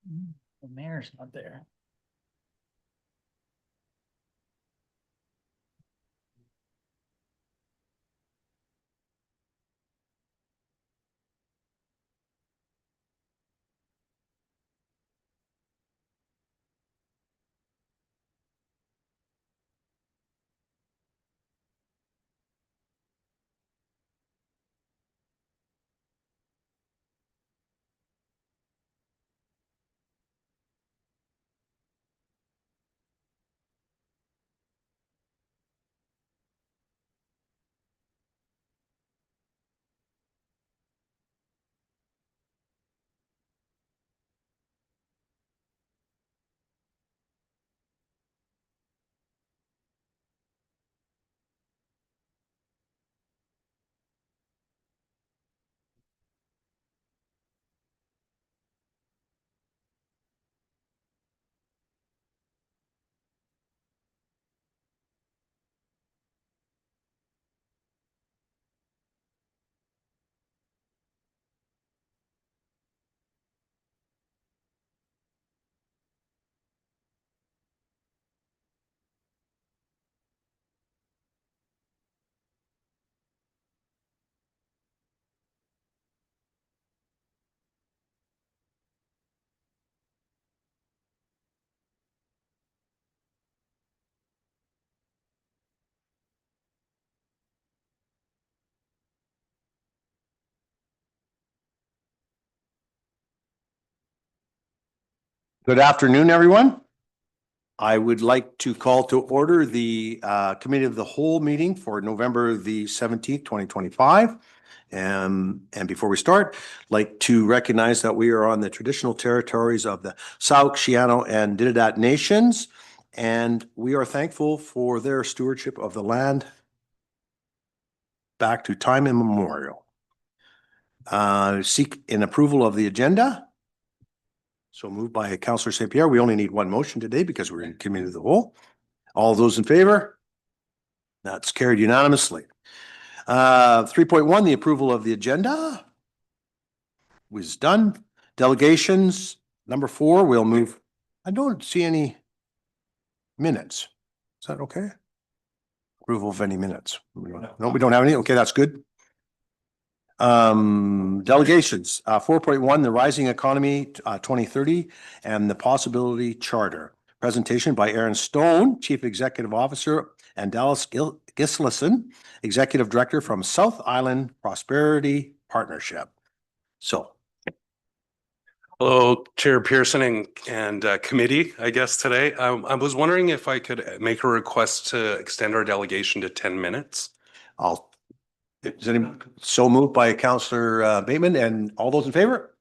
The mayor's not there. Good afternoon, everyone. I would like to call to order the Committee of the Whole meeting for November the 17th, 2025. And before we start, I'd like to recognize that we are on the traditional territories of the Sauk, Shiano, and Didadat nations, and we are thankful for their stewardship of the land back to time immemorial. Seek an approval of the agenda. So moved by Councillor St. Pierre. We only need one motion today because we're in committee of the whole. All those in favor? That's carried unanimously. 3.1, the approval of the agenda was done. Delegations, number 4, we'll move. I don't see any minutes. Is that okay? Approval of any minutes? No, we don't have any. Okay, that's good. Delegations, 4.1, the Rising Economy 2030 and the Possibility Charter. Presentation by Aaron Stone, Chief Executive Officer, and Dallas Gislason, Executive Director from South Island Prosperity Partnership. So. Hello, Chair Pearson and committee, I guess today. I was wondering if I could make a request to extend our delegation to 10 minutes. Is any so moved by Councillor Bateman, and all those in favor?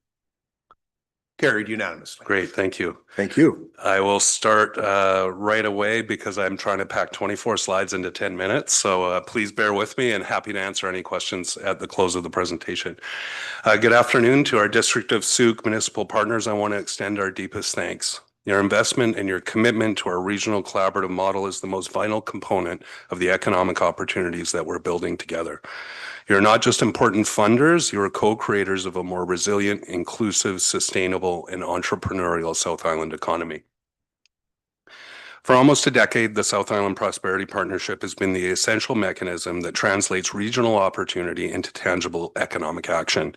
Carried unanimously. Great, thank you. Thank you. I will start right away because I'm trying to pack 24 slides into 10 minutes. So please bear with me and happy to answer any questions at the close of the presentation. Good afternoon to our District of Sauk municipal partners. I want to extend our deepest thanks. Your investment and your commitment to our regional collaborative model is the most vital component of the economic opportunities that we're building together. You're not just important funders, you're co-creators of a more resilient, inclusive, sustainable, and entrepreneurial South Island economy. For almost a decade, the South Island Prosperity Partnership has been the essential mechanism that translates regional opportunity into tangible economic action.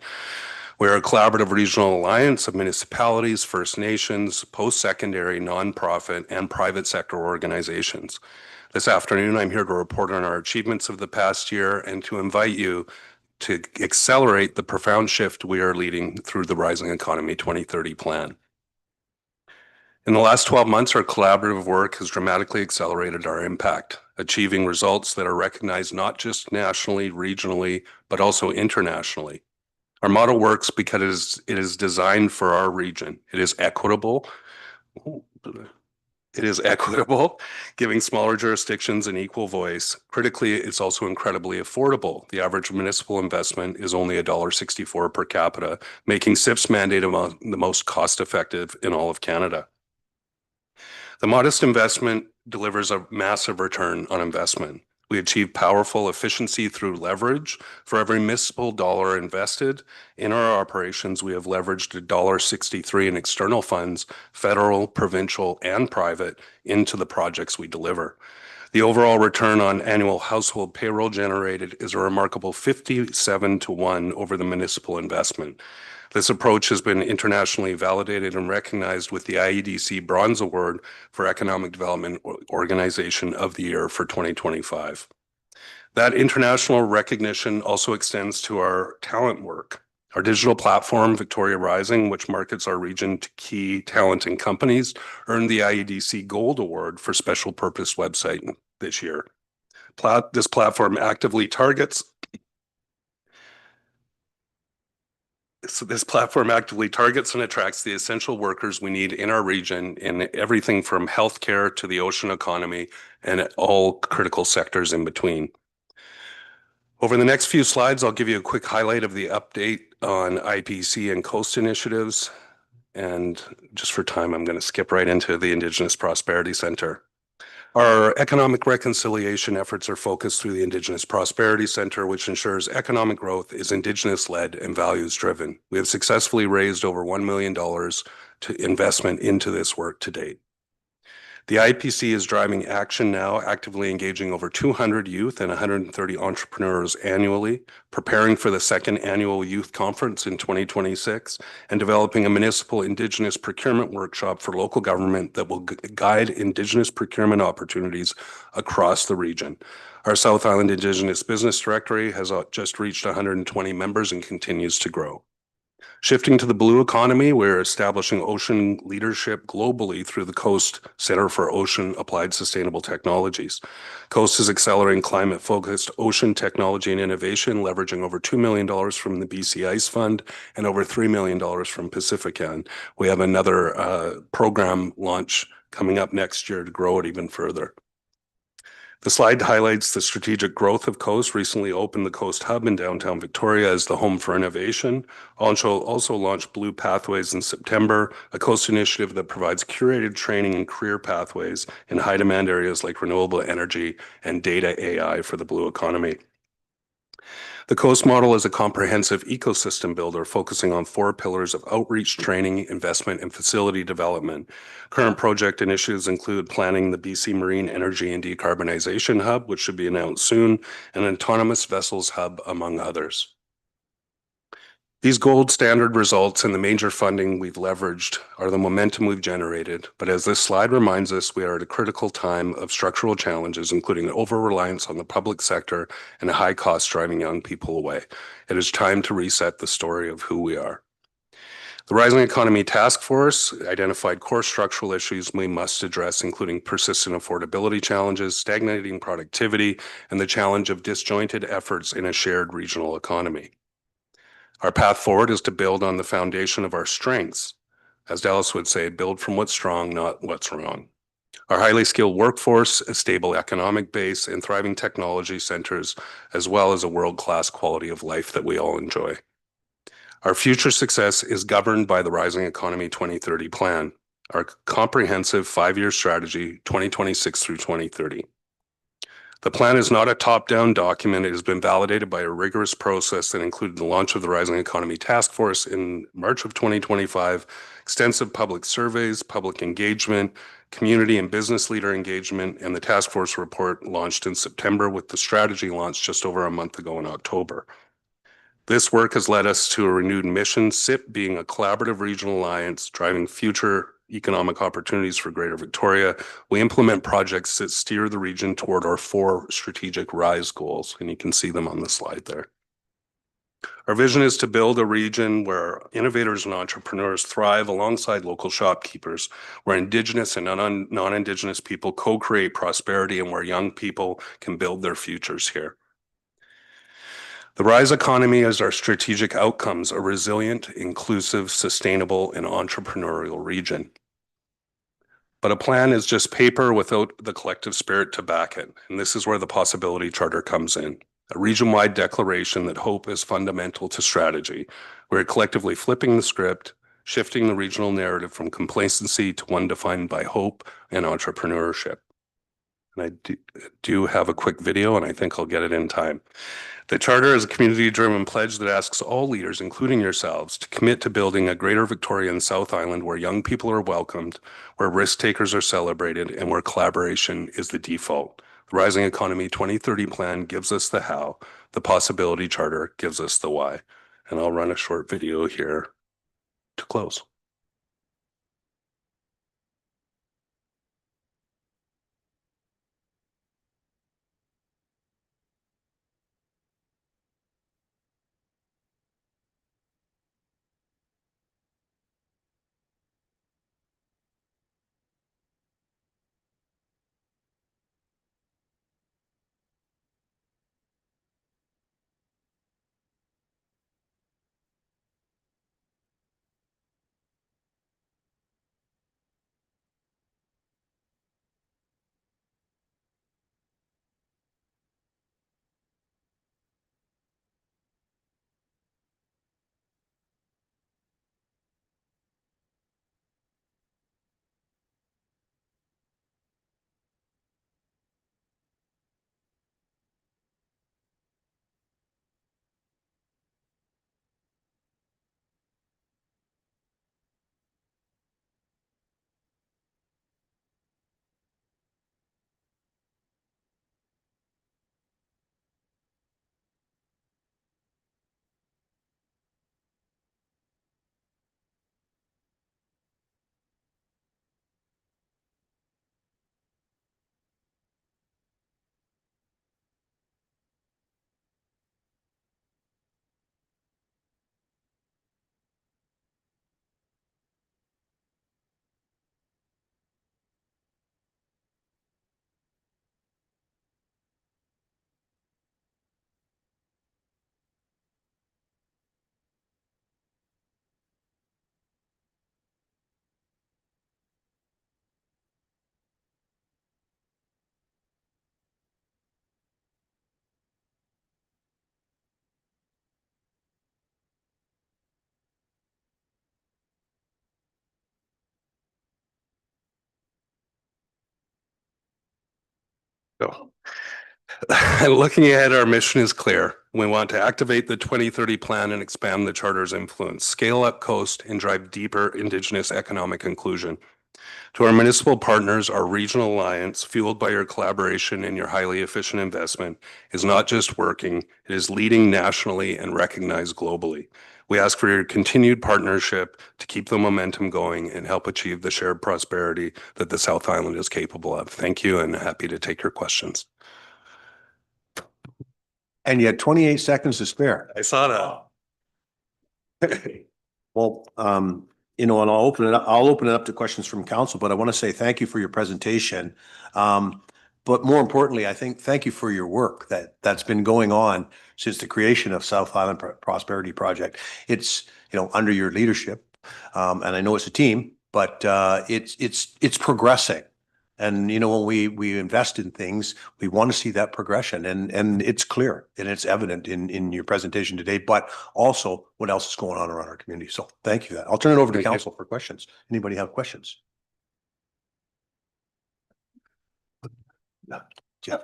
We're a collaborative regional alliance of municipalities, First Nations, post-secondary, nonprofit, and private sector organizations. This afternoon, I'm here to report on our achievements of the past year and to invite you to accelerate the profound shift we are leading through the Rising Economy 2030 plan. In the last 12 months, our collaborative work has dramatically accelerated our impact, achieving results that are recognized not just nationally, regionally, but also internationally. Our model works because it is designed for our region. It is equitable. Giving smaller jurisdictions an equal voice. Critically, it's also incredibly affordable. The average municipal investment is only $1.64 per capita, making SIF's mandate among the most cost-effective in all of Canada. The modest investment delivers a massive return on investment. We achieve powerful efficiency through leverage. For every municipal dollar invested in our operations, we have leveraged $1.63 in external funds, federal, provincial, and private, into the projects we deliver. The overall return on annual household payroll generated is a remarkable 57-1 over the municipal investment. This approach has been internationally validated and recognized with the IEDC Bronze Award for Economic Development Organization of the Year for 2025. That international recognition also extends to our talent work. Our digital platform, Victoria Rising, which markets our region to key talent and companies, earned the IEDC Gold Award for Special Purpose Website this year. This platform actively targets and attracts the essential workers we need in our region in everything from healthcare to the ocean economy and all critical sectors in between. Over the next few slides, I'll give you a quick highlight of the update on IPC and Coast initiatives. And just for time, I'm going to skip right into the Indigenous Prosperity Center. Our economic reconciliation efforts are focused through the Indigenous Prosperity Center, which ensures economic growth is Indigenous-led and values-driven. We have successfully raised over $1 million to investment into this work to date. The IPC is driving action now, actively engaging over 200 youth and 130 entrepreneurs annually, preparing for the second annual youth conference in 2026, and developing a municipal Indigenous procurement workshop for local government that will guide Indigenous procurement opportunities across the region. Our South Island Indigenous Business Directory has just reached 120 members and continues to grow. Shifting to the blue economy, we're establishing ocean leadership globally through the Coast Center for Ocean Applied Sustainable Technologies. Coast is accelerating climate-focused ocean technology and innovation, leveraging over $2 million from the BC Ice Fund and over $3 million from Pacifican. We have another program launch coming up next year to grow it even further. The slide highlights the strategic growth of Coast. Recently opened the Coast Hub in downtown Victoria as the home for innovation. Also launched Blue Pathways in September, a Coast initiative that provides curated training and career pathways in high demand areas like renewable energy and data AI for the blue economy. The Coast model is a comprehensive ecosystem builder focusing on 4 pillars of outreach, training, investment, and facility development. Current project initiatives include planning the BC Marine Energy and Decarbonization Hub, which should be announced soon, and Autonomous Vessels Hub, among others. These gold standard results and the major funding we've leveraged are the momentum we've generated. But as this slide reminds us, we are at a critical time of structural challenges, including over-reliance on the public sector and a high cost driving young people away. It is time to reset the story of who we are. The Rising Economy Task Force identified core structural issues we must address, including persistent affordability challenges, stagnating productivity, and the challenge of disjointed efforts in a shared regional economy. Our path forward is to build on the foundation of our strengths. As Dallas would say, build from what's strong, not what's wrong. Our highly skilled workforce, a stable economic base, and thriving technology centers, as well as a world-class quality of life that we all enjoy. Our future success is governed by the Rising Economy 2030 plan, our comprehensive 5-year strategy, 2026 through 2030. The plan is not a top-down document. It has been validated by a rigorous process that included the launch of the Rising Economy Task Force in March of 2025, extensive public surveys, public engagement, community and business leader engagement, and the task force report launched in September, with the strategy launched just over a month ago in October. This work has led us to a renewed mission, CIP being a collaborative regional alliance driving future economic opportunities for Greater Victoria. We implement projects that steer the region toward our 4 strategic RISE goals, and you can see them on the slide there. Our vision is to build a region where innovators and entrepreneurs thrive alongside local shopkeepers, where Indigenous and non-Indigenous people co-create prosperity, and where young people can build their futures here. The RISE economy is our strategic outcomes, a resilient, inclusive, sustainable, and entrepreneurial region. But a plan is just paper without the collective spirit to back it. And this is where the Possibility Charter comes in. A region-wide declaration that hope is fundamental to strategy. We're collectively flipping the script, shifting the regional narrative from complacency to one defined by hope and entrepreneurship. And I do have a quick video, and I think I'll get it in time. The charter is a community-driven pledge that asks all leaders, including yourselves, to commit to building a greater Victorian South Island where young people are welcomed, where risk takers are celebrated, and where collaboration is the default. The Rising Economy 2030 plan gives us the how. The Possibility Charter gives us the why. And I'll run a short video here to close. Go. Looking ahead, our mission is clear. We want to activate the 2030 plan and expand the charter's influence, scale up coast, and drive deeper Indigenous economic inclusion. To our municipal partners, our regional alliance, fueled by your collaboration and your highly efficient investment, is not just working, it is leading nationally and recognized globally. We ask for your continued partnership to keep the momentum going and help achieve the shared prosperity that the South Island is capable of. Thank you, and happy to take your questions. And you had 28 seconds to spare. I saw that. Well, and I'll open it up to questions from council, but I want to say thank you for your presentation. But more importantly, I think thank you for your work that's been going on since the creation of South Island Prosperity Project. It's, under your leadership, and I know it's a team, but it's progressing. And, when we invest in things, we want to see that progression, and it's clear and it's evident in your presentation today, but also what else is going on around our community. So thank you for that. I'll turn it over to council for questions. Anybody have questions? No. Jeff.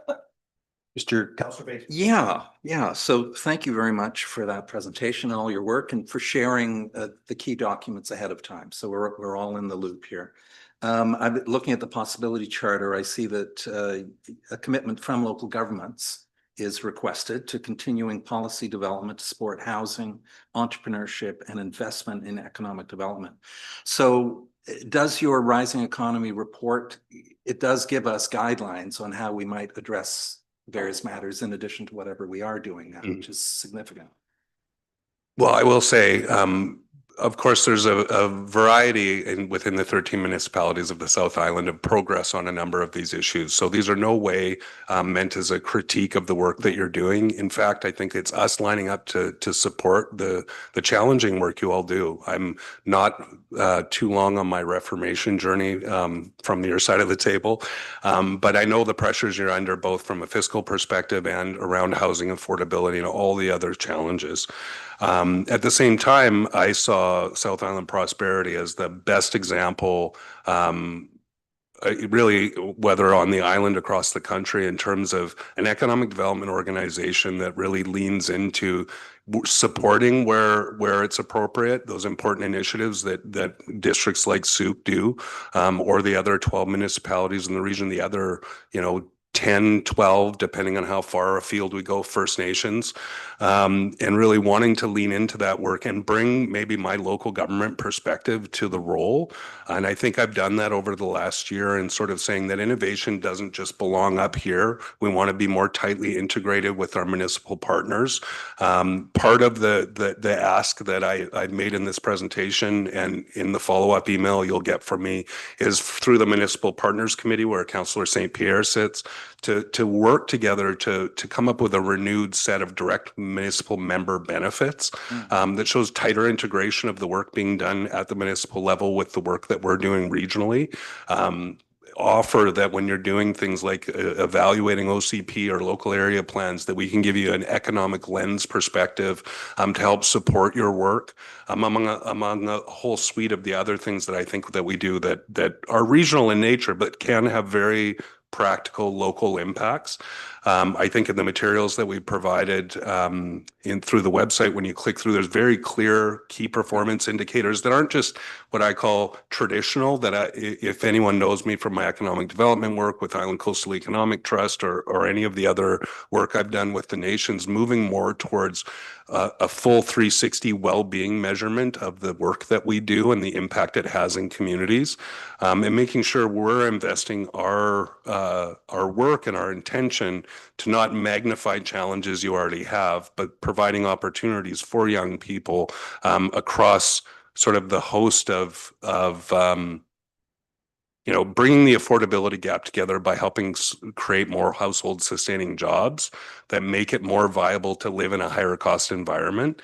Mr. Councilor Bates. Yeah. So thank you very much for that presentation and all your work and for sharing the key documents ahead of time. So we're all in the loop here. I'm looking at the Possibility Charter. I see that a commitment from local governments is requested to continuing policy development to support housing, entrepreneurship, and investment in economic development. So does your Rising Economy report, it does give us guidelines on how we might address various matters in addition to whatever we are doing now, which is significant. Well, I will say, of course, there's a variety within the 13 municipalities of the South Island of progress on a number of these issues. So these are no way meant as a critique of the work that you're doing. In fact, I think it's us lining up to support the challenging work you all do. I'm not too long on my reformation journey from your side of the table, but I know the pressures you're under both from a fiscal perspective and around housing affordability and all the other challenges. At the same time, I saw South Island Prosperity as the best example really, whether on the island, across the country, in terms of an economic development organization that really leans into supporting where it's appropriate, those important initiatives that districts like Souk do, or the other 12 municipalities in the region, the other, 10, 12, depending on how far afield we go, First Nations, and really wanting to lean into that work and bring maybe my local government perspective to the role. And I think I've done that over the last year, and sort of saying that innovation doesn't just belong up here. We want to be more tightly integrated with our municipal partners. Part of the ask that I made in this presentation and in the follow-up email you'll get from me is through the Municipal Partners Committee, where Councillor St. Pierre sits, to work together to come up with a renewed set of direct municipal member benefits that shows tighter integration of the work being done at the municipal level with the work that we're doing regionally. Offer that when you're doing things like evaluating OCP or local area plans, that we can give you an economic lens perspective to help support your work among a whole suite of the other things that I think that we do that are regional in nature but can have very practical local impacts. I think in the materials that we provided through the website, when you click through, there's very clear key performance indicators that aren't just what I call traditional, that if anyone knows me from my economic development work with Island Coastal Economic Trust or any of the other work I've done with the nations, moving more towards a full 360 well-being measurement of the work that we do and the impact it has in communities, and making sure we're investing our work and our intention to not magnify challenges you already have, but providing opportunities for young people across sort of the host of bringing the affordability gap together by helping create more household sustaining jobs that make it more viable to live in a higher cost environment.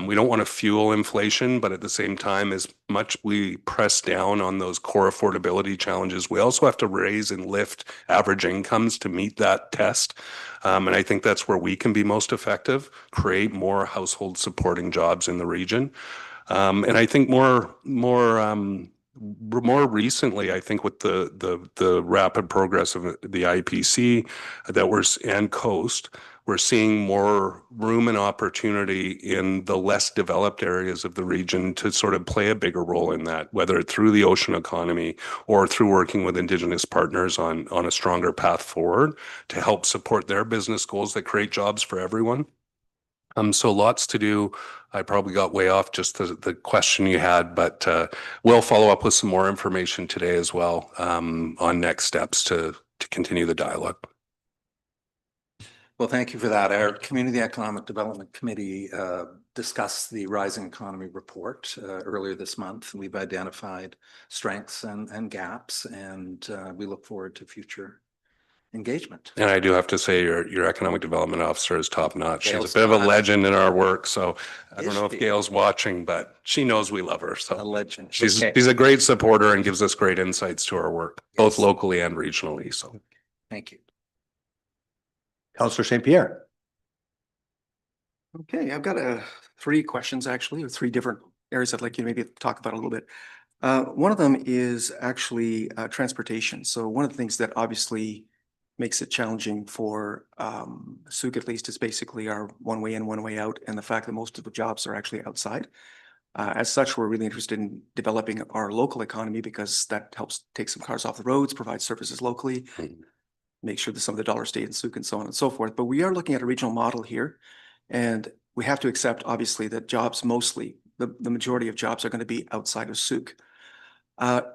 We don't want to fuel inflation, but at the same time, as much we press down on those core affordability challenges, we also have to raise and lift average incomes to meet that test. And I think that's where we can be most effective, create more household supporting jobs in the region. And I think more recently, I think with the rapid progress of the IPC and Coast, we're seeing more room and opportunity in the less developed areas of the region to sort of play a bigger role in that, whether through the ocean economy or through working with Indigenous partners on a stronger path forward to help support their business goals that create jobs for everyone. So lots to do. I probably got way off just the question you had, but we'll follow up with some more information today as well on next steps to continue the dialogue. Well, thank you for that. Our Community Economic Development Committee discussed the Rising Economy report earlier this month. We've identified strengths and gaps, and we look forward to future engagement. And I do have to say your economic development officer is top notch. She's Gail's a bit of a top. legend in our work. So I don't Is know if she? Gail's watching, but she knows we love her. A So legend. she's Okay. a great supporter and gives us great insights to our work, both Yes. locally and regionally. So Thank you. Councillor St. Pierre. Okay, I've got three questions actually, or three different areas I'd like you to maybe talk about a little bit. One of them is actually transportation. So one of the things that obviously makes it challenging for Souk at least is basically our one way in, one way out, and the fact that most of the jobs are actually outside. As such, we're really interested in developing our local economy because that helps take some cars off the roads, provide services locally, make sure that some of the dollars stay in Souk and so on and so forth. But we are looking at a regional model here, and we have to accept obviously that jobs mostly, the majority of jobs are going to be outside of Souk.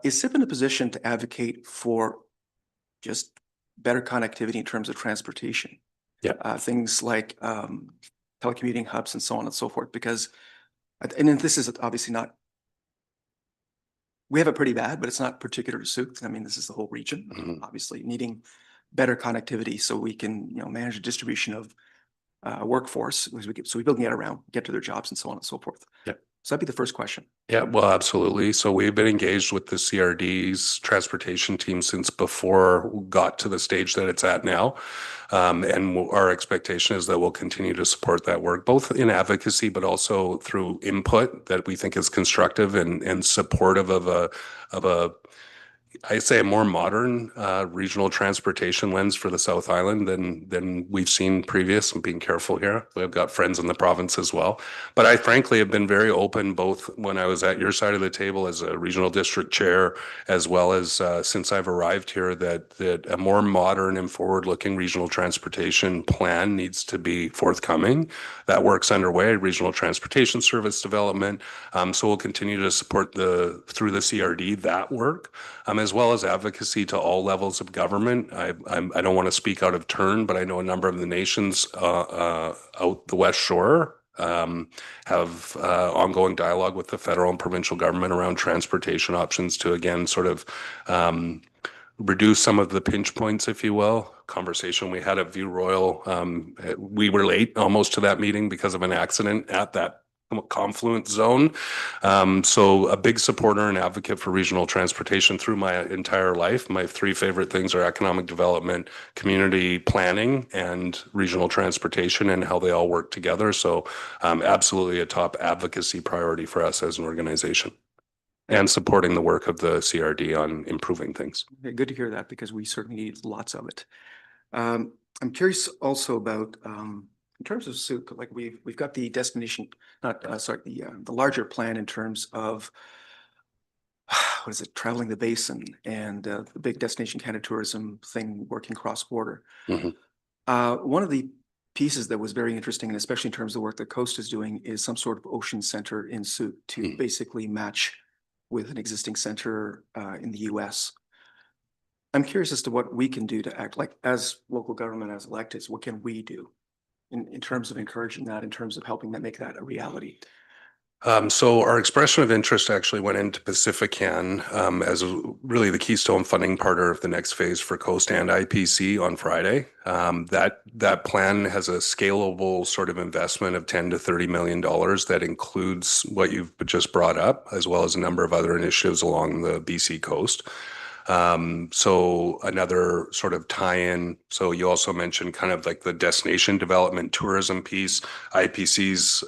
Is SIP in a position to advocate for just better connectivity in terms of transportation? Yeah. Things like telecommuting hubs and so on and so forth, because, and then this is obviously not, we have it pretty bad, but it's not particular to Souk. I mean, this is the whole region, obviously needing better connectivity so we can, manage the distribution of workforce so people can get around, get to their jobs and so on and so forth. Yeah. So that'd be the first question. Yeah, well, absolutely. So we've been engaged with the CRD's transportation team since before we got to the stage that it's at now. And our expectation is that we'll continue to support that work, both in advocacy, but also through input that we think is constructive and supportive of a I say a more modern regional transportation lens for the South Island than we've seen previous. I'm being careful here. We've got friends in the province as well. But I frankly have been very open both when I was at your side of the table as a regional district chair, as well as since I've arrived here, that a more modern and forward-looking regional transportation plan needs to be forthcoming. That work's underway, regional transportation service development. So we'll continue to support through the CRD that work. As well as advocacy to all levels of government. I don't want to speak out of turn, but I know a number of the nations out the West Shore have ongoing dialogue with the federal and provincial government around transportation options to, again, sort of reduce some of the pinch points, if you will. Conversation we had at View Royal. We were late almost to that meeting because of an accident at that confluence zone. So a big supporter and advocate for regional transportation through my entire life. My three favorite things are economic development, community planning, and regional transportation, and how they all work together. So absolutely a top advocacy priority for us as an organization, and supporting the work of the CRD on improving things. Okay, good to hear that because we certainly need lots of it. I'm curious also about in terms of Sooke, like we've got the destination, not sorry, the larger plan in terms of what is it, traveling the basin and the big Destination Canada tourism thing working cross border. Mhm. One of the pieces that was very interesting, and especially in terms of the work that Coast is doing, is some sort of ocean center in Sooke to basically match with an existing center in the US. I'm curious as to what we can do to act like as local government, as electeds, what can we do in terms of encouraging that, in terms of helping that make that a reality? So our expression of interest actually went into Pacifican as really the keystone funding partner of the next phase for Coast and IPC on Friday. That plan has a scalable sort of investment of $10 to $30 million that includes what you've just brought up, as well as a number of other initiatives along the BC coast. So another sort of tie-in. So you also mentioned kind of like the destination development tourism piece. IPC's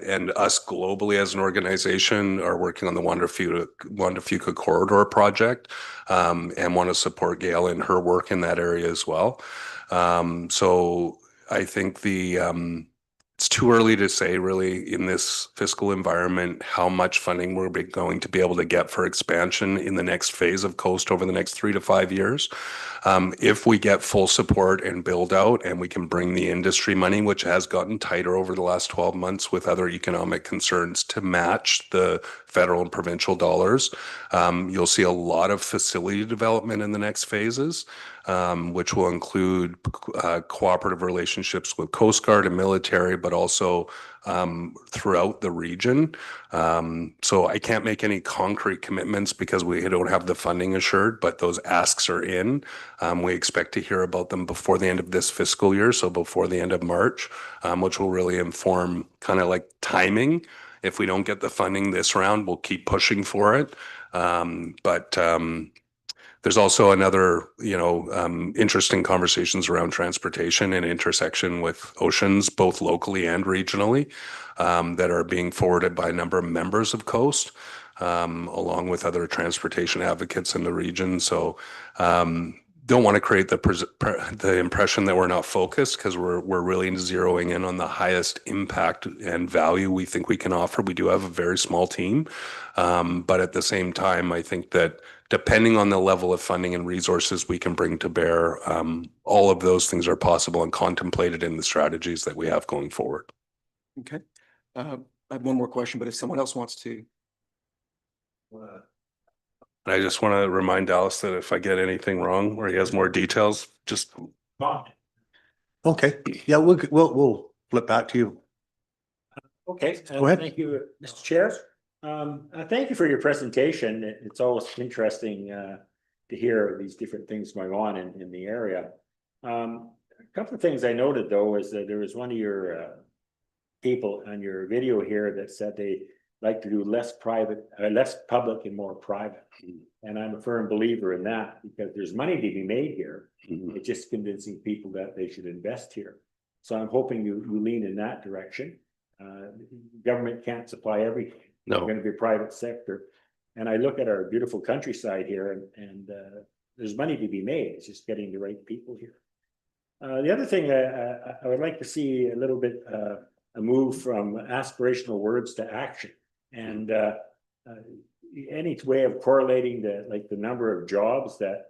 and us globally as an organization are working on the Juan de Fuca corridor project and want to support Gail in her work in that area as well. So I think it's too early to say really in this fiscal environment how much funding we're going to be able to get for expansion in the next phase of Coast over the next 3 to 5 years. If we get full support and build out and we can bring the industry money, which has gotten tighter over the last 12 months with other economic concerns, to match the federal and provincial dollars, you'll see a lot of facility development in the next phases. Which will include cooperative relationships with Coast Guard and military, but also throughout the region. So I can't make any concrete commitments because we don't have the funding assured, but those asks are in. We expect to hear about them before the end of this fiscal year, so before the end of March, which will really inform kind of like timing. If we don't get the funding this round, we'll keep pushing for it. But there's also another, interesting conversations around transportation and intersection with oceans, both locally and regionally, that are being forwarded by a number of members of Coast, along with other transportation advocates in the region. So don't want to create the impression that we're not focused, because we're really zeroing in on the highest impact and value we think we can offer. We do have a very small team, but at the same time, I think that depending on the level of funding and resources we can bring to bear, all of those things are possible and contemplated in the strategies that we have going forward. Okay. I have one more question, but if someone else wants to. I just want to remind Dallas that if I get anything wrong or he has more details, just Okay, yeah, we'll flip back to you. Okay. Go ahead. Thank you, Mr. Chair. Thank you for your presentation. It's always interesting to hear these different things going on in the area. A couple of things I noted though is that there was one of your people on your video here that said they like to do less public and more private. And I'm a firm believer in that, because there's money to be made here. It's just convincing people that they should invest here. So I'm hoping you lean in that direction. Government can't supply everything. No. It's going to be private sector. And I look at our beautiful countryside here and there's money to be made. It's just getting the right people here. The other thing I would like to see a little bit a move from aspirational words to action, and any way of correlating the number of jobs that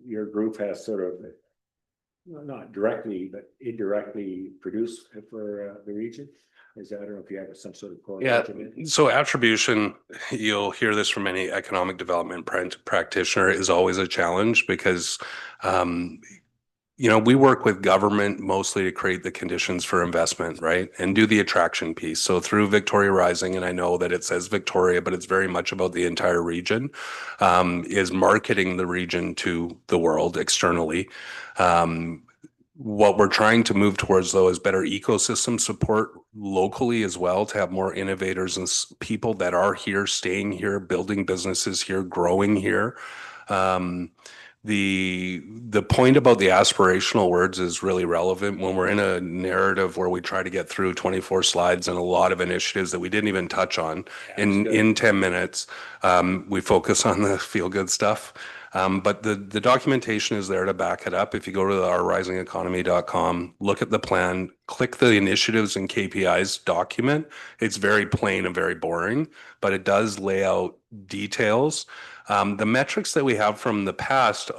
your group has sort of, well, not directly but indirectly produced for the region. I don't know if you have some sort of Yeah, correlation. so attribution, you'll hear this from any economic development practitioner, is always a challenge because we work with government mostly to create the conditions for investment, right? And do the attraction piece. So through Victoria Rising, and I know that it says Victoria, but it's very much about the entire region, is marketing the region to the world externally. What we're trying to move towards, though, is better ecosystem support locally as well, to have more innovators and people that are here, staying here, building businesses here, growing here. The point about the aspirational words is really relevant when we're in a narrative where we try to get through 24 slides and a lot of initiatives that we didn't even touch on in 10 minutes. We focus on the feel good stuff. But the documentation is there to back it up. If you go to ourrisingeconomy.com, look at the plan, click the initiatives and KPIs document. It's very plain and very boring, but it does lay out details. The metrics that we have from the past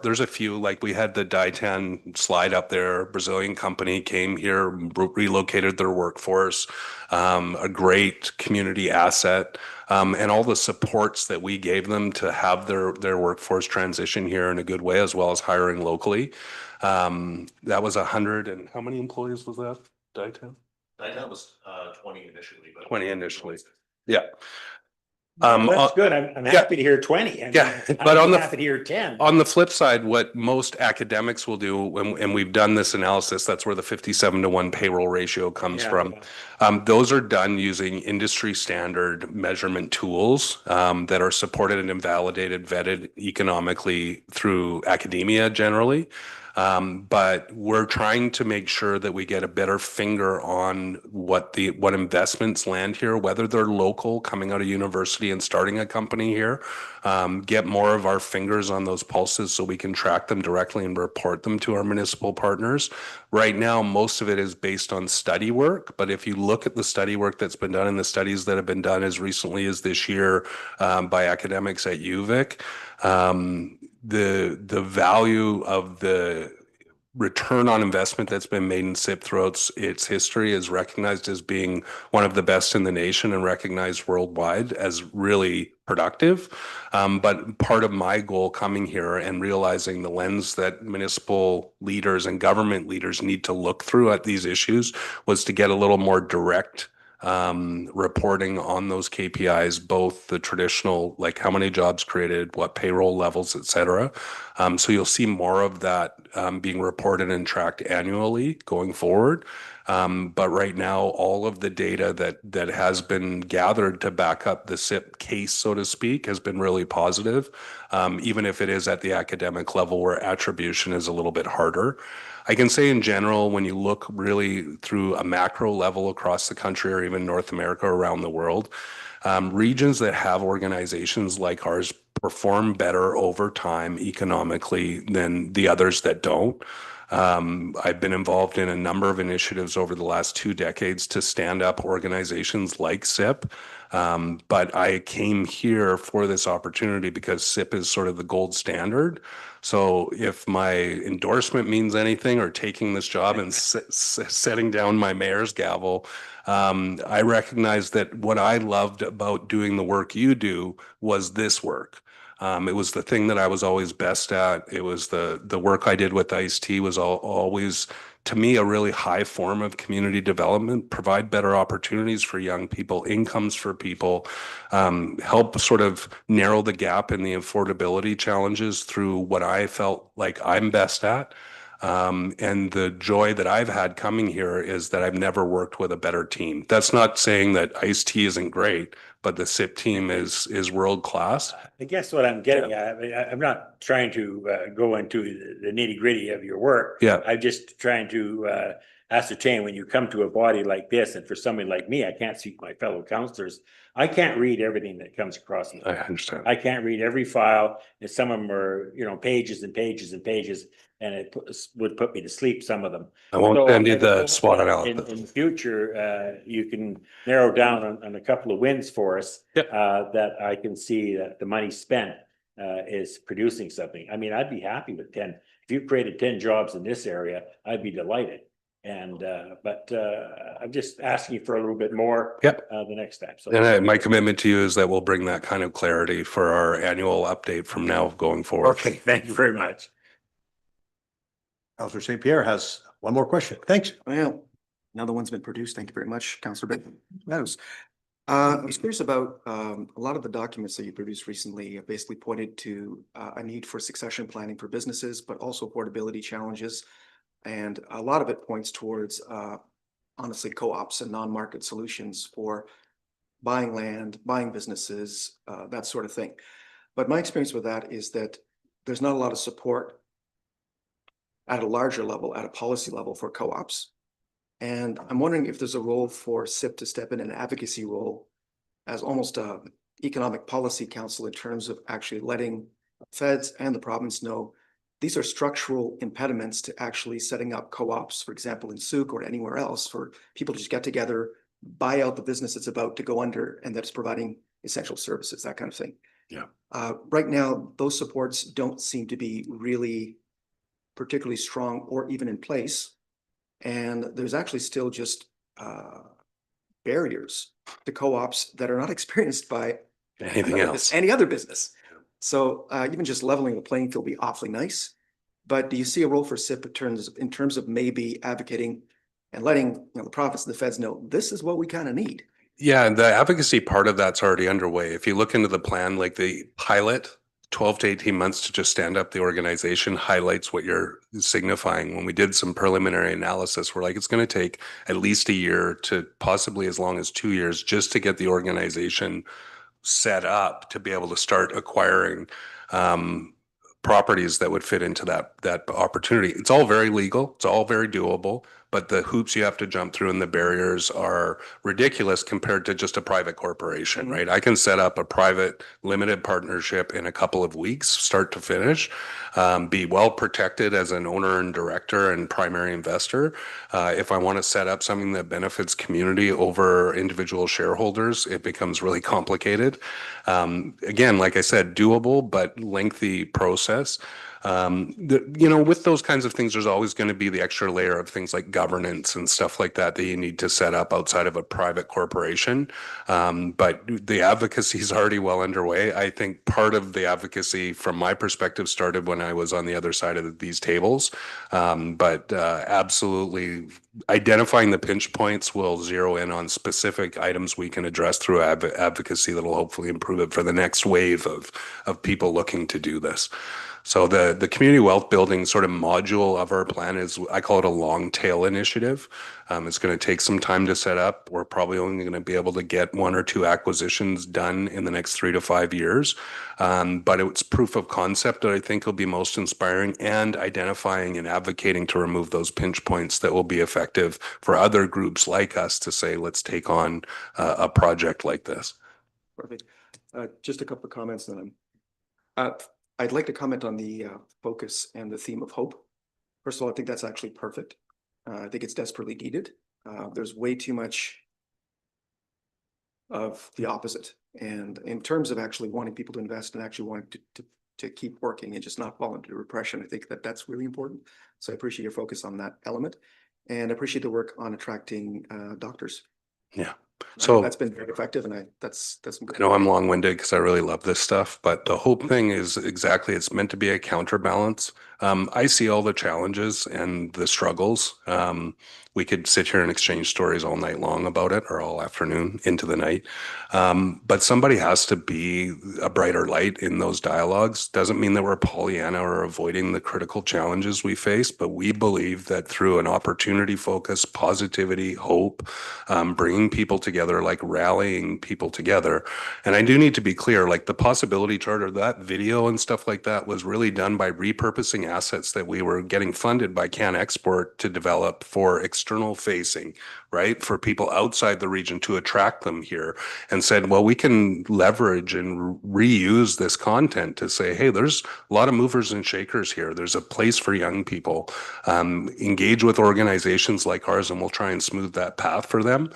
there's a few, like we had the Daitan slide up there. Brazilian company came here, relocated their workforce, a great community asset, and all the supports that we gave them to have their workforce transition here in a good way, as well as hiring locally. That was 100, and how many employees was that, Daitan? That was 20 initially, but 20 initially. Yeah. That's good. I'm happy to hear 20. But I'm happy to hear 10. On the flip side, what most academics will do, and we've done this analysis, that's where the 57-to-1 payroll ratio comes from. Those are done using industry standard measurement tools that are supported and validated, vetted economically through academia generally. But we're trying to make sure that we get a better finger on what investments land here, whether they're local, coming out of university and starting a company here, get more of our fingers on those pulses so we can track them directly and report them to our municipal partners. Right now, most of it is based on study work, but if you look at the study work that's been done and the studies that have been done as recently as this year by academics at UVic, the value of the return on investment that's been made in SIP throughout its history is recognized as being one of the best in the nation and recognized worldwide as really productive. But part of my goal coming here and realizing the lens that municipal leaders and government leaders need to look through at these issues was to get a little more direct reporting on those KPIs, both the traditional, like how many jobs created, what payroll levels, et cetera. So you'll see more of that being reported and tracked annually going forward. But right now, all of the data that has been gathered to back up the SIP case, so to speak, has been really positive, even if it is at the academic level where attribution is a little bit harder. I can say in general, when you look really through a macro level across the country or even North America or around the world, regions that have organizations like ours perform better over time economically than the others that don't. I've been involved in a number of initiatives over the last 2 decades to stand up organizations like SIP. But I came here for this opportunity because SIP is sort of the gold standard. So if my endorsement means anything, or taking this job and setting down my mayor's gavel, I recognize that what I loved about doing the work you do was this work. It was the thing that I was always best at. It was the work I did with Ice-T was always, to me, a really high form of community development, provide better opportunities for young people, incomes for people, help sort of narrow the gap in the affordability challenges through what I felt like I'm best at. And the joy that I've had coming here is that I've never worked with a better team. That's not saying that Ice-T isn't great, but the SIP team is world class. I guess what I'm getting at, I mean, I'm not trying to go into the nitty gritty of your work. Yeah. I'm just trying to ascertain when you come to a body like this, and for somebody like me, I can't speak my fellow counselors. I can't read everything that comes across me. I understand. I can't read every file, and some of them are, pages and pages and pages, and would put me to sleep, some of them. I won't So send you I the hope SWOT that analysis. In the future, you can narrow down on a couple of wins for us. Yep. That I can see that the money spent is producing something. I mean, I'd be happy with 10. If you created 10 jobs in this area, I'd be delighted. And but I'm just asking for a little bit more. Yep. The next time. So And my commitment to you is that we'll bring that kind of clarity for our annual update from now going forward. okay, thank you very much. Counselor St. Pierre has one more question. Thanks. Well, another one's been produced. Thank you very much, Councillor Meadows. I was curious about a lot of the documents that you produced recently basically pointed to a need for succession planning for businesses, but also affordability challenges. And a lot of it points towards honestly co-ops and non-market solutions for buying land, buying businesses, that sort of thing. But my experience with that is that there's not a lot of support at a larger level, at a policy level for co-ops. And I'm wondering if there's a role for SIP to step in an advocacy role as almost a economic policy council in terms of actually letting feds and the province know these are structural impediments to actually setting up co-ops, for example, in Souk or anywhere else, for people to just get together, buy out the business that's about to go under and that's providing essential services, that kind of thing. Yeah. Right now, those supports don't seem to be really particularly strong or even in place. And there's actually still just barriers to co-ops that are not experienced by Anything else? any other business. So even just leveling the playing field would be awfully nice. But do you see a role for SIP in terms of maybe advocating and letting the province and the feds know this is what we kind of need? Yeah, and the advocacy part of that's already underway. If you look into the plan, like the pilot, 12 to 18 months to just stand up the organization highlights what you're signifying. When we did some preliminary analysis, we're like, it's going to take at least a year to possibly as long as 2 years just to get the organization set up to be able to start acquiring properties that would fit into that opportunity. It's all very legal. It's all very doable, but the hoops you have to jump through and the barriers are ridiculous compared to just a private corporation, right? I can set up a private limited partnership in a couple of weeks, start to finish, be well protected as an owner and director and primary investor. If I want to set up something that benefits community over individual shareholders, it becomes really complicated. Again, like I said, doable, but lengthy process. With those kinds of things, there's always going to be the extra layer of things like governance and stuff like that you need to set up outside of a private corporation. But the advocacy is already well underway. I think part of the advocacy, from my perspective, started when I was on the other side of these tables. But absolutely identifying the pinch points will zero in on specific items we can address through advocacy that will hopefully improve it for the next wave of people looking to do this. So the community wealth building sort of module of our plan is, I call it a long tail initiative. It's going to take some time to set up. We're probably only going to be able to get 1 or 2 acquisitions done in the next 3 to 5 years. But it's proof of concept that I think will be most inspiring, and identifying and advocating to remove those pinch points that will be effective for other groups like us to say, let's take on a project like this. Perfect. Just a couple of comments then. I'd like to comment on the focus and the theme of hope. First of all, I think that's actually perfect. I think it's desperately needed. There's way too much of the opposite. And in terms of actually wanting people to invest and actually wanting to keep working and just not fall into repression, I think that's really important. So I appreciate your focus on that element, and I appreciate the work on attracting doctors. Yeah. So that's been very effective, and that's I know I'm long-winded because I really love this stuff, but the hope thing is exactly, it's meant to be a counterbalance. I see all the challenges and the struggles. We could sit here and exchange stories all night long about it, or all afternoon into the night. But somebody has to be a brighter light in those dialogues. Doesn't mean that we're Pollyanna or avoiding the critical challenges we face, but we believe that through an opportunity focus, positivity, hope, bringing people together, like rallying people together. And I do need to be clear, like the possibility charter, that video and stuff like that was really done by repurposing assets that we were getting funded by CanExport to develop for external facing, right? For people outside the region to attract them here, and said, well, we can leverage and reuse this content to say, hey, there's a lot of movers and shakers here. There's a place for young people. Engage with organizations like ours, and we'll try and smooth that path for them.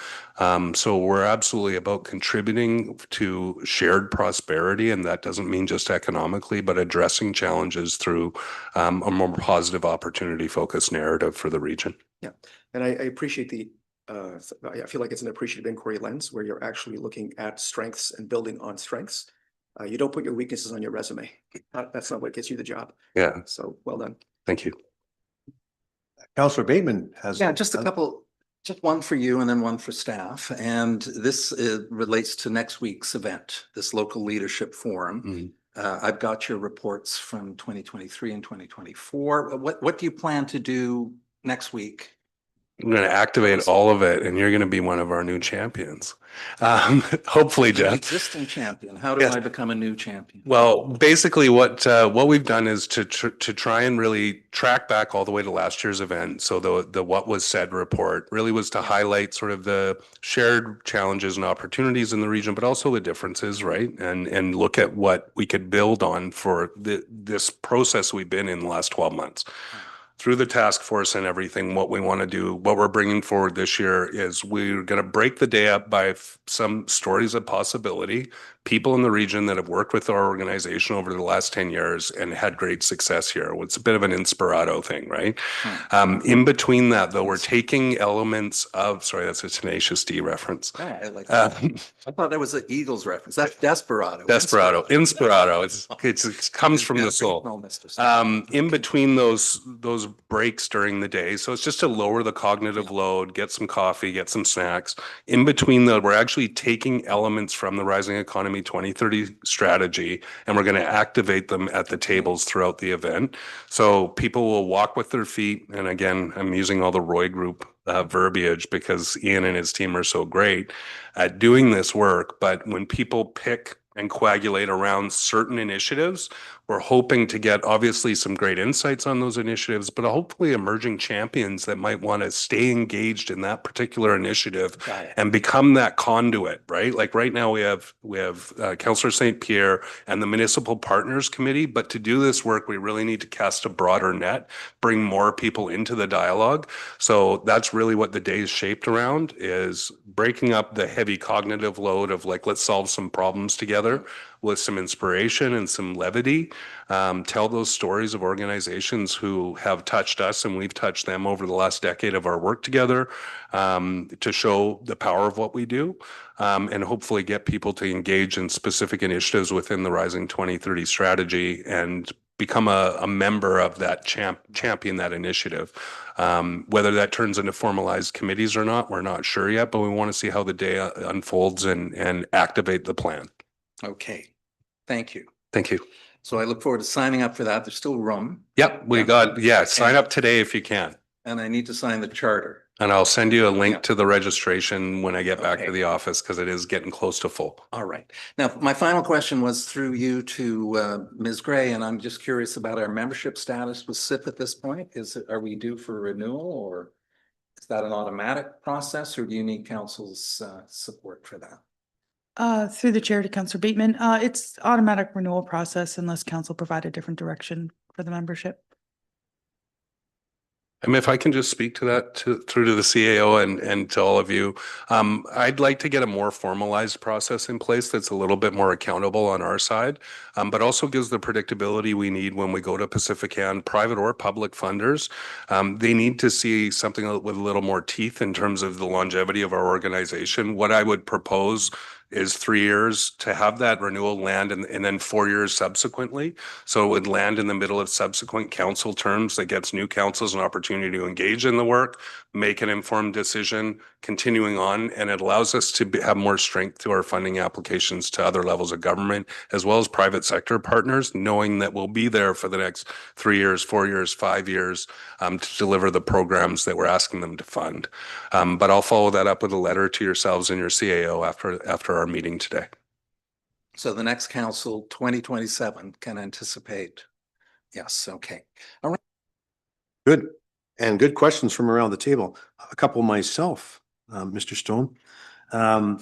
So we're absolutely about contributing to shared prosperity, and that doesn't mean just economically, but addressing challenges through a more positive opportunity focused narrative for the region. Yeah, and I appreciate I feel like it's an appreciative inquiry lens where you're actually looking at strengths and building on strengths. You don't put your weaknesses on your resume. That's not what gets you the job. Yeah, So well done. thank you. Councillor Bateman has. Yeah, just a couple, just one for you and then one for staff. And this relates to next week's event, this local leadership forum. I've got your reports from 2023 and 2024. What do you plan to do next week? I'm going to activate all of it, and you're going to be one of our new champions. Hopefully, An Jeff. existing champion. How do Yes. I become a new champion? Well, basically what we've done is to try and really track back all the way to last year's event. So the What Was Said report really was to highlight sort of the shared challenges and opportunities in the region, but also the differences, right? And look at what we could build on for this process we've been in the last 12 months. Through the task force and everything, what we want to do, what we're bringing forward this year is we're going to break the day up by some stories of possibility, people in the region that have worked with our organization over the last 10 years and had great success here. It's a bit of an Inspirato thing, right? In between that, though, we're taking elements of, sorry, that's a Tenacious D reference. I like that. I thought that was an Eagles reference. That's Desperado. Inspirato. It comes from the soul. In between those breaks during the day. So it's just to lower the cognitive load, get some coffee, get some snacks. In between that, we're actually taking elements from the Rising Economy 2030 strategy, and we're going to activate them at the tables throughout the event. So people will walk with their feet. And again, I'm using all the Roy Group verbiage because Ian and his team are so great at doing this work. But when people pick and coagulate around certain initiatives, we're hoping to get obviously some great insights on those initiatives, but hopefully emerging champions that might want to stay engaged in that particular initiative and become that conduit, right? Like right now we have Councillor St. Pierre and the Municipal Partners Committee, but to do this work, we really need to cast a broader net, bring more people into the dialogue. So that's really what the day is shaped around, is breaking up the heavy cognitive load of like, let's solve some problems together with some inspiration and some levity. Tell those stories of organizations who have touched us and we've touched them over the last decade of our work together, to show the power of what we do, and hopefully get people to engage in specific initiatives within the Rising 2030 strategy and become a member of that champion that initiative. Whether that turns into formalized committees or not, we're not sure yet, but we want to see how the day unfolds and activate the plan. Okay, thank you. Thank you. So I look forward to signing up for that. There's still room, Yep, sign up today if you can. and I need to sign the charter. And I'll send you a link Yep. to the registration when I get back to Okay. the office because it is getting close to full. All right. Now, my final question was through you to Ms. Gray, and I'm just curious about our membership status with SIP at this point. Are we due for renewal, or is that an automatic process, or do you need council's support for that? Through the chair to Councillor Bateman, it's automatic renewal process unless council provide a different direction for the membership. I mean, if I can just speak to that through to the CAO and to all of you, I'd like to get a more formalized process in place that's a little bit more accountable on our side, but also gives the predictability we need when we go to Pacifican, private or public funders. They need to see something with a little more teeth in terms of the longevity of our organization. What I would propose is 3 years to have that renewal land and then 4 years subsequently. So it would land in the middle of subsequent council terms that gets new councils an opportunity to engage in the work, make an informed decision, continuing on, and it allows us to have more strength to our funding applications to other levels of government, as well as private sector partners, knowing that we'll be there for the next 3 years, 4 years, 5 years, to deliver the programs that we're asking them to fund. But I'll follow that up with a letter to yourselves and your CAO after our meeting today. So the next council, 2027, can anticipate. Yes, okay. Good. And good questions from around the table. A couple myself, Mr. Stone. I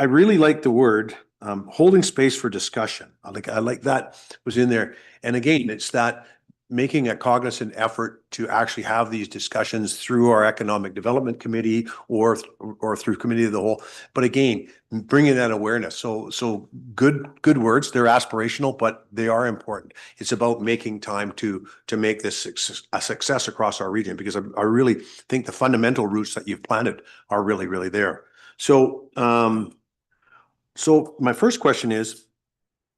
really like the word holding space for discussion. I like that was in there. And again, it's that making a cognizant effort to actually have these discussions through our Economic Development Committee or through Committee of the Whole. But again, bringing that awareness. So good words. They're aspirational, but they are important. It's about making time to make this a success across our region, because I really think the fundamental roots that you've planted are really, really there. So, so my first question is,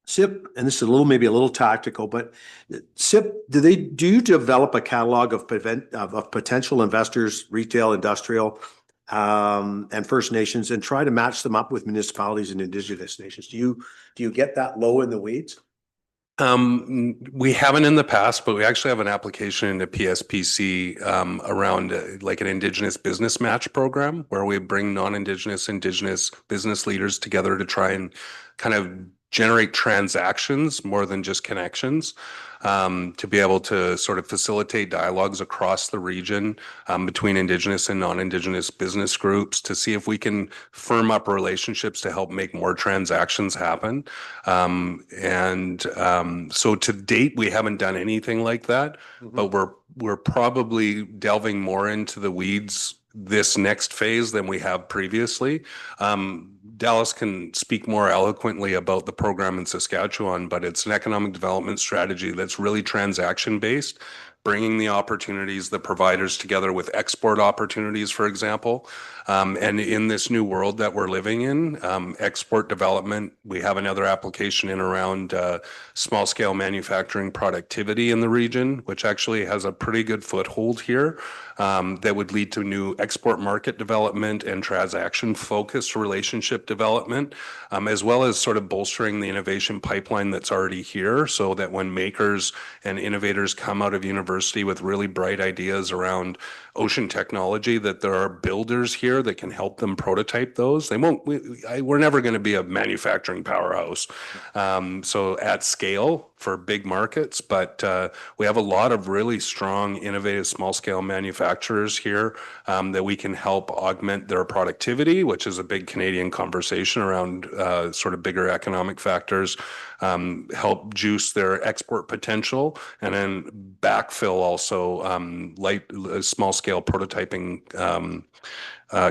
SIP, and this is maybe a little tactical, but SIP, do you develop a catalog of potential investors, retail, industrial, and First Nations, and try to match them up with municipalities and Indigenous nations? Do you get that low in the weeds? We haven't in the past, but we actually have an application into PSPC around like an Indigenous business match program, where we bring non-Indigenous, Indigenous business leaders together to try and kind of generate transactions more than just connections, to be able to sort of facilitate dialogues across the region between Indigenous and non-Indigenous business groups, to see if we can firm up relationships to help make more transactions happen. So to date, we haven't done anything like that, but we're probably delving more into the weeds this next phase than we have previously. Dallas can speak more eloquently about the program in Saskatchewan, but it's an economic development strategy that's really transaction based, bringing the opportunities, the providers together with export opportunities, for example. And in this new world that we're living in, export development, we have another application in around small scale manufacturing productivity in the region, which actually has a pretty good foothold here, that would lead to new export market development and transaction focused relationship development, as well as sort of bolstering the innovation pipeline that's already here, so that when makers and innovators come out of university with really bright ideas around ocean technology, that there are builders here that can help them prototype those. We're never going to be a manufacturing powerhouse, so at scale for big markets, but we have a lot of really strong, innovative, small scale manufacturers here that we can help augment their productivity, which is a big Canadian conversation around sort of bigger economic factors, help juice their export potential, and then backfill also small scale prototyping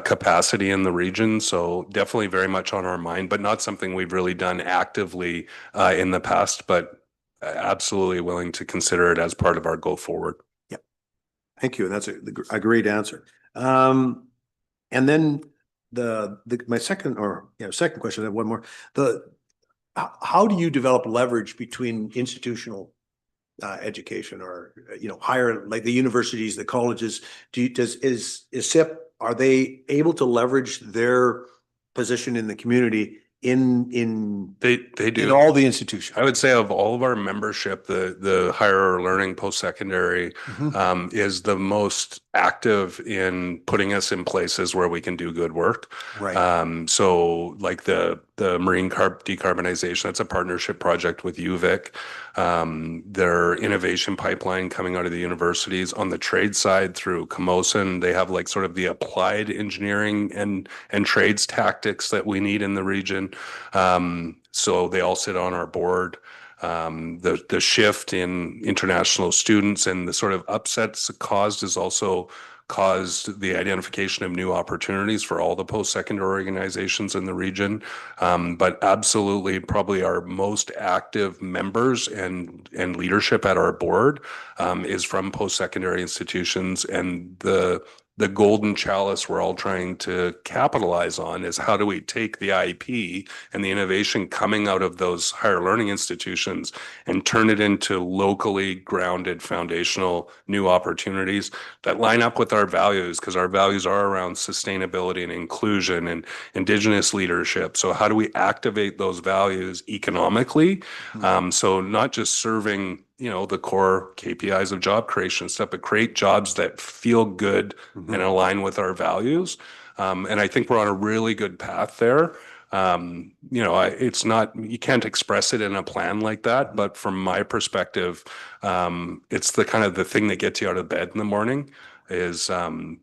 capacity in the region. So definitely very much on our mind, but not something we've really done actively in the past, but absolutely willing to consider it as part of our go forward. Yep. Thank you. And that's a great answer. And then my second question, I have one more. How do you develop leverage between institutional education or higher, like the universities, the colleges? Is SIP, are they able to leverage their position in the community They do. in all the institutions? I would say of all of our membership, the higher learning post-secondary is the most active in putting us in places where we can do good work. Right. So like the marine decarbonization, that's a partnership project with UVic. Their innovation pipeline coming out of the universities. On the trade side through Camosun, they have like sort of the applied engineering and trades tactics that we need in the region. So they all sit on our board. The shift in international students and the sort of upsets caused has also caused the identification of new opportunities for all the post-secondary organizations in the region. But absolutely, probably our most active members and leadership at our board is from post-secondary institutions, and the golden chalice we're all trying to capitalize on is how do we take the IP and the innovation coming out of those higher learning institutions and turn it into locally grounded foundational new opportunities that line up with our values, because our values are around sustainability and inclusion and Indigenous leadership. So how do we activate those values economically? So not just serving the core KPIs of job creation stuff, but create jobs that feel good and align with our values. And I think we're on a really good path there. It's not, you can't express it in a plan like that, but from my perspective, it's the kind of the thing that gets you out of bed in the morning is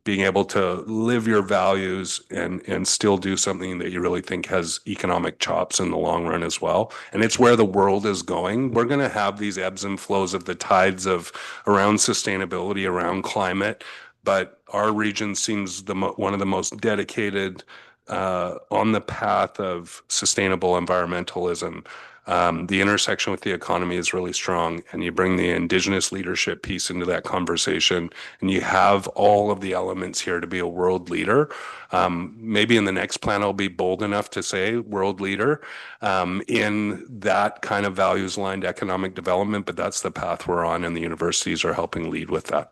being able to live your values and still do something that you really think has economic chops in the long run as well. And it's where the world is going. We're going to have these ebbs and flows of the tides of around sustainability, around climate, but our region seems one of the most dedicated on the path of sustainable environmentalism. The intersection with the economy is really strong, and you bring the Indigenous leadership piece into that conversation, and you have all of the elements here to be a world leader. Maybe in the next plan, I'll be bold enough to say world leader in that kind of values-aligned economic development, but that's the path we're on, and the universities are helping lead with that.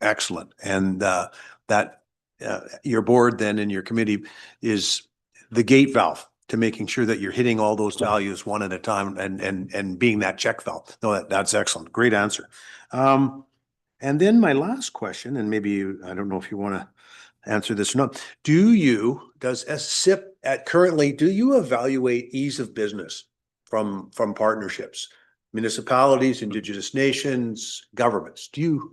Excellent. And your board then and your committee is the gate valve to making sure that you're hitting all those values one at a time and being that check valve. No, that's excellent. Great answer. And then my last question, and maybe I don't know if you want to answer this or not. Does SIP currently, do you evaluate ease of business from partnerships, municipalities, Indigenous nations, governments? Do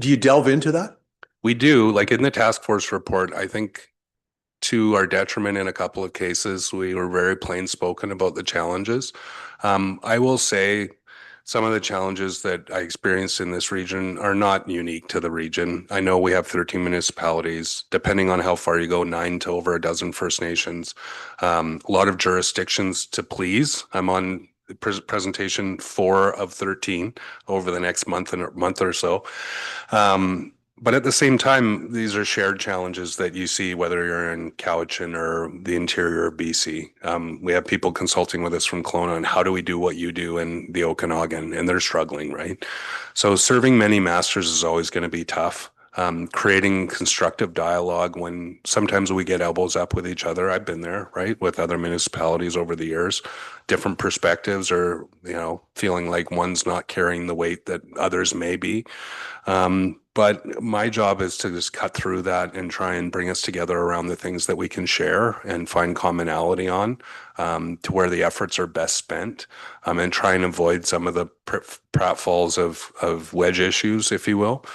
you delve into that? We do, like in the task force report, I think to our detriment in a couple of cases, we were very plain spoken about the challenges. I will say some of the challenges that I experienced in this region are not unique to the region. I know we have 13 municipalities, depending on how far you go, 9 to over a dozen First Nations, a lot of jurisdictions to please. I'm on presentation 4 of 13 over the next month or so. But at the same time, these are shared challenges that you see whether you're in Cowichan or the interior of BC. We have people consulting with us from Kelowna on how do we do what you do in the Okanagan, and they're struggling, right? So serving many masters is always going to be tough. Creating constructive dialogue when sometimes we get elbows up with each other. I've been there, right, with other municipalities over the years, different perspectives or, feeling like one's not carrying the weight that others may be. But my job is to just cut through that and try and bring us together around the things that we can share and find commonality on, to where the efforts are best spent, and try and avoid some of the pratfalls of wedge issues, if you will.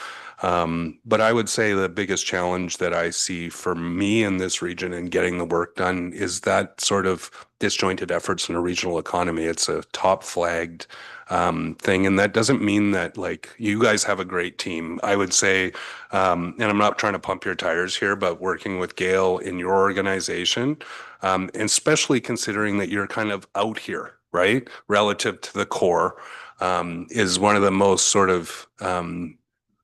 But I would say the biggest challenge that I see for me in this region and getting the work done is that sort of disjointed efforts in a regional economy. It's a top flagged thing. And that doesn't mean that like you guys have a great team. I would say, and I'm not trying to pump your tires here, but working with Gail in your organization, and especially considering that you're kind of out here, right? Relative to the core, is one of the most sort of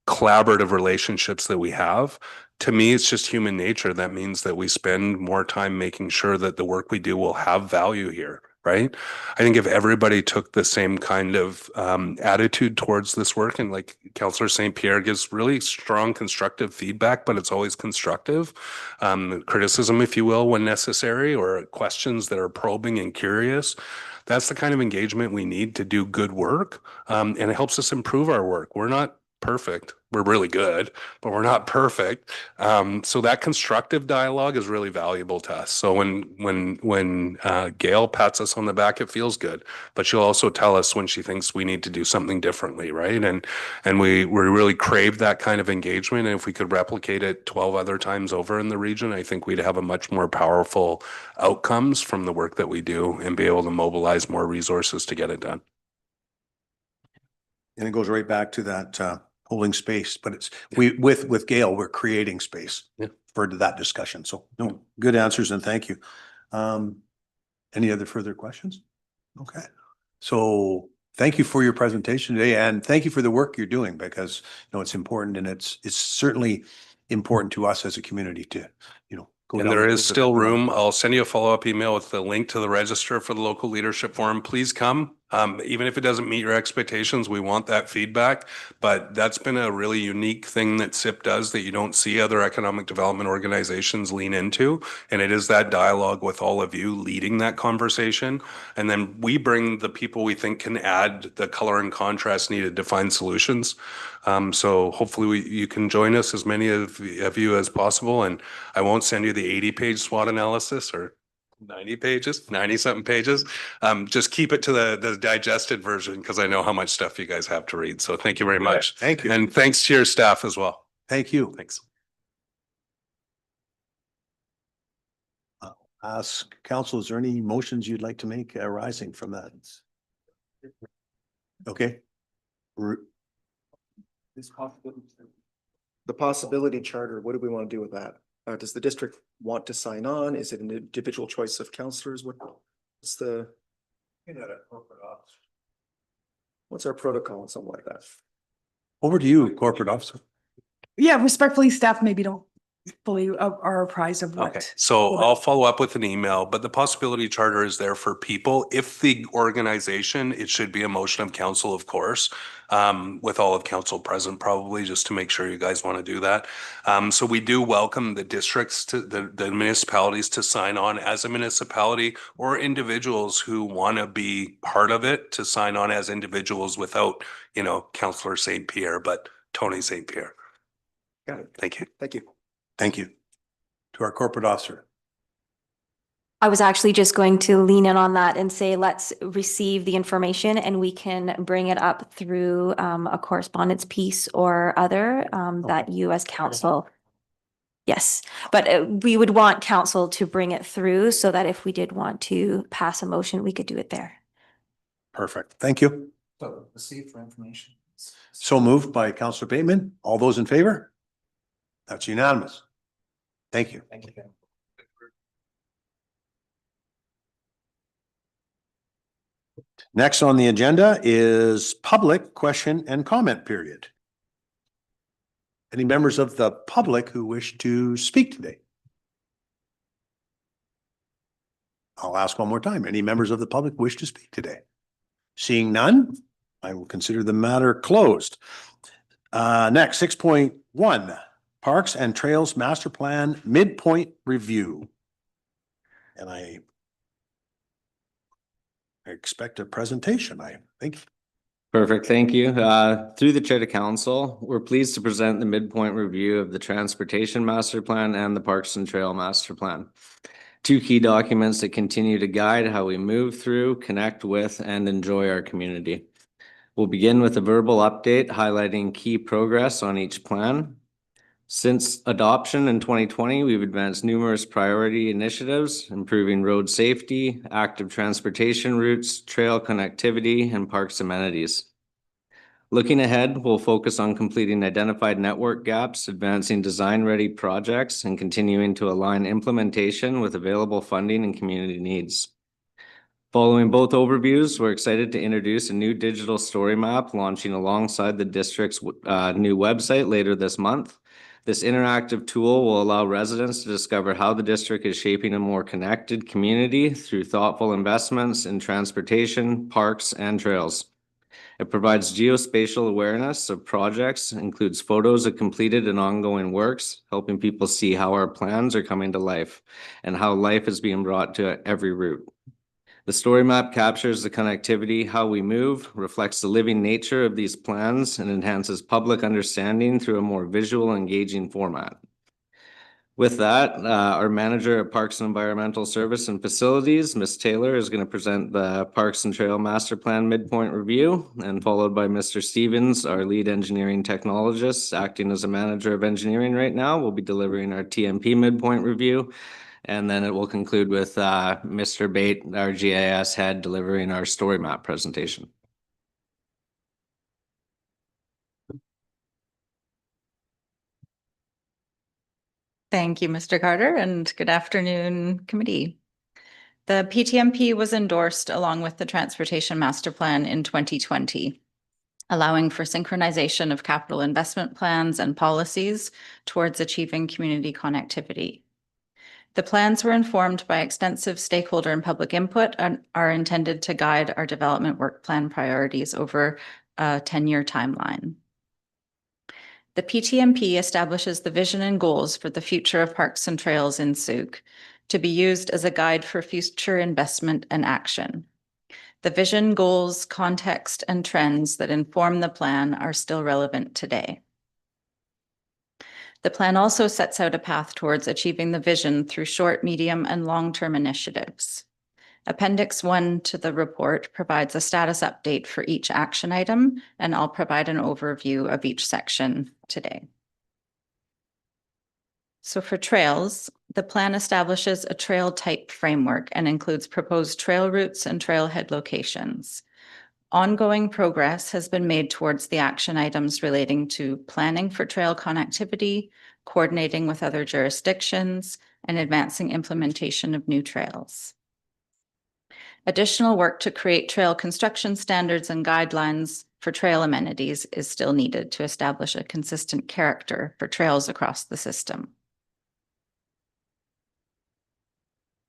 collaborative relationships that we have. To me, it's just human nature. That means that we spend more time making sure that the work we do will have value here, right? I think if everybody took the same kind of attitude towards this work, and like Councillor St. Pierre gives really strong constructive feedback, but it's always constructive criticism, if you will, when necessary, or questions that are probing and curious. That's the kind of engagement we need to do good work, and it helps us improve our work. We're not perfect. We're really good, but we're not perfect. So that constructive dialogue is really valuable to us. So when Gail pats us on the back, it feels good, but she'll also tell us when she thinks we need to do something differently, right? And we really crave that kind of engagement. And if we could replicate it 12 other times over in the region, I think we'd have a much more powerful outcomes from the work that we do and be able to mobilize more resources to get it done. And it goes right back to that holding space, but with Gail, we're creating space for that discussion. So no, good answers and thank you. Any other further questions? Okay. So thank you for your presentation today and thank you for the work you're doing because it's important and it's certainly important to us as a community to, go and down there the is road still of- room. I'll send you a follow-up email with the link to the register for the local leadership forum. Please come. Even if it doesn't meet your expectations, we want that feedback. But that's been a really unique thing that SIP does that you don't see other economic development organizations lean into. And it is that dialogue with all of you leading that conversation. And then we bring the people we think can add the color and contrast needed to find solutions. So hopefully you can join us, as many of you as possible. And I won't send you the 80-page SWOT analysis or 90 pages, 90 something pages. Just keep it to the digested version because I know how much stuff you guys have to read. So thank you very much. Thank you. And thanks to your staff as well. Thank you. Thanks. Ask council, is there any motions you'd like to make arising from that? Okay. The possibility charter, what do we want to do with that? Does the district want to sign on? Is it an individual choice of councillors? What's our protocol on something like that? Over to you, corporate officer. Yeah, respectfully, staff maybe don't fully are apprised of Okay, what. so I'll follow up with an email, but the possibility charter is there for people. If the organization, it should be a motion of council, of course, with all of council present probably, just to make sure you guys want to do that. So we do welcome the districts to the municipalities to sign on as a municipality, or individuals who want to be part of it to sign on as individuals without, Councillor St. Pierre, but Tony St. Pierre. Got it. Thank you. Thank you. Thank you. To our corporate officer. I was actually just going to lean in on that and say, let's receive the information and we can bring it up through a correspondence piece or other that you as council. Yes, but we would want council to bring it through so that if we did want to pass a motion, we could do it there. Perfect. Thank you. So receive for information. So moved by Councillor Bateman. All those in favor? That's unanimous. Thank you. Thank you. Next on the agenda is public question and comment period. Any members of the public who wish to speak today? I'll ask one more time. Any members of the public wish to speak today? Seeing none, I will consider the matter closed. Next, 6.1, Parks and Trails Master Plan Midpoint Review. And I expect a presentation, I think. Perfect, thank you. Through the chair to council, we're pleased to present the midpoint review of the Transportation Master Plan and the Parks and Trail Master Plan. Two key documents that continue to guide how we move through, connect with, and enjoy our community. We'll begin with a verbal update highlighting key progress on each plan. Since adoption in 2020, we've advanced numerous priority initiatives, improving road safety, active transportation routes, trail connectivity, and parks amenities. Looking ahead, we'll focus on completing identified network gaps, advancing design-ready projects, and continuing to align implementation with available funding and community needs. Following both overviews, we're excited to introduce a new digital story map launching alongside the district's new website later this month. This interactive tool will allow residents to discover how the district is shaping a more connected community through thoughtful investments in transportation, parks, and trails. It provides geospatial awareness of projects, includes photos of completed and ongoing works, helping people see how our plans are coming to life and how life is being brought to every route. The story map captures the connectivity, how we move, reflects the living nature of these plans, and enhances public understanding through a more visual, engaging format. With that, our manager at Parks and Environmental Service and Facilities, Ms. Taylor, is going to present the Parks and Trail Master Plan Midpoint Review, and followed by Mr. Stevens, our lead engineering technologist, acting as a manager of engineering right now. We'll be delivering our TMP Midpoint Review. And then it will conclude with Mr. Bate, our GIS head, delivering our story map presentation. Thank you, Mr. Carter, and good afternoon, committee. The PTMP was endorsed along with the Transportation Master Plan in 2020, allowing for synchronization of capital investment plans and policies towards achieving community connectivity. The plans were informed by extensive stakeholder and public input and are intended to guide our development work plan priorities over a 10-year timeline. The PTMP establishes the vision and goals for the future of parks and trails in Sooke to be used as a guide for future investment and action. The vision, goals, context, and trends that inform the plan are still relevant today. The plan also sets out a path towards achieving the vision through short, medium, and long-term initiatives. Appendix 1 to the report provides a status update for each action item, and I'll provide an overview of each section today. So for trails, the plan establishes a trail type framework and includes proposed trail routes and trailhead locations. Ongoing progress has been made towards the action items relating to planning for trail connectivity, coordinating with other jurisdictions, and advancing implementation of new trails. Additional work to create trail construction standards and guidelines for trail amenities is still needed to establish a consistent character for trails across the system.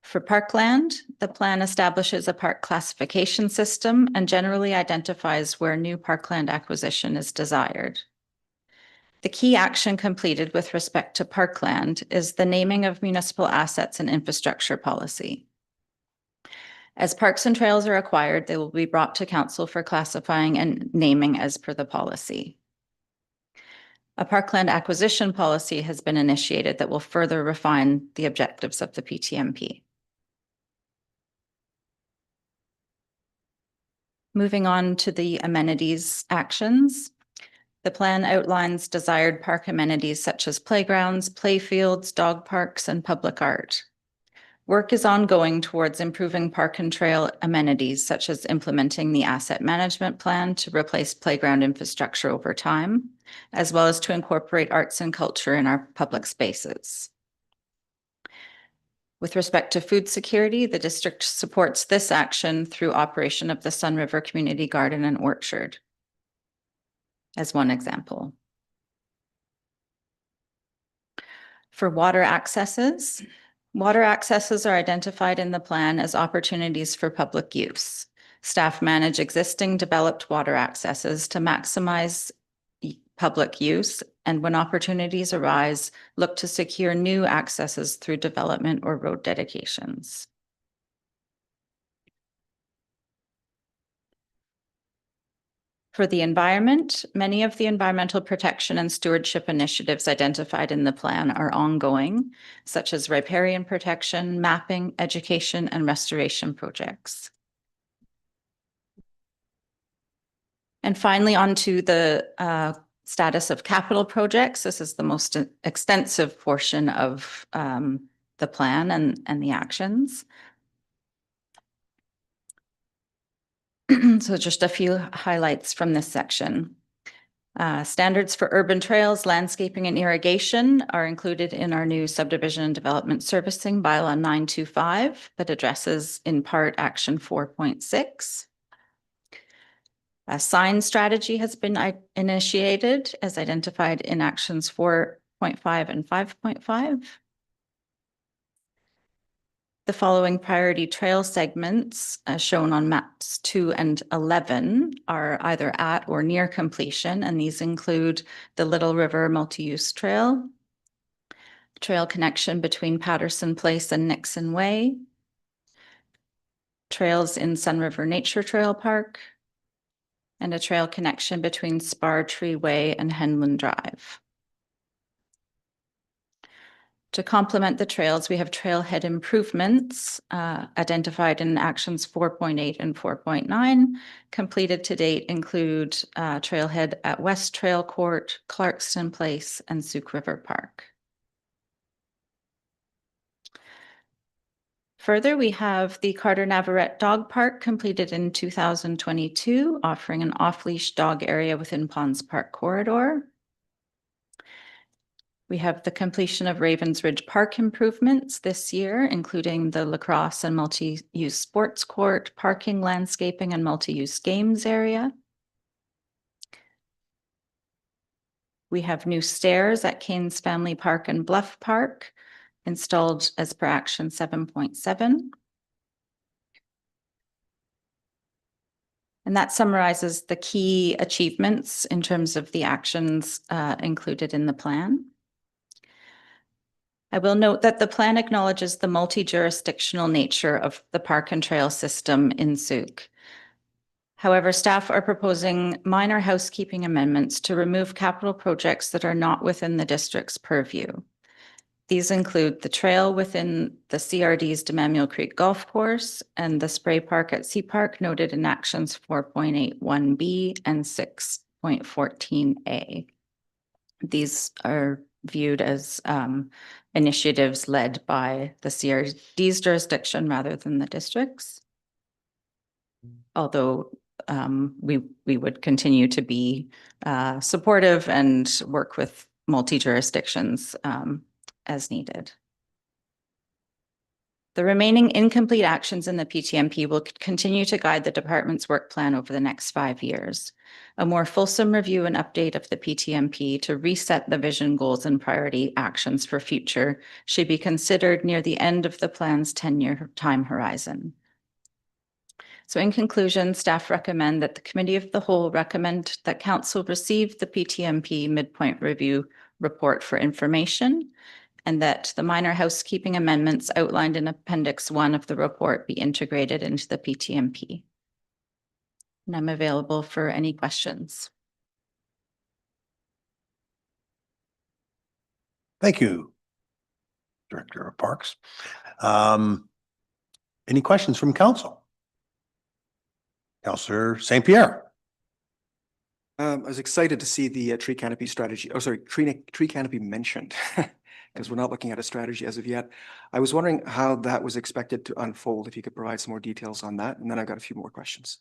For parkland, the plan establishes a park classification system and generally identifies where new parkland acquisition is desired. The key action completed with respect to parkland is the naming of municipal assets and infrastructure policy. As parks and trails are acquired, they will be brought to council for classifying and naming as per the policy. A parkland acquisition policy has been initiated that will further refine the objectives of the PTMP. Moving on to the amenities actions. The plan outlines desired park amenities such as playgrounds, playfields, dog parks, and public art. Work is ongoing towards improving park and trail amenities, such as implementing the asset management plan to replace playground infrastructure over time, as well as to incorporate arts and culture in our public spaces. With respect to food security, the district supports this action through operation of the Sun River Community Garden and Orchard, as one example. For water accesses are identified in the plan as opportunities for public use. Staff manage existing developed water accesses to maximize public use, and when opportunities arise, look to secure new accesses through development or road dedications. For the environment, many of the environmental protection and stewardship initiatives identified in the plan are ongoing, such as riparian protection, mapping, education, and restoration projects. And finally, on to the status of capital projects. This is the most extensive portion of the plan and the actions. So just a few highlights from this section. Standards for urban trails, landscaping, and irrigation are included in our new subdivision and development servicing bylaw 925 that addresses in part action 4.6. A sign strategy has been initiated as identified in actions 4.5 and 5.5. The following priority trail segments, as shown on maps 2 and 11, are either at or near completion, and these include the Little River Multi-Use Trail, trail connection between Patterson Place and Nixon Way, trails in Sun River Nature Trail Park, and a trail connection between Spar Tree Way and Henland Drive. To complement the trails, we have trailhead improvements identified in actions 4.8 and 4.9. Completed to date include trailhead at West Trail Court, Clarkston Place, and Sooke River Park. Further, we have the Carter Navarrete Dog Park completed in 2022, offering an off-leash dog area within Ponds Park corridor. We have the completion of Ravens Ridge Park improvements this year, including the lacrosse and multi-use sports court, parking, landscaping, and multi-use games area. We have new stairs at Kane's Family Park and Bluff Park, installed as per action 7.7. And that summarizes the key achievements in terms of the actions included in the plan. I will note that the plan acknowledges the multi-jurisdictional nature of the park and trail system in Sooke. However, staff are proposing minor housekeeping amendments to remove capital projects that are not within the district's purview. These include the trail within the CRD's Demamule Creek Golf Course and the spray park at Sea Park noted in actions 4.81B and 6.14A. These are viewed as initiatives led by the CRD's jurisdiction rather than the district's. Although we would continue to be supportive and work with multi-jurisdictions as needed. The remaining incomplete actions in the PTMP will continue to guide the department's work plan over the next 5 years. A more fulsome review and update of the PTMP to reset the vision, goals, and priority actions for future should be considered near the end of the plan's 10-year time horizon. So in conclusion, staff recommend that the Committee of the Whole recommend that Council receive the PTMP midpoint review report for information, and that the minor housekeeping amendments outlined in Appendix 1 of the report be integrated into the PTMP. And I'm available for any questions. Thank you, Director of Parks. Any questions from council? Councillor St. Pierre. I was excited to see the tree canopy strategy, tree canopy mentioned, because we're not looking at a strategy as of yet. I was wondering how that was expected to unfold, if you could provide some more details on that, and then I've got a few more questions.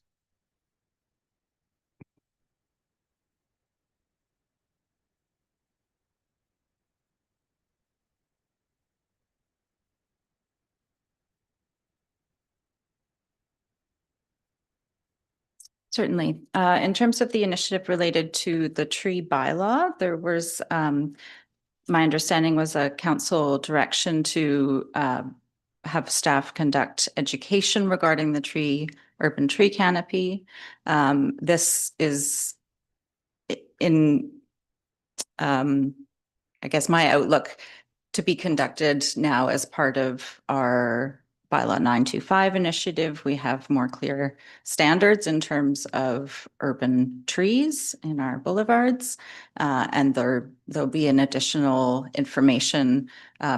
Certainly. In terms of the initiative related to the tree bylaw, there was, my understanding was a council direction to have staff conduct education regarding the urban tree canopy. This is in, I guess, my outlook to be conducted now as part of our Bylaw 925 initiative. We have more clear standards in terms of urban trees in our boulevards, and there'll be an additional information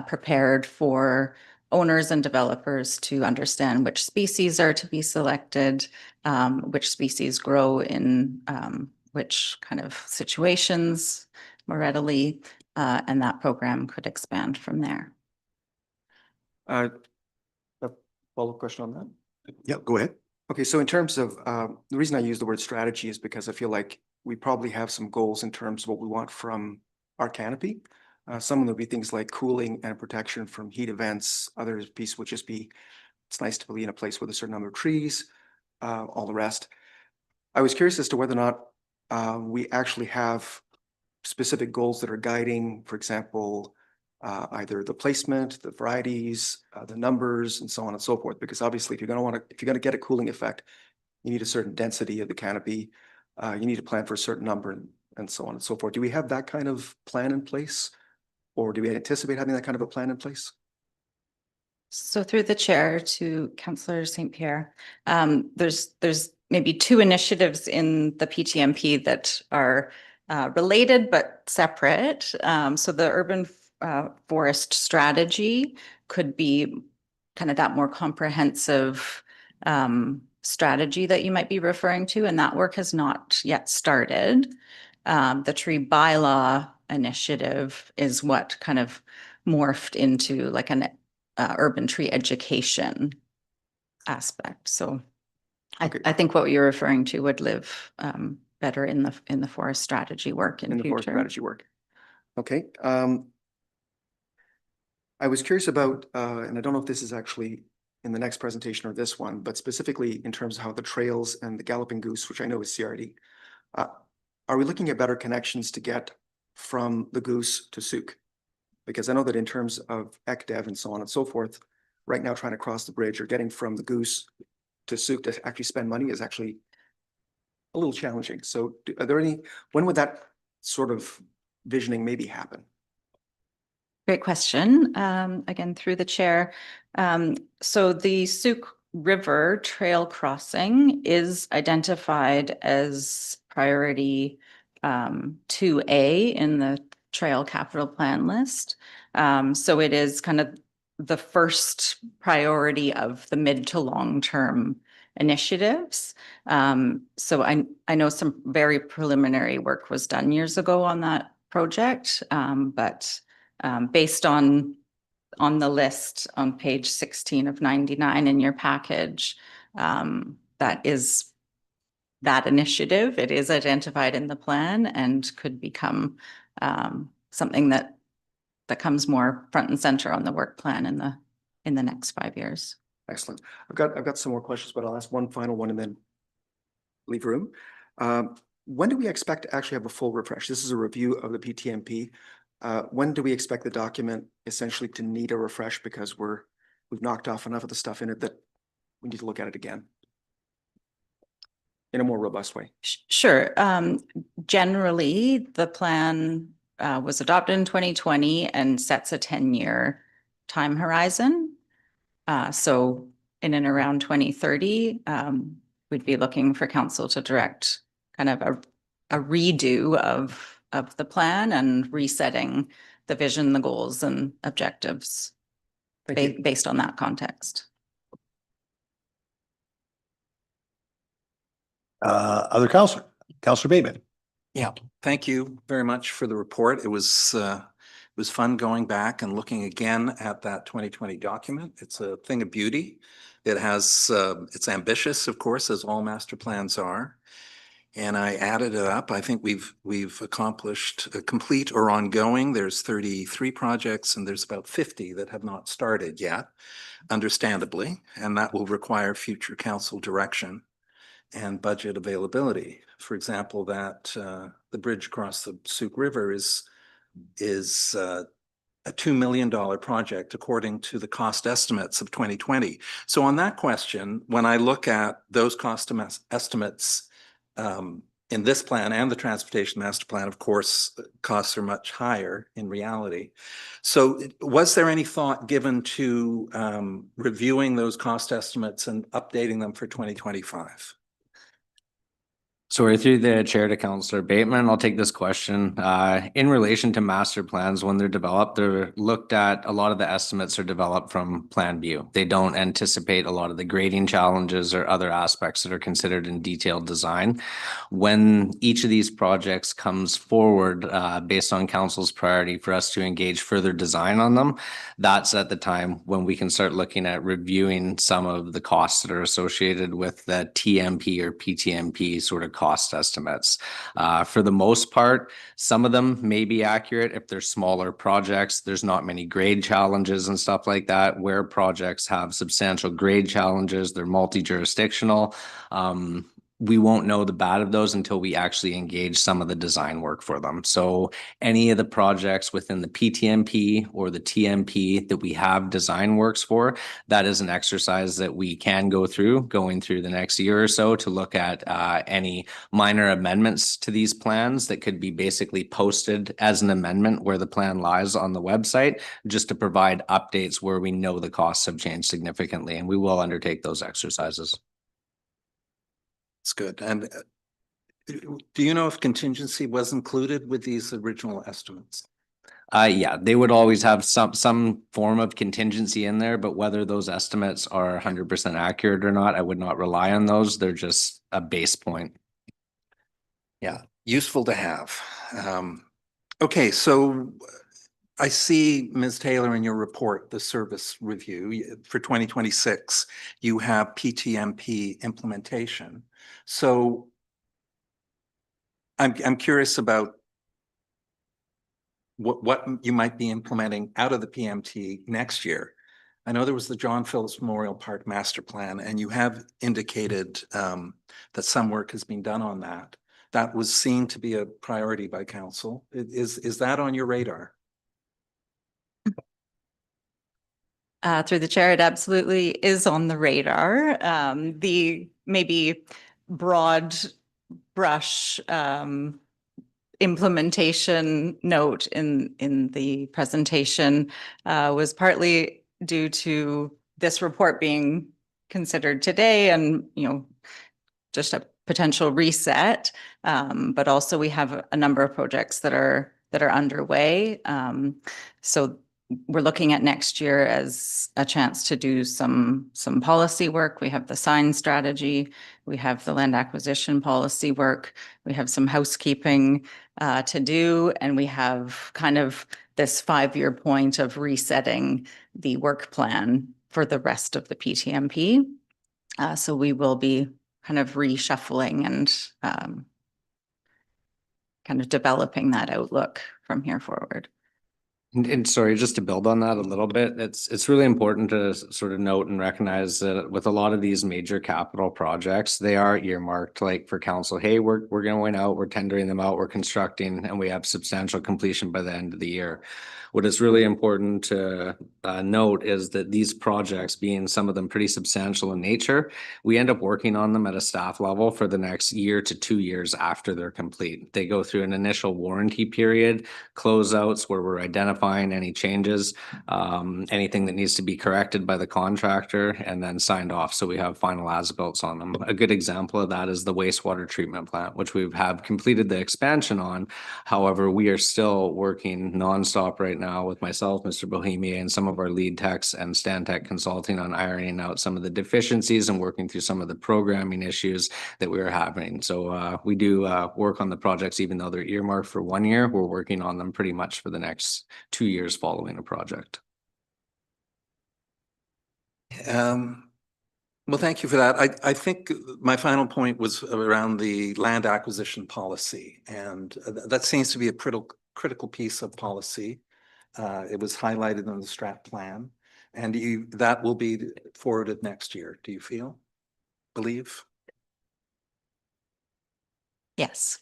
prepared for owners and developers to understand which species are to be selected, which species grow in which kind of situations more readily, and that program could expand from there. A follow-up question on that? Yeah, go ahead. Okay, so in terms of, the reason I use the word strategy is because I feel like we probably have some goals in terms of what we want from our canopy. Some of them will be things like cooling and protection from heat events. Other piece would just be, it's nice to be in a place with a certain number of trees, all the rest. I was curious as to whether or not we actually have specific goals that are guiding, for example, either the placement, the varieties, the numbers, and so on and so forth. Because obviously, if you're going to get a cooling effect, you need a certain density of the canopy. You need to plan for a certain number, and so on and so forth. Do we have that kind of plan in place, or do we anticipate having that kind of a plan in place? So through the chair to Councillor St. Pierre, there's maybe two initiatives in the PTMP that are related but separate. So the urban forest strategy could be kind of that more comprehensive strategy that you might be referring to, and that work has not yet started. The tree bylaw initiative is what kind of morphed into like an urban tree education aspect. So Okay. I think what you're referring to would live better in the forest strategy work in the future. forest strategy work. Okay. I was curious about, and I don't know if this is actually in the next presentation or this one, but specifically in terms of how the trails and the Galloping Goose, which I know is CRD, are we looking at better connections to get from the Goose to Sooke? Because I know that in terms of ECDev and so on and so forth, right now trying to cross the bridge or getting from the Goose to Souk to actually spend money is actually a little challenging. So are there any, when would that sort of visioning maybe happen? Great question. Again, through the chair. So the Souk River Trail Crossing is identified as priority 2A in the Trail Capital Plan list. So it is kind of the first priority of the mid to long term initiatives. So I know some very preliminary work was done years ago on that project, but based on the list on page 16 of 99 in your package, that is that initiative. It is identified in the plan and could become something that comes more front and center on the work plan in the next 5 years. Excellent. I've got some more questions, but I'll ask one final one and then leave room. When do we expect to actually have a full refresh? This is a review of the PTMP. When do we expect the document essentially to need a refresh because we've knocked off enough of the stuff in it that we need to look at it again in a more robust way? Sure. Generally, the plan was adopted in 2020 and sets a 10-year time horizon. So in and around 2030, we'd be looking for council to direct kind of a redo of the plan and resetting the vision, the goals and objectives based on that context. Other Councillor Bateman. Yeah, thank you very much for the report. It was fun going back and looking again at that 2020 document. It's a thing of beauty. It has, it's ambitious, of course, as all master plans are. And I added it up. I think we've accomplished a complete or ongoing. There's 33 projects and there's about 50 that have not started yet, understandably, and that will require future council direction and budget availability. For example, that the bridge across the Souk River is a $2 million project according to the cost estimates of 2020. So on that question, when I look at those cost estimates in this plan and the transportation master plan, of course, costs are much higher in reality. So was there any thought given to reviewing those cost estimates and updating them for 2025? So we're through the chair to Councillor Bateman. I'll take this question. In relation to master plans, when they're developed, they're looked at, a lot of the estimates are developed from Plan View. They don't anticipate a lot of the grading challenges or other aspects that are considered in detailed design. When each of these projects comes forward, based on council's priority for us to engage further design on them, that's at the time when we can start looking at reviewing some of the costs that are associated with the TMP or PTMP sort of cost estimates. For the most part, some of them may be accurate if they're smaller projects. There's not many grade challenges and stuff like that. Where projects have substantial grade challenges, they're multi-jurisdictional. We won't know the bad of those until we actually engage some of the design work for them. So any of the projects within the PTMP or the TMP that we have design works for, that is an exercise that we can go through going through the next year or so to look at any minor amendments to these plans that could be basically posted as an amendment where the plan lies on the website, just to provide updates where we know the costs have changed significantly, and we will undertake those exercises. That's good. And do you know if contingency was included with these original estimates? Yeah, they would always have some form of contingency in there, but whether those estimates are 100% accurate or not, I would not rely on those. They're just a base point. Yeah, useful to have. Okay, so I see, Ms. Taylor, in your report, the service review for 2026, you have PTMP implementation. So I'm curious about what you might be implementing out of the PMT next year. I know there was the John Phillips Memorial Park Master Plan, and you have indicated that some work has been done on that. That was seen to be a priority by council. Is that on your radar? Through the chair, it absolutely is on the radar. The maybe broad brush implementation note in the presentation was partly due to this report being considered today and, just a potential reset. But also we have a number of projects that are underway. So we're looking at next year as a chance to do some policy work. We have the sign strategy, we have the land acquisition policy work, we have some housekeeping to do, and we have kind of this 5-year point of resetting the work plan for the rest of the PTMP. So we will be kind of reshuffling and kind of developing that outlook from here forward. And sorry, just to build on that a little bit, it's really important to sort of note and recognize that with a lot of these major capital projects, they are earmarked like for council. Hey, we're going out, we're tendering them out, we're constructing, and we have substantial completion by the end of the year. What is really important to note is that these projects, being some of them pretty substantial in nature, we end up working on them at a staff level for the next year to 2 years after they're complete. They go through an initial warranty period, closeouts where we're identifying any changes, anything that needs to be corrected by the contractor, and then signed off. So we have final as-built on them. A good example of that is the wastewater treatment plant, which we have completed the expansion on. However, we are still working nonstop right now with myself, Mr. Bohemia, and some of our lead techs and Stantec Consulting on ironing out some of the deficiencies and working through some of the programming issues that we were having. So we do work on the projects, even though they're earmarked for 1 year, we're working on them pretty much for the next 2 years following a project. Well, thank you for that. I think my final point was around the land acquisition policy, and that seems to be a critical piece of policy. It was highlighted in the strat plan, and that will be forwarded next year. Do you believe? Yes.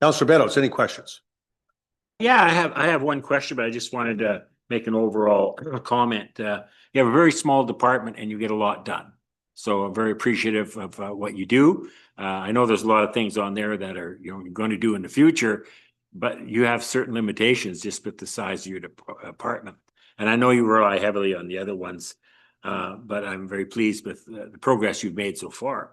Councillor Beddoes, any questions? Yeah, I have one question, but I just wanted to make an overall comment. You have a very small department and you get a lot done. So I'm very appreciative of what you do. I know there's a lot of things on there that are, you're going to do in the future, but you have certain limitations just with the size of your department. And I know you rely heavily on the other ones, but I'm very pleased with the progress you've made so far.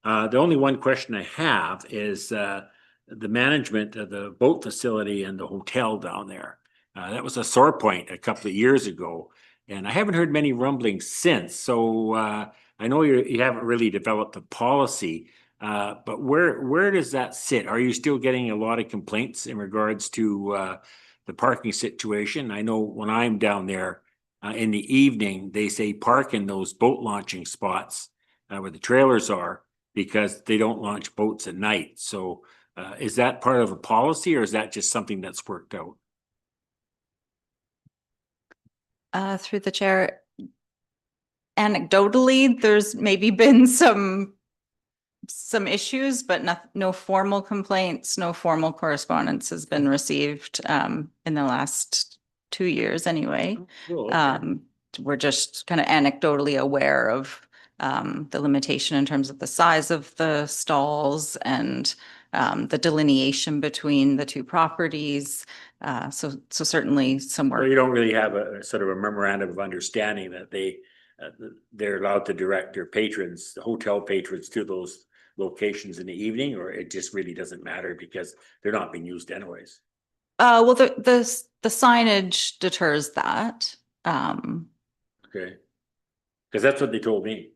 The only one question I have is the management of the boat facility and the hotel down there. That was a sore point a couple of years ago, and I haven't heard many rumblings since. So I know you haven't really developed a policy, but where does that sit? Are you still getting a lot of complaints in regards to the parking situation? I know when I'm down there in the evening, they say park in those boat launching spots where the trailers are because they don't launch boats at night. So is that part of a policy or is that just something that's worked out? Through the chair, anecdotally, there's maybe been some issues, but no formal complaints, no formal correspondence has been received in the last 2 years anyway. Oh, okay. We're just kind of anecdotally aware of the limitation in terms of the size of the stalls and the delineation between the two properties. So certainly some Well, work. you don't really have a sort of a memorandum of understanding that they're allowed to direct their patrons, the hotel patrons, to those locations in the evening, or it just really doesn't matter because they're not being used anyways. Well, the signage deters that. Okay. Because that's what they told me.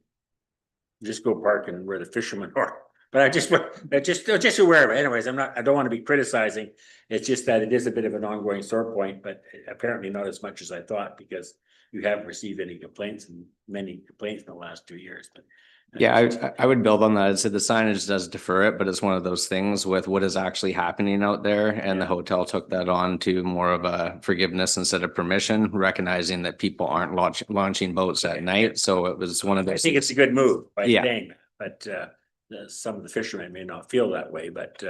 Just go parking where the fishermen are. But I'm just aware of it. Anyways, I don't want to be criticizing. It's just that it is a bit of an ongoing sore point, but apparently not as much as I thought because you haven't received many complaints in the last 2 years. But Yeah, I would build on that. I'd say the signage does defer it, but it's one of those things with what is actually happening out there. And the hotel took that on to more of a forgiveness instead of permission, recognizing that people aren't launching boats at night. So it was one of I those. think it's a good move by Yeah. saying that, but some of the fishermen may not feel that way, but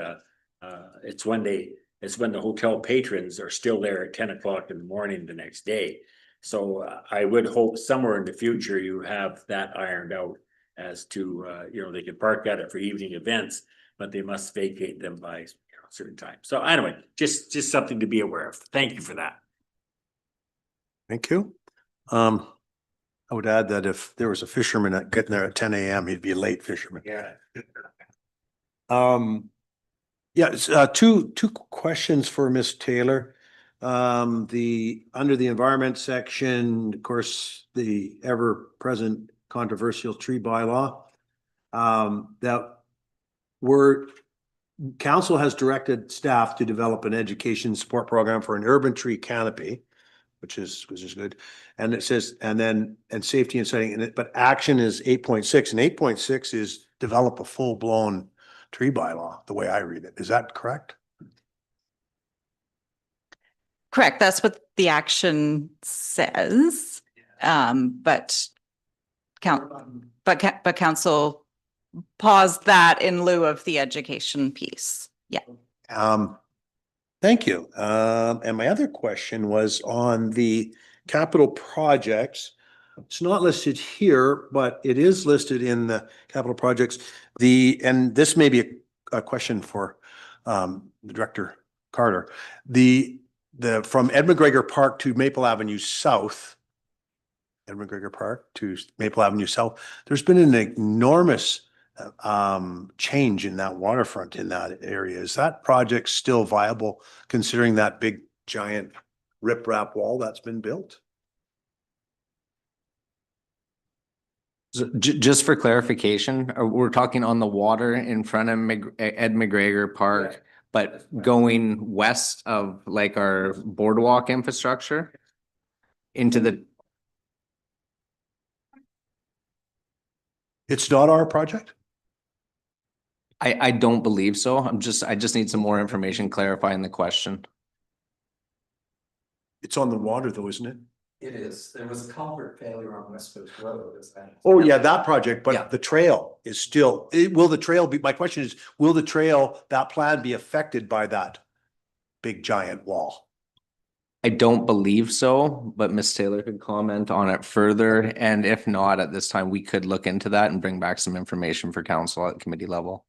it's when the hotel patrons are still there at 10 o'clock in the morning the next day. So I would hope somewhere in the future you have that ironed out as to, they can park at it for evening events, but they must vacate them by a certain time. So anyway, just something to be aware of. Thank you for that. Thank you. I would add that if there was a fisherman getting there at 10 a.m., he'd be a late fisherman. Yeah. It's two questions for Ms. Taylor. Under the environment section, of course, the ever-present controversial tree bylaw. Council has directed staff to develop an education support program for an urban tree canopy, which is good. And it says, and safety and setting in it, but action is 8.6, and 8.6 is develop a full-blown tree bylaw, the way I read it. Is that correct? Correct. That's what the action says. But council paused that in lieu of the education piece. Yeah. Thank you. And my other question was on the capital projects. It's not listed here, but it is listed in the capital projects. And this may be a question for the Director Carter. From Ed McGregor Park to Maple Avenue South, there's been an enormous change in that waterfront in that area. Is that project still viable considering that big giant riprap wall that's been built? Just for clarification, we're talking on the water in front of Ed McGregor Park, but going west of like our boardwalk infrastructure into the. It's not our project? I don't believe so. I just need some more information clarifying the question. It's on the water though, isn't it? It is. There was a culvert failure on West Coast Road. Oh, yeah, that project, Yeah. but the trail is still, will the trail be, my question is, will the trail, that plan be affected by that big giant wall? I don't believe so, but Ms. Taylor could comment on it further. And if not, at this time, we could look into that and bring back some information for council at committee level.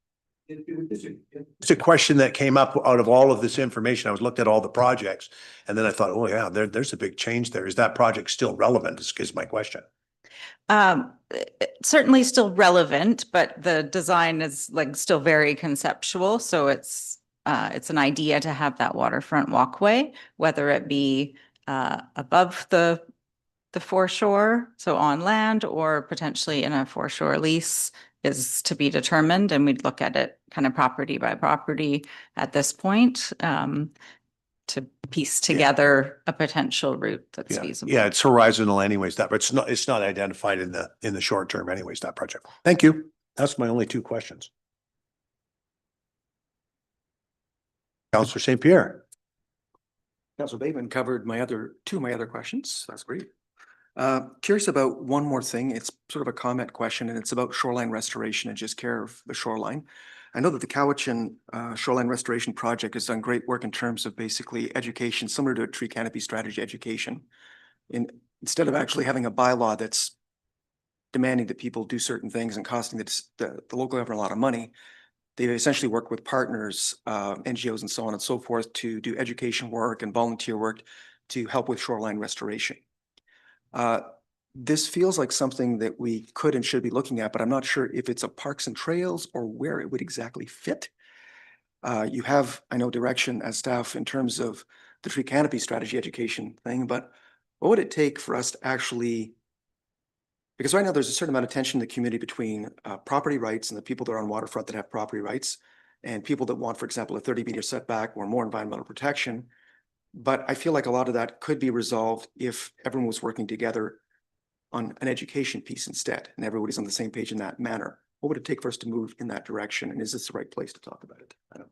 It's a question that came up out of all of this information. I was looked at all the projects and then I thought, oh yeah, there's a big change there. Is that project still relevant is my question. Certainly still relevant, but the design is like still very conceptual. So it's an idea to have that waterfront walkway, whether it be above the foreshore, so on land, or potentially in a foreshore lease is to be determined. And we'd look at it kind of property by property at this point to piece together a potential route that's feasible. Yeah, it's horizontal anyways, but it's not identified in the short term anyways, that project. Thank you. That's my only two questions. Councillor St. Pierre. Councillor Bateman covered two of my other questions. That's great. Curious about one more thing. It's sort of a comment question, and it's about shoreline restoration and just care of the shoreline. I know that the Cowichan Shoreline Restoration Project has done great work in terms of basically education, similar to a tree canopy strategy education. Instead of actually having a bylaw that's demanding that people do certain things and costing the local government a lot of money, they've essentially worked with partners, NGOs and so on and so forth to do education work and volunteer work to help with shoreline restoration. This feels like something that we could and should be looking at, but I'm not sure if it's a parks and trails or where it would exactly fit. You have, I know, direction as staff in terms of the tree canopy strategy education thing, but what would it take for us to actually, because right now there's a certain amount of tension in the community between property rights and the people that are on waterfront that have property rights and people that want, for example, a 30-meter setback or more environmental protection. But I feel like a lot of that could be resolved if everyone was working together on an education piece instead, and everybody's on the same page in that manner. What would it take for us to move in that direction? And is this the right place to talk about it? I don't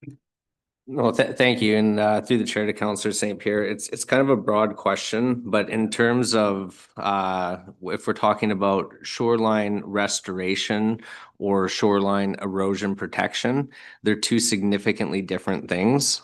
know. Well, thank you. And through the chair to Councillor St. Pierre, it's kind of a broad question, but in terms of if we're talking about shoreline restoration or shoreline erosion protection, they're two significantly different things.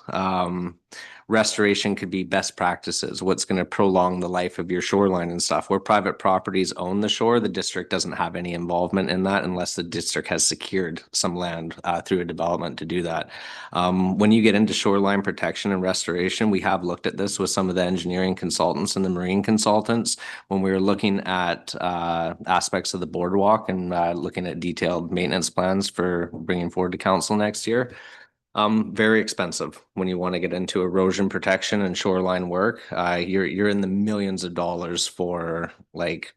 Restoration could be best practices, what's going to prolong the life of your shoreline and stuff. Where private properties own the shore, the district doesn't have any involvement in that unless the district has secured some land through a development to do that. When you get into shoreline protection and restoration, we have looked at this with some of the engineering consultants and the marine consultants when we were looking at aspects of the boardwalk and looking at detailed maintenance plans for bringing forward to council next year. Very expensive when you want to get into erosion protection and shoreline work. You're in the millions of dollars for like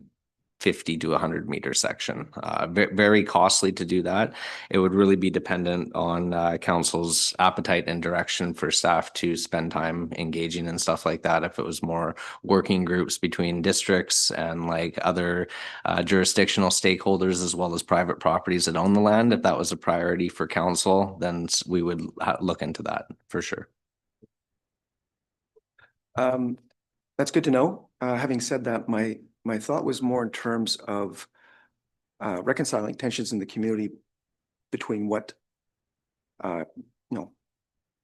50 to 100 meter section. Very costly to do that. It would really be dependent on council's appetite and direction for staff to spend time engaging and stuff like that. If it was more working groups between districts and like other jurisdictional stakeholders as well as private properties that own the land, if that was a priority for council, then we would look into that for sure. That's good to know. Having said that, my thought was more in terms of reconciling tensions in the community between what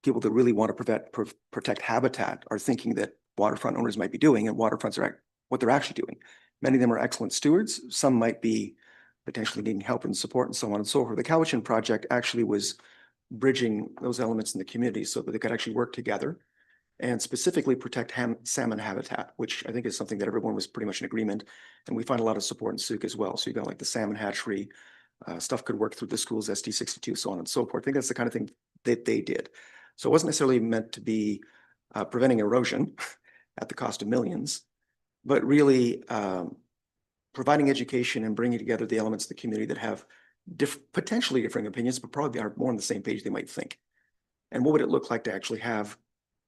people that really want to protect habitat are thinking that waterfront owners might be doing, and waterfronts are what they're actually doing. Many of them are excellent stewards. Some might be potentially needing help and support and so on and so forth. The Cowichan project actually was bridging those elements in the community so that they could actually work together and specifically protect salmon habitat, which I think is something that everyone was pretty much in agreement. And we find a lot of support in Sooke as well. So you got like the salmon hatchery, stuff could work through the schools, ST62, so on and so forth. I think that's the kind of thing that they did. So it wasn't necessarily meant to be preventing erosion at the cost of millions, but really providing education and bringing together the elements of the community that have potentially differing opinions, but probably are more on the same page they might think. And what would it look like to actually have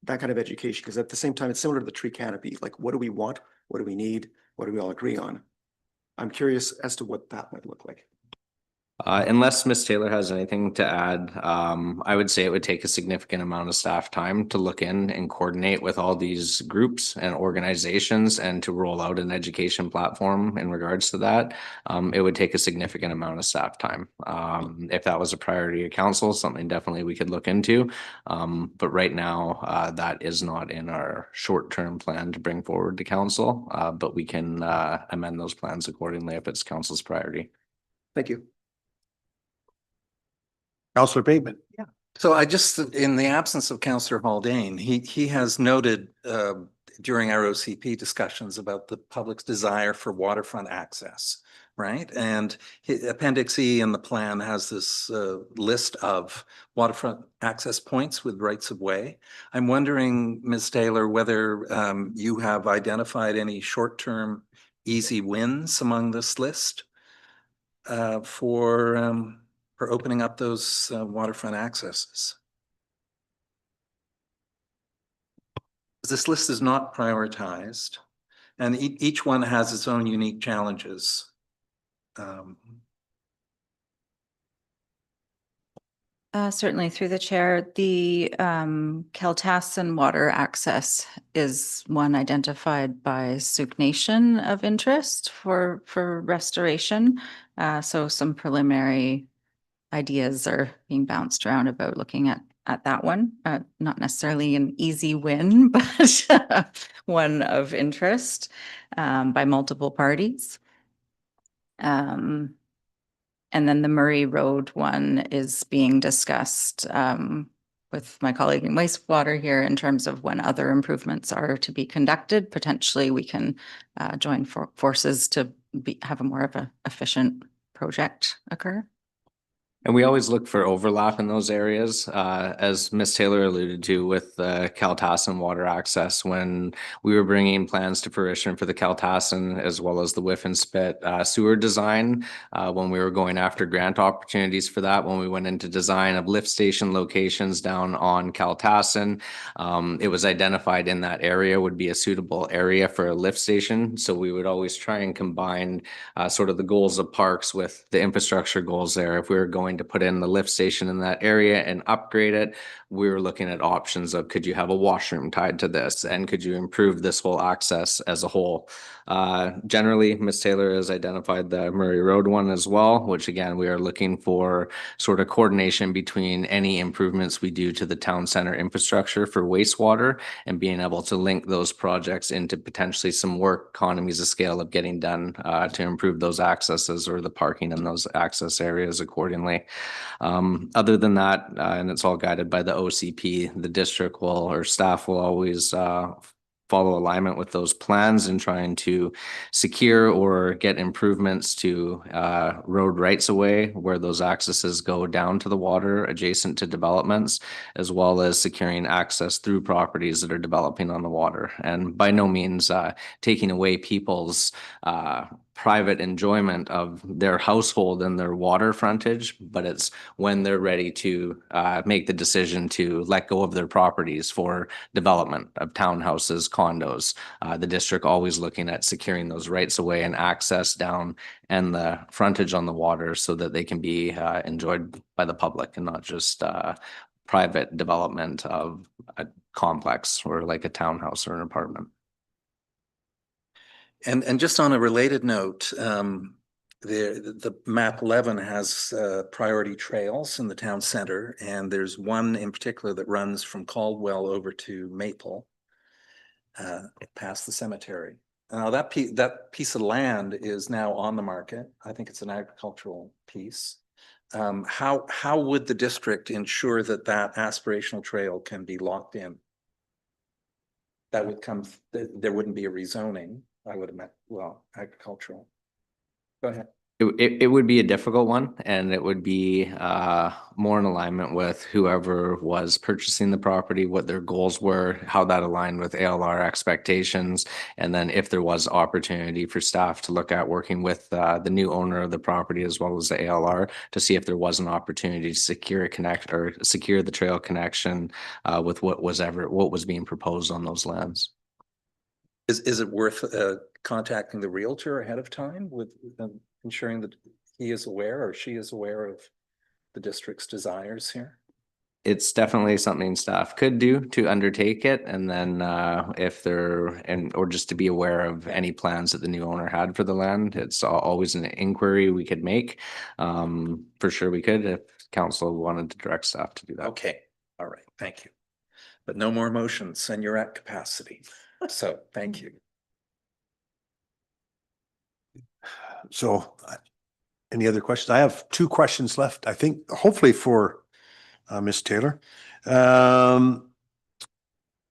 that kind of education? Because at the same time, it's similar to the tree canopy. Like, what do we want? What do we need? What do we all agree on? I'm curious as to what that might look like. Unless Ms. Taylor has anything to add, I would say it would take a significant amount of staff time to look in and coordinate with all these groups and organizations and to roll out an education platform in regards to that. It would take a significant amount of staff time. If that was a priority of council, something definitely we could look into. But right now, that is not in our short-term plan to bring forward to council, but we can amend those plans accordingly if it's council's priority. Thank you. Councillor Bateman. Yeah. So I just, in the absence of Councillor Haldane, he has noted during our OCP discussions about the public's desire for waterfront access, right? And Appendix E in the plan has this list of waterfront access points with rights of way. I'm wondering, Ms. Taylor, whether you have identified any short-term easy wins among this list for opening up those waterfront accesses. This list is not prioritized, and each one has its own unique challenges. Certainly through the chair, the Kaltassin water access is one identified by Sooke Nation of interest for restoration. So some preliminary ideas are being bounced around about looking at that one. Not necessarily an easy win, but one of interest by multiple parties. And then the Murray Road one is being discussed with my colleague in wastewater here in terms of when other improvements are to be conducted. Potentially we can join forces to have a more of an efficient project occur. And we always look for overlap in those areas, as Ms. Taylor alluded to with the Kaltassin water access. When we were bringing plans to fruition for the Kaltassin as well as the Whiffen Spit sewer design, when we were going after grant opportunities for that, when we went into design of lift station locations down on Kaltassin, it was identified in that area would be a suitable area for a lift station. So we would always try and combine sort of the goals of parks with the infrastructure goals there. If we were going going to put in the lift station in that area and upgrade it, we were looking at options of could you have a washroom tied to this and could you improve this whole access as a whole? Generally, Ms. Taylor has identified the Murray Road one as well, which again, we are looking for sort of coordination between any improvements we do to the town center infrastructure for wastewater and being able to link those projects into potentially some work economies of scale of getting done to improve those accesses or the parking in those access areas accordingly. Other than that, and it's all guided by the OCP, the district will or staff will always follow alignment with those plans and trying to secure or get improvements to road rights of way where those accesses go down to the water adjacent to developments, as well as securing access through properties that are developing on the water. And by no means taking away people's private enjoyment of their household and their water frontage, but it's when they're ready to make the decision to let go of their properties for development of townhouses, condos. The district always looking at securing those rights away and access down and the frontage on the water so that they can be enjoyed by the public and not just private development of a complex or like a townhouse or an apartment. And just on a related note, the map 11 has priority trails in the town center, and there's one in particular that runs from Caldwell over to Maple, past the cemetery. Now that piece of land is now on the market. I think it's an agricultural piece. How would the district ensure that that aspirational trail can be locked in? That would come, there wouldn't be a rezoning. I would have meant, well, agricultural. Go ahead. It would be a difficult one, and it would be more in alignment with whoever was purchasing the property, what their goals were, how that aligned with ALR expectations, and then if there was opportunity for staff to look at working with the new owner of the property as well as the ALR to see if there was an opportunity to secure the trail connection with what was being proposed on those lands. Is it worth contacting the realtor ahead of time with ensuring that he is aware or she is aware of the district's desires here? It's definitely something staff could do to undertake it, and then if they're or just to be aware of any plans that the new owner had for the land. It's always an inquiry we could make. For sure we could if council wanted to direct staff to do that. Okay, all right, thank you. But no more motions and you're at capacity. So thank you. So any other questions? I have two questions left, I think, hopefully for Ms. Taylor.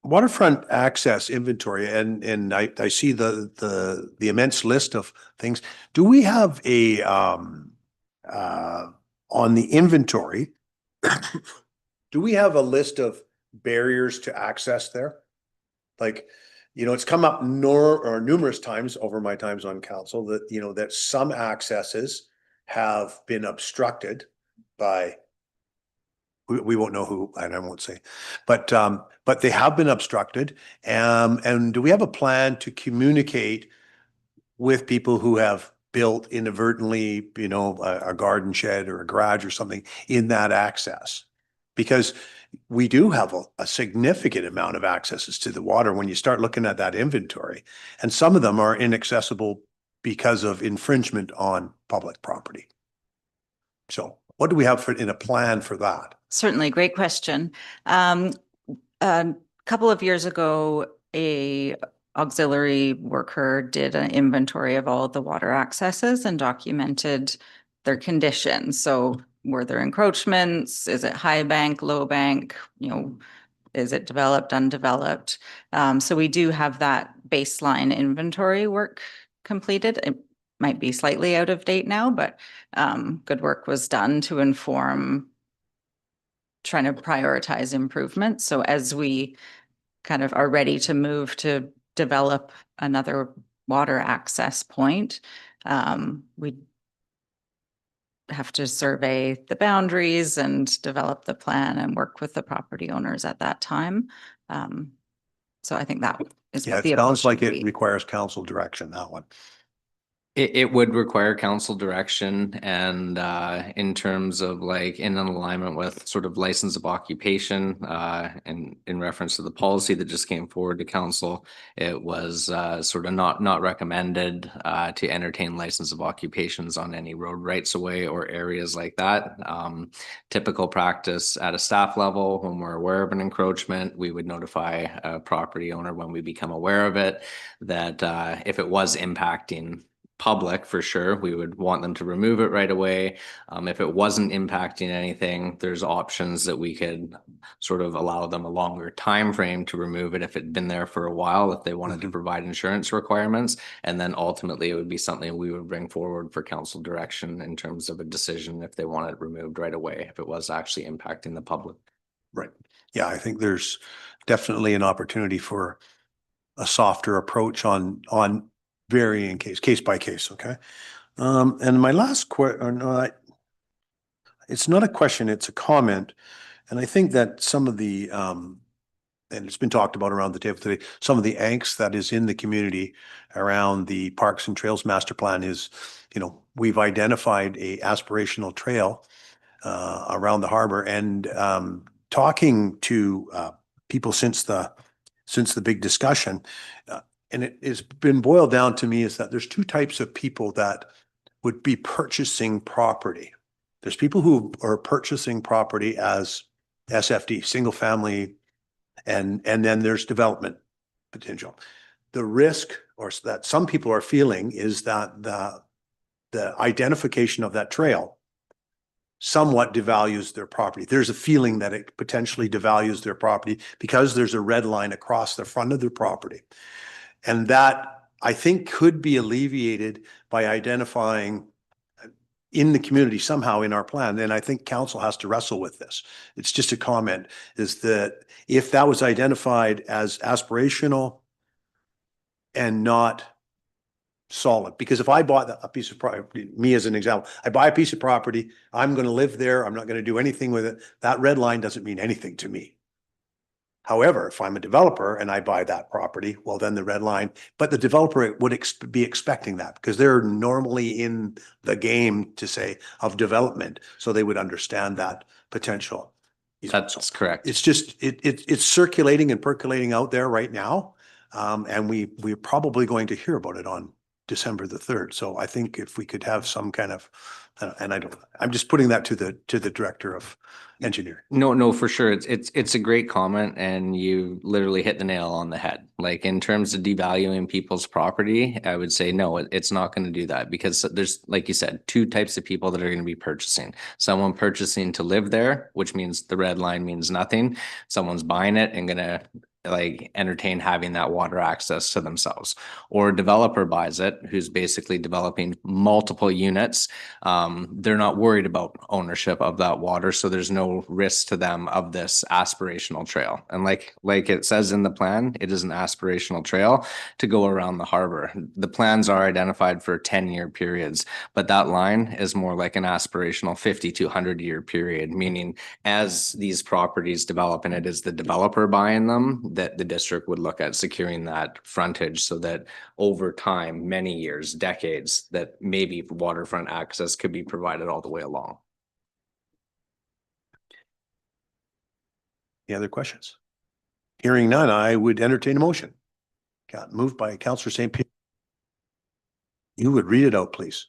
Waterfront access inventory, and I see the immense list of things. Do we have a on the inventory, do we have a list of barriers to access there? Like, you know, it's come up numerous times over my times on council that, you know, that some accesses have been obstructed by, we won't know who, and I won't say, but they have been obstructed. And do we have a plan to communicate with people who have built inadvertently, you know, a garden shed or a garage or something in that access? Because we do have a significant amount of accesses to the water when you start looking at that inventory, and some of them are inaccessible because of infringement on public property. So what do we have in a plan for that? Certainly, great question. A couple of years ago, a auxiliary worker did an inventory of all of the water accesses and documented their condition. So were there encroachments? Is it high bank, low bank? You know, is it developed, undeveloped? So we do have that baseline inventory work completed. It might be slightly out of date now, but good work was done to inform trying to prioritize improvements. So as we kind of are ready to move to develop another water access point, we have to survey the boundaries and develop the plan and work with the property owners at that time. So I think that is Yeah, what the it sounds approach like would it be. requires council direction, that one. It would require council direction and in terms of like in an alignment with sort of license of occupation and in reference to the policy that just came forward to council, it was sort of not recommended to entertain license of occupations on any road rights of way or areas like that. Typical practice at a staff level, when we're aware of an encroachment, we would notify a property owner when we become aware of it that if it was impacting public, for sure, we would want them to remove it right away. If it wasn't impacting anything, there's options that we could sort of allow them a longer time frame to remove it if it'd been there for a while, if they wanted to provide insurance requirements. And then ultimately it would be something we would bring forward for council direction in terms of a decision if they want it removed right away, if it was actually impacting the public. Right. Yeah, I think there's definitely an opportunity for a softer approach on varying case by case, okay? And my last it's not a question, it's a comment. And I think that some of the, and it's been talked about around the table today, some of the angst that is in the community around the Parks and Trails Master Plan is, we've identified a aspirational trail around the harbor, and talking to people since the big discussion, and it has been boiled down to me is that there's two types of people that would be purchasing property. There's people who are purchasing property as SFD, single family, and then there's development potential. The risk or that some people are feeling is that the identification of that trail somewhat devalues their property. There's a feeling that it potentially devalues their property because there's a red line across the front of their property. And that, I think, could be alleviated by identifying in the community somehow in our plan. And I think council has to wrestle with this. It's just a comment, is that if that was identified as aspirational and not solid, because if I bought a piece of property, me as an example, I buy a piece of property, I'm going to live there, I'm not going to do anything with it. That red line doesn't mean anything to me. However, if I'm a developer and I buy that property, well, then the red line, but the developer would be expecting that because they're normally in the game to say of development. So they would understand that potential. That's correct. It's just, it's circulating and percolating out there right now. And we're probably going to hear about it on December the 3rd. So I think if we could have some kind of, and I'm just putting that to the director of engineering. No, for sure. It's a great comment, and you literally hit the nail on the head. Like in terms of devaluing people's property, I would say no, it's not going to do that, because there's, like you said, two types of people that are going to be purchasing. Someone purchasing to live there, which means the red line means nothing. Someone's buying it and gonna like entertain having that water access to themselves, or a developer buys it who's basically developing multiple units. They're not worried about ownership of that water, so there's no risk to them of this aspirational trail. And like it says in the plan, it is an aspirational trail to go around the harbor. The plans are identified for 10-year periods, but that line is more like an aspirational 50 to 100-year period, meaning as these properties develop, and it is the developer buying them, that the district would look at securing that frontage so that over time, many years, decades, that maybe waterfront access could be provided all the way along. Any other questions? Hearing none, I would entertain a motion. Got moved by Councillor St. Pierre. You would read it out, please.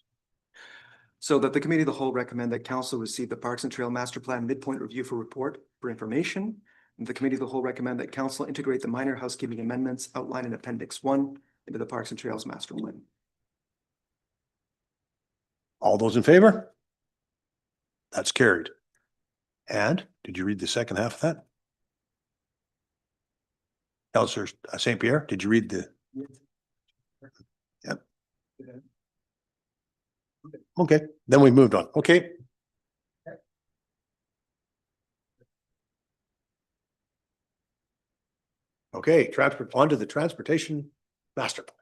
So that the committee of the whole recommend that council receive the Parks and Trail Master Plan midpoint review for report for information. And the committee of the whole recommend that council integrate the minor housekeeping amendments outlined in Appendix 1 into the Parks and Trails Master Plan. All those in favor? That's carried. And did you read the second half of that? Councillor St. Pierre, did you read the? Yep. Okay, then we moved on. Okay. Okay, on to the Transportation Master Plan.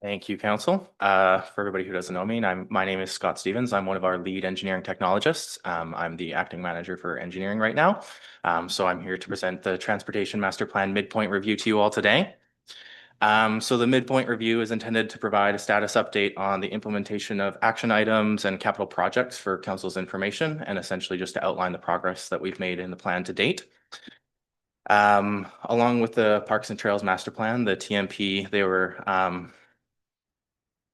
Thank you, Council. For everybody who doesn't know me, my name is Scott Stevens. I'm one of our lead engineering technologists. I'm the acting manager for engineering right now. So I'm here to present the Transportation Master Plan midpoint review to you all today. So the midpoint review is intended to provide a status update on the implementation of action items and capital projects for council's information, and essentially just to outline the progress that we've made in the plan to date. Along with the Parks and Trails Master Plan, the TMP, they were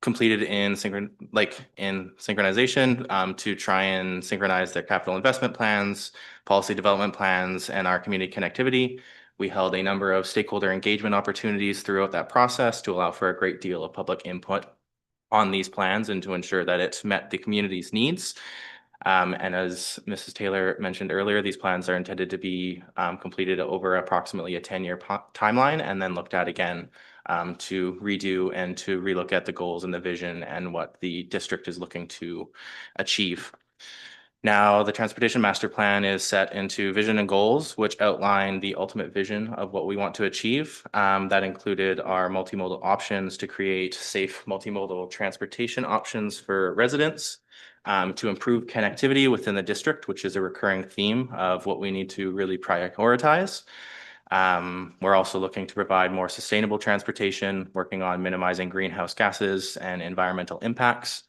completed in synchronization to try and synchronize their capital investment plans, policy development plans, and our community connectivity. We held a number of stakeholder engagement opportunities throughout that process to allow for a great deal of public input on these plans and to ensure that it met the community's needs. And as Mrs. Taylor mentioned earlier, these plans are intended to be completed over approximately a 10-year timeline and then looked at again to redo and to relook at the goals and the vision and what the district is looking to achieve. Now, the Transportation Master Plan is set into vision and goals, which outline the ultimate vision of what we want to achieve. That included our multimodal options to create safe multimodal transportation options for residents, to improve connectivity within the district, which is a recurring theme of what we need to really prioritize. We're also looking to provide more sustainable transportation, working on minimizing greenhouse gases and environmental impacts.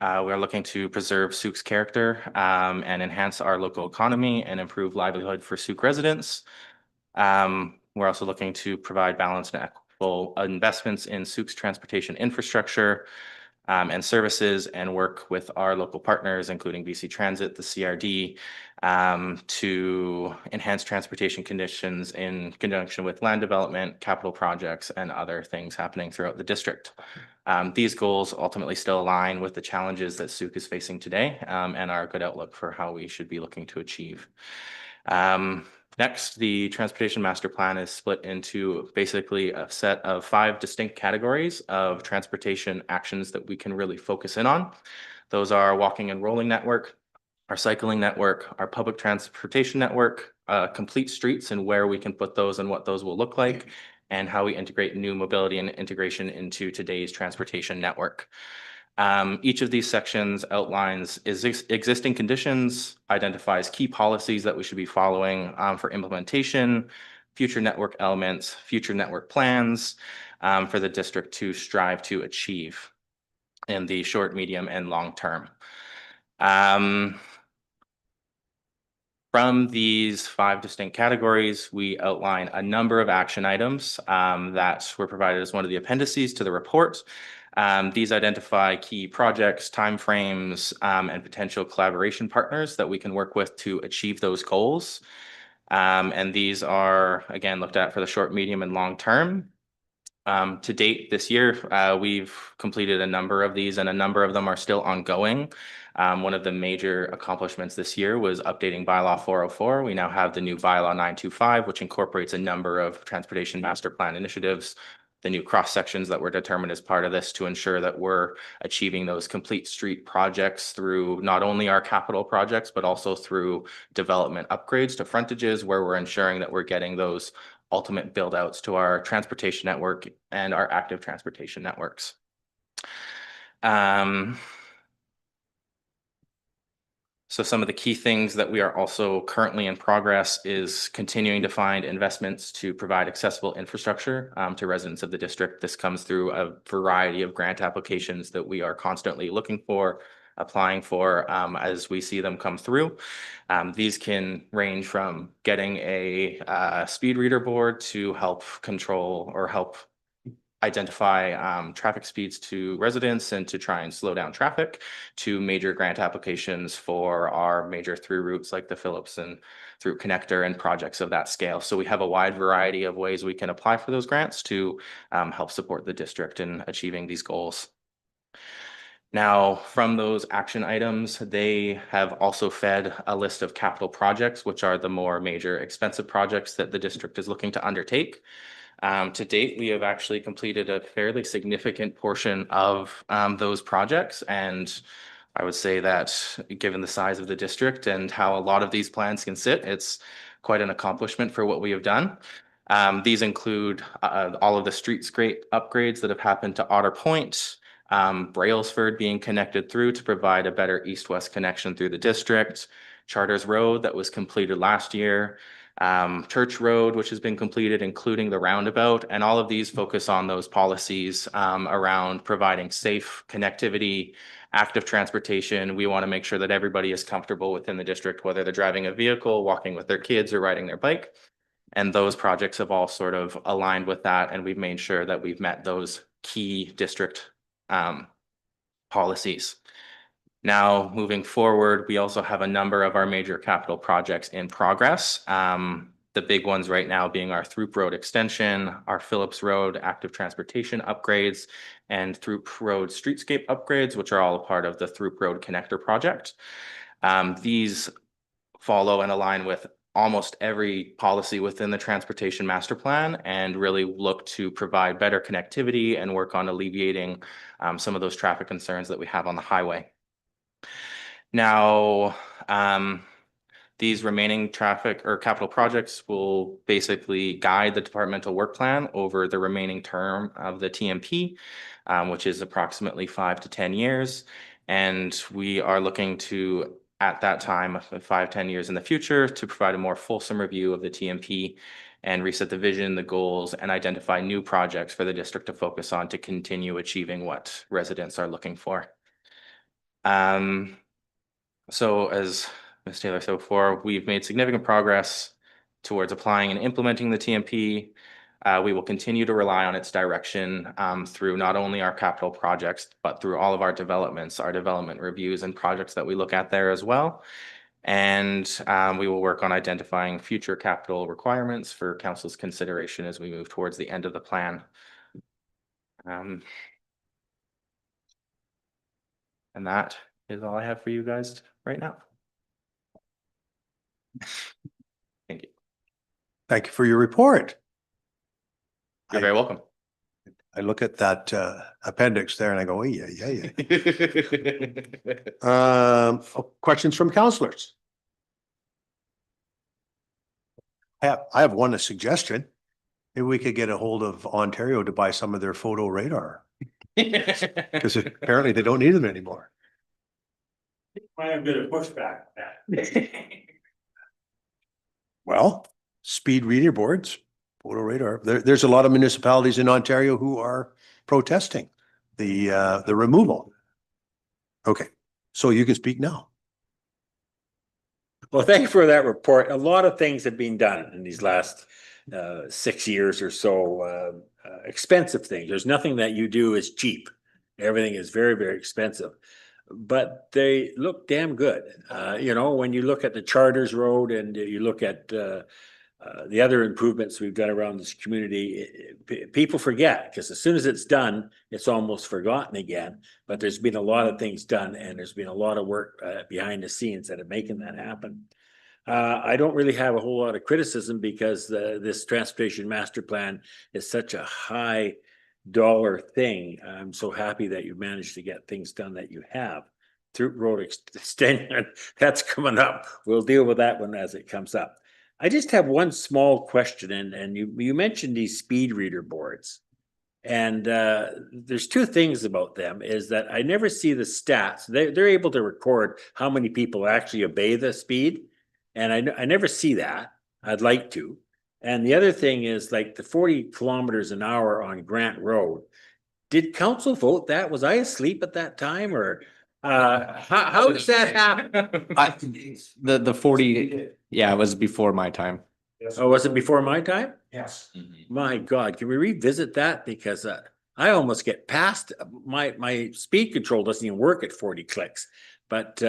We're looking to preserve Souk's character and enhance our local economy and improve livelihood for Souk residents. We're also looking to provide balanced and equitable investments in Souk's transportation infrastructure and services, and work with our local partners, including BC Transit, the CRD, to enhance transportation conditions in conjunction with land development, capital projects, and other things happening throughout the district. These goals ultimately still align with the challenges that Souk is facing today, and are a good outlook for how we should be looking to achieve. Next, the Transportation Master Plan is split into basically a set of 5 distinct categories of transportation actions that we can really focus in on. Those are walking and rolling network, our cycling network, our public transportation network, complete streets and where we can put those and what those will look like, and how we integrate new mobility and integration into today's transportation network. Each of these sections outlines existing conditions, identifies key policies that we should be following for implementation, future network elements, future network plans for the district to strive to achieve in the short, medium, and long term. From these 5 distinct categories, we outline a number of action items that were provided as one of the appendices to the report. These identify key projects, timeframes, and potential collaboration partners that we can work with to achieve those goals. And these are, again, looked at for the short, medium, and long term. To date this year, we've completed a number of these, and a number of them are still ongoing. One of the major accomplishments this year was updating bylaw 404. We now have the new bylaw 925, which incorporates a number of transportation master plan initiatives, the new cross sections that were determined as part of this to ensure that we're achieving those complete street projects through not only our capital projects, but also through development upgrades to frontages, where we're ensuring that we're getting those ultimate build outs to our transportation network and our active transportation networks. So some of the key things that we are also currently in progress is continuing to find investments to provide accessible infrastructure to residents of the district. This comes through a variety of grant applications that we are constantly looking for, applying for as we see them come through. These can range from getting a speed reader board to help control or help identify traffic speeds to residents and to try and slow down traffic, to major grant applications for our major through routes like the Phillips and through connector and projects of that scale. So we have a wide variety of ways we can apply for those grants to help support the district in achieving these goals. Now, from those action items, they have also fed a list of capital projects, which are the more major expensive projects that the district is looking to undertake. To date, we have actually completed a fairly significant portion of those projects. And I would say that given the size of the district and how a lot of these plans can sit, it's quite an accomplishment for what we have done. These include all of the streetscape upgrades that have happened to Otter Point, Brailsford being connected through to provide a better east-west connection through the district, Charters Road that was completed last year, Church Road, which has been completed, including the roundabout, and all of these focus on those policies around providing safe connectivity, active transportation. We want to make sure that everybody is comfortable within the district, whether they're driving a vehicle, walking with their kids, or riding their bike. And those projects have all sort of aligned with that, and we've made sure that we've met those key district policies. Now, moving forward, we also have a number of our major capital projects in progress. The big ones right now being our Throop Road extension, our Phillips Road active transportation upgrades, and Throop Road streetscape upgrades, which are all a part of the Throop Road Connector project. These follow and align with almost every policy within the transportation master plan and really look to provide better connectivity and work on alleviating some of those traffic concerns that we have on the highway. Now, these remaining traffic or capital projects will basically guide the departmental work plan over the remaining term of the TMP, which is approximately 5 to 10 years. And we are looking to, at that time, 5-10 years in the future, to provide a more fulsome review of the TMP and reset the vision, the goals, and identify new projects for the district to focus on to continue achieving what residents are looking for. So as Ms. Taylor said before, we've made significant progress towards applying and implementing the TMP. We will continue to rely on its direction through not only our capital projects, but through all of our developments, our development reviews and projects that we look at there as well. And we will work on identifying future capital requirements for council's consideration as we move towards the end of the plan. And that is all I have for you guys right now. Thank you. Thank you for your report. You're very welcome. I look at that appendix there and I go, oh, yeah. Questions from councillors? I have one suggestion. Maybe we could get a hold of Ontario to buy some of their photo radar. Because apparently they don't need them anymore. I have a bit of pushback on that. Well, speed reader boards, photo radar. There's a lot of municipalities in Ontario who are protesting the removal. Okay, so you can speak now. Well, thank you for that report. A lot of things have been done in these last 6 years or so. Expensive things. There's nothing that you do is cheap. Everything is very, very expensive. But they look damn good. You know, when you look at the Charters Road and you look at the other improvements we've done around this community, people forget, because as soon as it's done, it's almost forgotten again. But there's been a lot of things done, and there's been a lot of work behind the scenes that are making that happen. I don't really have a whole lot of criticism, because this transportation master plan is such a high dollar thing. I'm so happy that you managed to get things done that you have. Throop Road extension, that's coming up. We'll deal with that one as it comes up. I just have one small question, and you mentioned these speed reader boards. And there's two things about them, is that I never see the stats. They're able to record how many people actually obey the speed. And I never see that. I'd like to. And the other thing is, like, the 40 kilometers an hour on Grant Road. Did council vote that? Was I asleep at that time, or how does that happen? The 40, yeah, it was before my time. Oh, was it before my time? Yes. My God, can we revisit that? Because I almost get past, my speed control doesn't even work at 40 clicks. But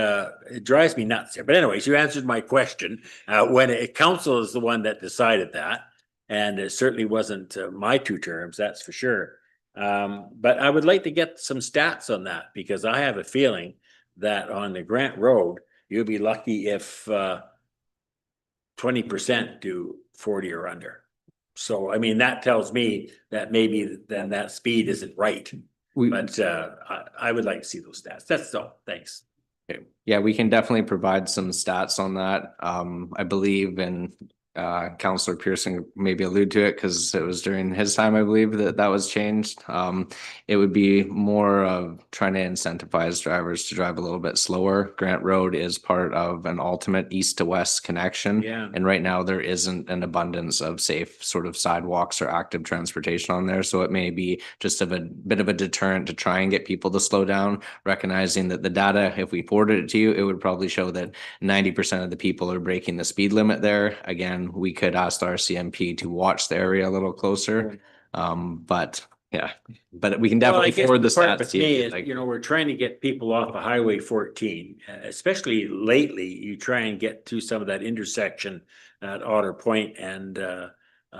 it drives me nuts here. But anyways, you answered my question. When council is the one that decided that, and it certainly wasn't my 2 terms, that's for sure. But I would like to get some stats on that, because I have a feeling that on the Grant Road, you'll be lucky if 20% do 40 or under. So, I mean, that tells me that maybe then that speed isn't right. But I would like to see those stats. That's all. Thanks. Okay. Yeah, we can definitely provide some stats on that. I believe in Counselor Pearson maybe allude to it because it was during his time, I believe, that was changed. It would be more of trying to incentivize drivers to drive a little bit slower. Grant Road is part of an ultimate east to west connection. Yeah. And right now there isn't an abundance of safe sort of sidewalks or active transportation on there. So it may be just a bit of a deterrent to try and get people to slow down, recognizing that the data, if we forwarded it to you, it would probably show that 90% of the people are breaking the speed limit there. Again, we could ask our CMP to watch the area a little closer. But yeah, but we can Well, I definitely guess forward the part stats with to you. me if you'd is, like. you know, we're trying to get people off of Highway 14, especially lately. You try and get to some of that intersection at Otter Point and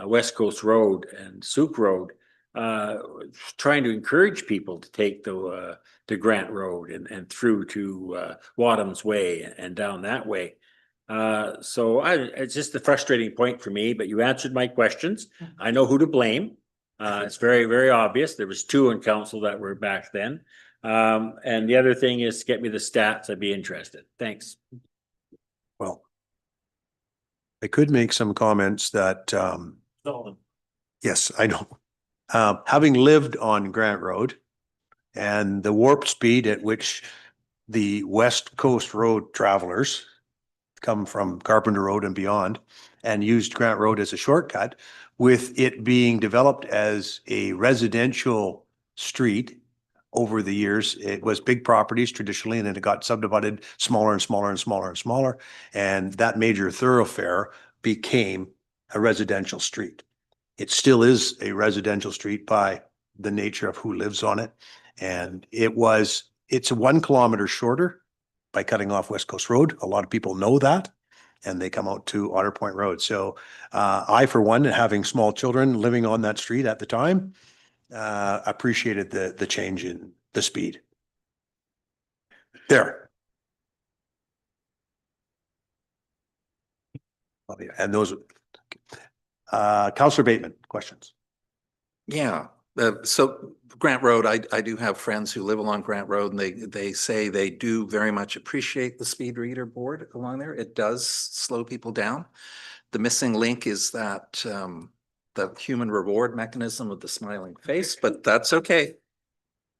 West Coast Road and Souk Road, trying to encourage people to take the Grant Road and through to Wadham's Way and down that way. So it's just a frustrating point for me, but you answered my questions. I know who to blame. It's very, very obvious. There was 2 in council that were back then. And the other thing is get me the stats. I'd be interested. Thanks. Well, I could make some comments that, yes, I know. Having lived on Grant Road and the warp speed at which the West Coast Road travelers come from Carpenter Road and beyond and used Grant Road as a shortcut, with it being developed as a residential street over the years. It was big properties traditionally, and then it got subdivided smaller and smaller and smaller and smaller. And that major thoroughfare became a residential street. It still is a residential street by the nature of who lives on it. And it's 1 kilometer shorter by cutting off West Coast Road. A lot of people know that, and they come out to Otter Point Road. So I, for one, having small children living on that street at the time, appreciated the change in the speed. There. Oh, yeah. And those, Councillor Bateman, questions? Yeah, so Grant Road, I do have friends who live along Grant Road, and they say they do very much appreciate the speed reader board along there. It does slow people down. The missing link is that the human reward mechanism of the smiling face, but that's okay.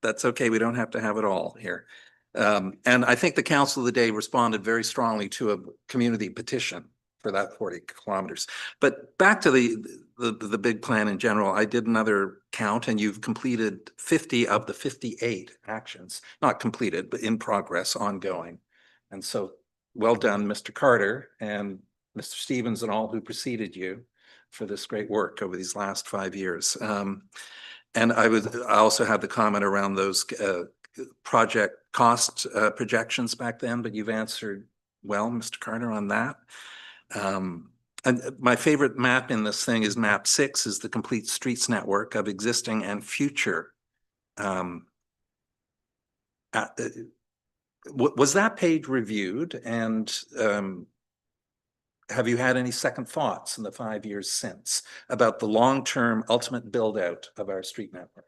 That's okay. We don't have to have it all here. And I think the Council of the Day responded very strongly to a community petition for that 40 kilometers. But back to the big plan in general, I did another count, and you've completed 50 of the 58 actions, not completed, but in progress, ongoing. And so well done, Mr. Carter and Mr. Stevens and all who preceded you for this great work over these last 5 years. And I also had the comment around those project cost projections back then, but you've answered well, Mr. Carter, on that. And my favorite map in this thing is map 6, is the complete streets network of existing and future. Was that page reviewed, and have you had any second thoughts in the 5 years since about the long-term ultimate build out of our street network?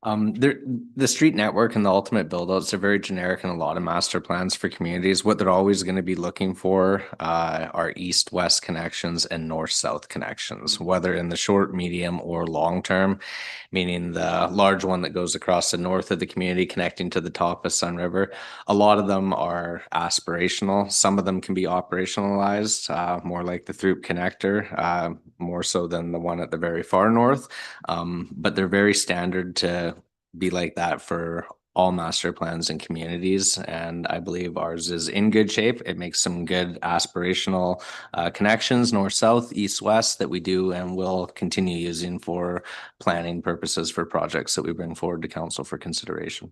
The street network and the ultimate build-outs are very generic in a lot of master plans for communities. What they're always going to be looking for are east-west connections and north-south connections, whether in the short, medium, or long-term, meaning the large one that goes across the north of the community connecting to the top of Sun River. A lot of them are aspirational. Some of them can be operationalized, more like the Throop connector, more so than the one at the very far north. But they're very standard to be like that for all master plans and communities. And I believe ours is in good shape. It makes some good aspirational connections, north, south, east, west, that we do and will continue using for planning purposes for projects that we bring forward to council for consideration.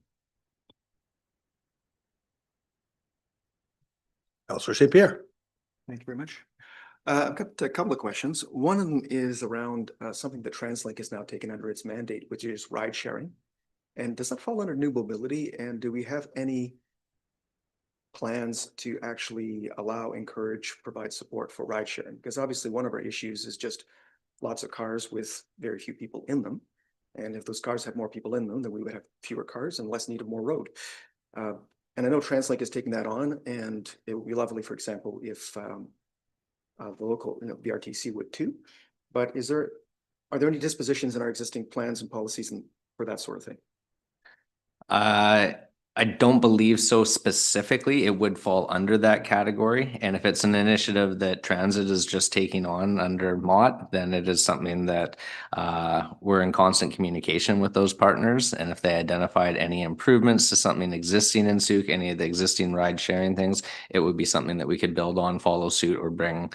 Councillor St. Pierre. Thank you very much. I've got a couple of questions. One of them is around something that TransLink has now taken under its mandate, which is ride sharing. And does that fall under new mobility? And do we have any plans to actually allow, encourage, provide support for ride sharing? Because obviously one of our issues is just lots of cars with very few people in them. And if those cars had more people in them, then we would have fewer cars and less need of more road. And I know TransLink is taking that on, and it would be lovely, for example, if the local, BRTC would too. But are there any dispositions in our existing plans and policies and for that sort of thing? I don't believe so specifically. It would fall under that category. And if it's an initiative that transit is just taking on under MOT, then it is something that we're in constant communication with those partners. And if they identified any improvements to something existing in Souk, any of the existing ride sharing things, it would be something that we could build on, follow suit, or bring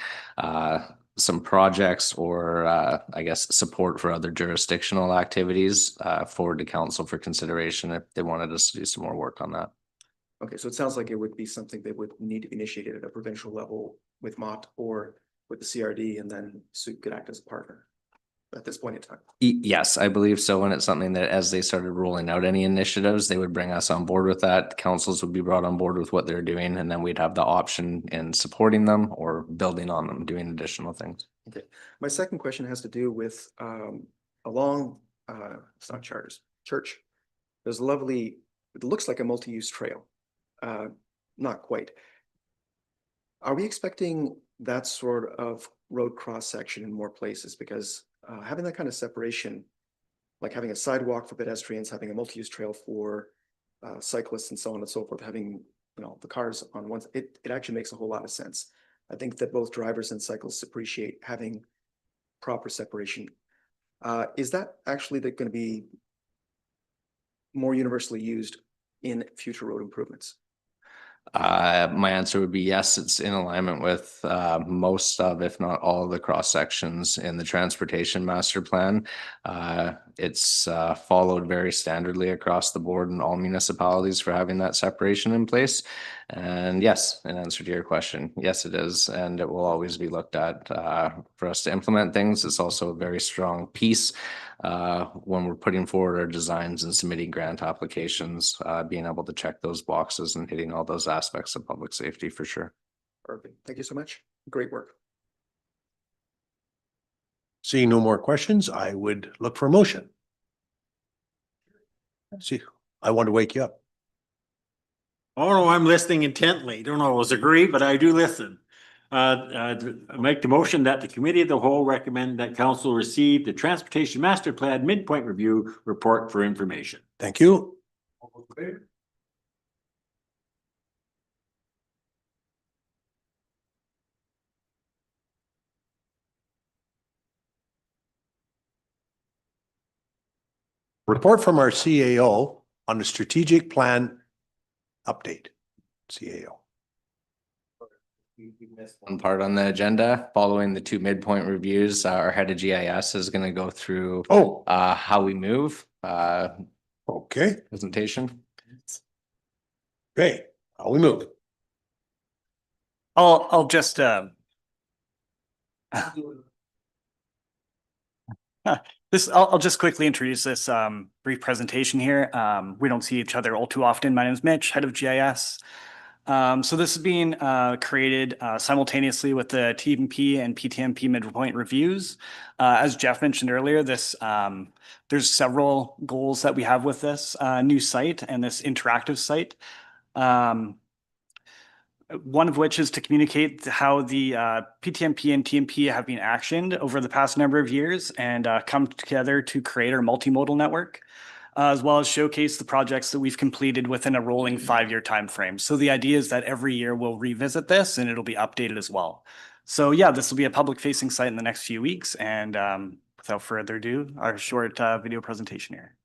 some projects or I guess support for other jurisdictional activities forward to council for consideration if they wanted us to do some more work on that. Okay, so it sounds like it would be something that would need to be initiated at a provincial level with MOT or with the CRD, and then SUIT could act as a partner at this point in time. Yes, I believe so. And it's something that as they started rolling out any initiatives, they would bring us on board with that. Councils would be brought on board with what they're doing, and then we'd have the option in supporting them or building on them, doing additional things. Okay, my second question has to do with along it's not Charters Church. There's a lovely, it looks like a multi-use trail. Not quite. Are we expecting that sort of road cross section in more places? Because having that kind of separation, like having a sidewalk for pedestrians, having a multi-use trail for cyclists and so on and so forth, having the cars on one, it actually makes a whole lot of sense. I think that both drivers and cyclists appreciate having proper separation. Is that actually going to be more universally used in future road improvements? My answer would be yes. It's in alignment with most of, if not all of the cross sections in the transportation master plan. It's followed very standardly across the board in all municipalities for having that separation in place. And yes, in answer to your question, yes, it is. And it will always be looked at for us to implement things. It's also a very strong piece when we're putting forward our designs and submitting grant applications, being able to check those boxes and hitting all those aspects of public safety for sure. Perfect. Thank you so much. Great work. Seeing no more questions, I would look for a motion. See, I want to wake you up. Oh, no, I'm listening intently. Don't always agree, but I do listen. I make the motion that the committee of the whole recommend that council receive the transportation master plan midpoint review report for information. Thank you. Report from our CAO on the strategic plan update. CAO. One part on the agenda, following the 2 midpoint reviews, our head of GIS is going to go through how we move Okay. presentation. Okay, how we move. I'll just I'll just quickly introduce this brief presentation here. We don't see each other all too often. My name is Mitch, head of GIS. So this is being created simultaneously with the TMP and PTMP midpoint reviews. As Jeff mentioned earlier, there's several goals that we have with this new site and this interactive site. One of which is to communicate how the PTMP and TMP have been actioned over the past number of years and come together to create our multimodal network, as well as showcase the projects that we've completed within a rolling 5-year timeframe. So the idea is that every year we'll revisit this and it'll be updated as well. So yeah, this will be a public facing site in the next few weeks. And without further ado, our short video presentation here.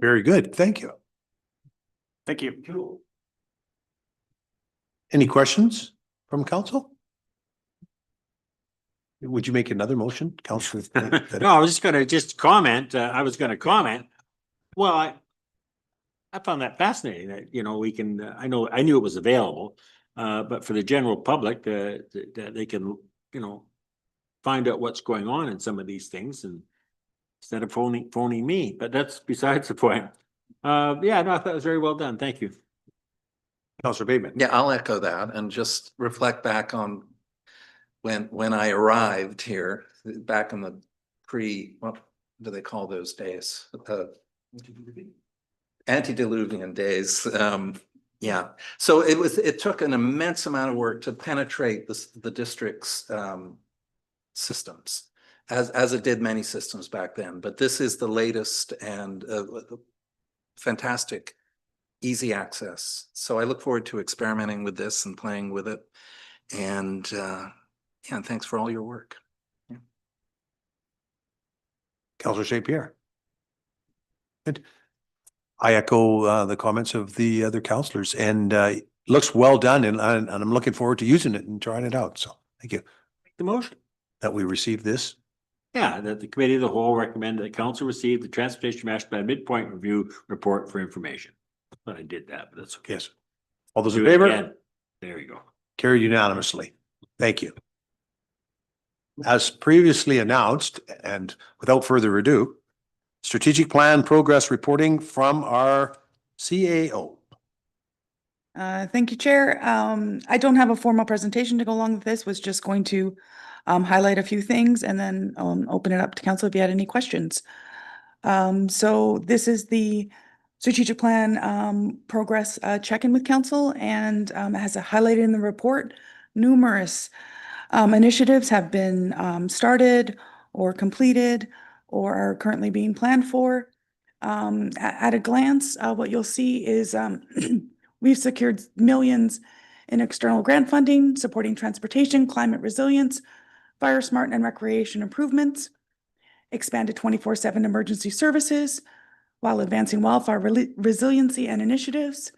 Very good. Thank you. Thank you. Any questions from council? Would you make another motion, Councillor? No, I was just gonna comment, I was gonna comment. Well, I found that fascinating that, you know, we can, I knew it was available. But for the general public, that they can, you know, find out what's going on in some of these things and instead of phoning me, but that's besides the point. Yeah, no, I thought it was very well done. Thank you. Councillor Bateman. Yeah, I'll echo that and just reflect back on when I arrived here, back in the what do they call those days? Antediluvian days. Yeah, so it took an immense amount of work to penetrate the district's systems, as it did many systems back then. But this is the latest and fantastic, easy access. So I look forward to experimenting with this and playing with it. And yeah, and thanks for all your work. Yeah. Councillor St. Pierre. Good. I echo the comments of the other councillors, and looks well done, and I'm looking forward to using it and trying it out. So thank you. The motion. That we receive this. Yeah, that the committee of the whole recommend that council receive the Transportation Master Plan Midpoint Review Report for information. But I did that, but that's okay. Yes. All those in Do it favor? again. There you go. Carried unanimously. Thank you. As previously announced, and without further ado, strategic plan progress reporting from our CAO. Thank you, Chair. I don't have a formal presentation to go along with this, was just going to highlight a few things and then open it up to council if you had any questions. So this is the strategic plan progress check-in with council, and as highlighted in the report, numerous initiatives have been started or completed or are currently being planned for. At a glance, what you'll see is we've secured millions in external grant funding, supporting transportation, climate resilience, fire smart and recreation improvements, expanded 24/7 emergency services while advancing wildfire resiliency and initiatives,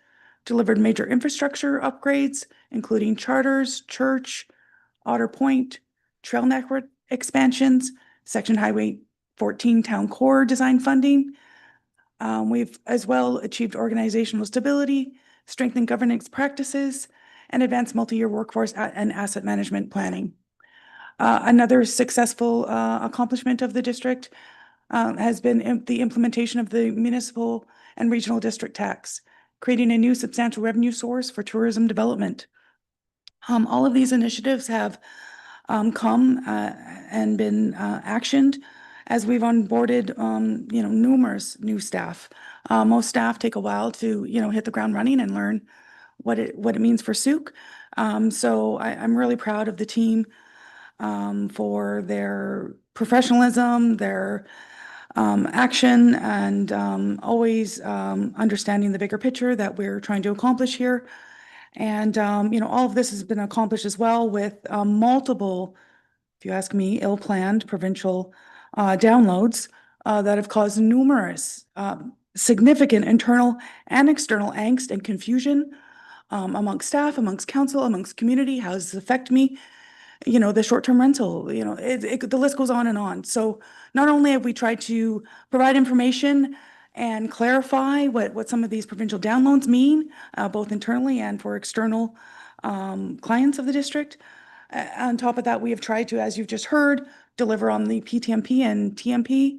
delivered major infrastructure upgrades, including charters, church, Otter Point, trail network expansions, Section Highway 14 Town Core design funding. We've as well achieved organizational stability, strengthened governance practices, and advanced multi-year workforce and asset management planning. Another successful accomplishment of the district has been the implementation of the municipal and regional district tax, creating a new substantial revenue source for tourism development. All of these initiatives have come and been actioned as we've onboarded, numerous new staff. Most staff take a while to, hit the ground running and learn what it means for Souk. So I'm really proud of the team for their professionalism, their action, and always understanding the bigger picture that we're trying to accomplish here. And, all of this has been accomplished as well with multiple, if you ask me, ill-planned provincial downloads that have caused numerous significant internal and external angst and confusion amongst staff, amongst council, amongst community. How does this affect me? The short-term rental, the list goes on and on. So not only have we tried to provide information and clarify what some of these provincial downloads mean, both internally and for external clients of the district. On top of that, we have tried to, as you've just heard, deliver on the PTMP and TMP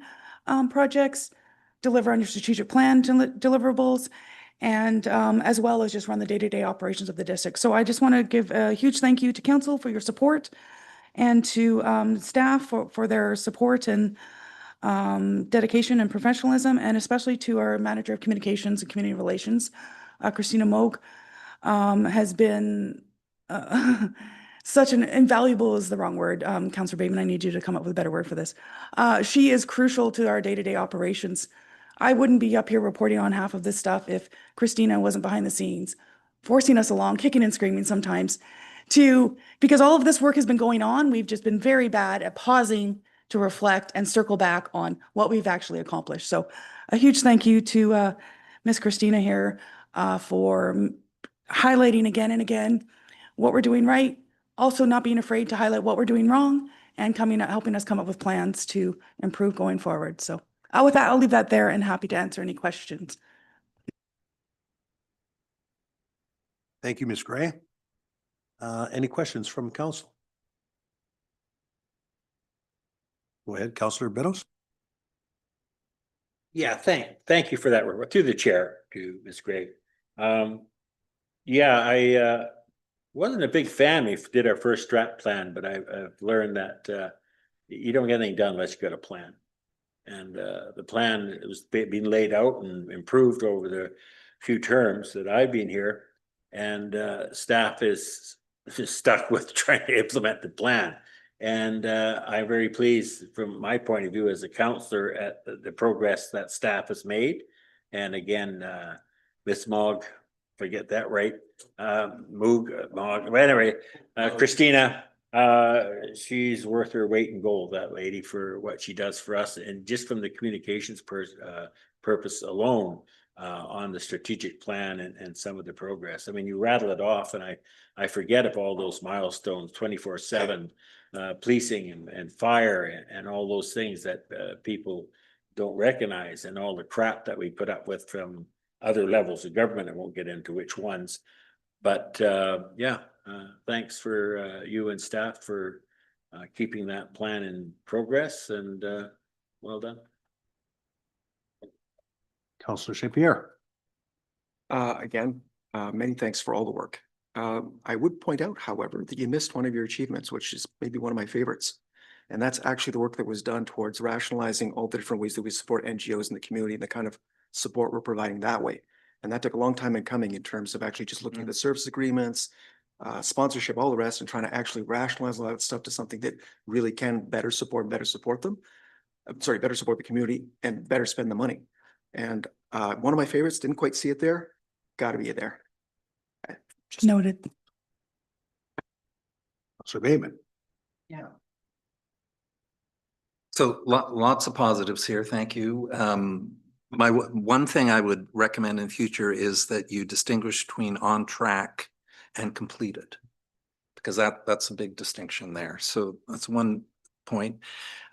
projects, deliver on your strategic plan deliverables, and as well as just run the day-to-day operations of the district. So I just want to give a huge thank you to council for your support and to staff for their support and dedication and professionalism, and especially to our Manager of Communications and Community Relations, Christina Moog, has been such an invaluable is the wrong word. Councillor Bateman, I need you to come up with a better word for this. She is crucial to our day-to-day operations. I wouldn't be up here reporting on half of this stuff if Christina wasn't behind the scenes, forcing us along, kicking and screaming sometimes, because all of this work has been going on. We've just been very bad at pausing to reflect and circle back on what we've actually accomplished. So a huge thank you to Miss Christina here for highlighting again and again what we're doing right, also not being afraid to highlight what we're doing wrong, and helping us come up with plans to improve going forward. So with that, I'll leave that there and happy to answer any questions. Thank you, Ms. Gray. Any questions from council? Go ahead, Councillor Beddoes. Yeah, thank you for that, to the chair, to Ms. Gray. Yeah, I wasn't a big fan. We did our first strat plan, but I've learned that you don't get anything done unless you got a plan. And the plan was being laid out and improved over the few terms that I've been here, and staff is just stuck with trying to implement the plan. And I'm very pleased from my point of view as a councillor at the progress that staff has made. And again, Miss Mogg, if I get that right, Mogg, anyway, Christina, she's worth her weight in gold, that lady, for what she does for us. And just from the communications purpose alone, on the strategic plan and some of the progress. I mean, you rattle it off and I forget of all those milestones, 24/7, policing and fire and all those things that people don't recognize, and all the crap that we put up with from other levels of government. I won't get into which ones, but yeah, thanks for you and staff for keeping that plan in progress, and well done. Councillor St. Pierre. Again, many thanks for all the work. I would point out, however, that you missed one of your achievements, which is maybe one of my favorites. And that's actually the work that was done towards rationalizing all the different ways that we support NGOs in the community and the kind of support we're providing that way. And that took a long time in coming in terms of actually just looking at the service agreements, sponsorship, all the rest, and trying to actually rationalize a lot of that stuff to something that really can better support them. Better support the community and better spend the money. And one of my favorites, didn't quite see it there, got to be there. Just noted. Councillor Bateman. Yeah. So lots of positives here. Thank you. My one thing I would recommend in future is that you distinguish between on track and completed, because that's a big distinction there. So that's one point.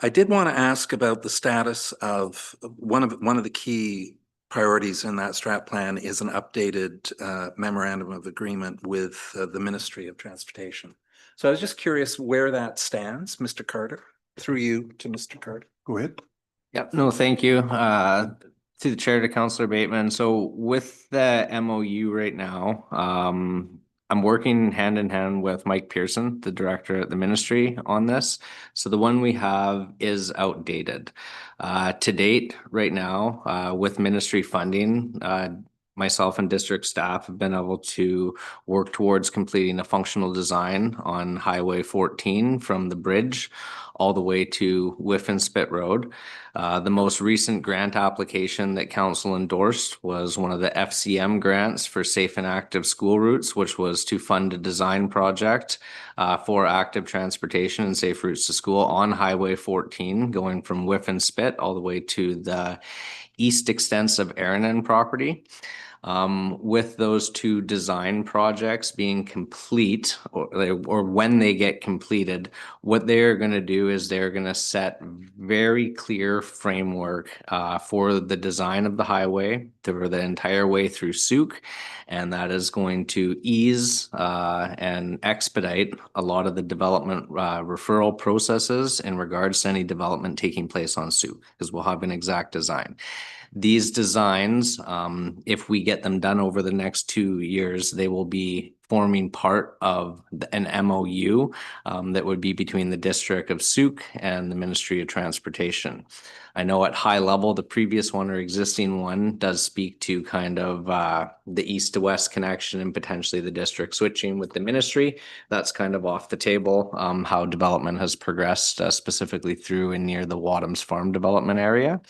I did want to ask about the status of one of the key priorities in that strat plan is an updated memorandum of agreement with the Ministry of Transportation. So I was just curious where that stands, Mr. Carter, through you to Mr. Carter. Go ahead. Yep, no, thank you. To the chair, to Councillor Bateman. So with the MOU right now, I'm working hand in hand with Mike Pearson, the director at the ministry, on this. So the one we have is outdated. To date, right now, with ministry funding, myself and district staff have been able to work towards completing a functional design on Highway 14 from the bridge all the way to Whiffen Spit Road. The most recent grant application that council endorsed was one of the FCM grants for safe and active school routes, which was to fund a design project for active transportation and safe routes to school on Highway 14, going from Whiffen Spit all the way to the east extents of Eranin property. With those two design projects being complete, or when they get completed, what they're going to do is they're going to set very clear framework for the design of the highway for the entire way through Sooke, and that is going to ease and expedite a lot of the development referral processes in regards to any development taking place on Sooke, because we'll have an exact design. These designs, if we get them done over the next 2 years, they will be forming part of an MOU that would be between the District of Sooke and the Ministry of Transportation. I know at high level, the previous one or existing one does speak to kind of the east to west connection and potentially the district switching with the ministry. That's kind of off the table, how development has progressed specifically through and near the Wadhams Farm development area.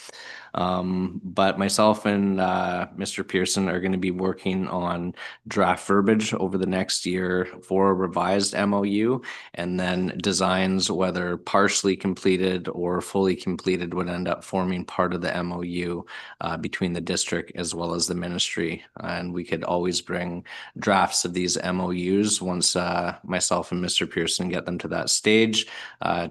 But myself and Mr. Pearson are going to be working on draft verbiage over the next year for a revised MOU, and then designs, whether partially completed or fully completed, would end up forming part of the MOU between the district as well as the ministry. And we could always bring drafts of these MOUs once myself and Mr. Pearson get them to that stage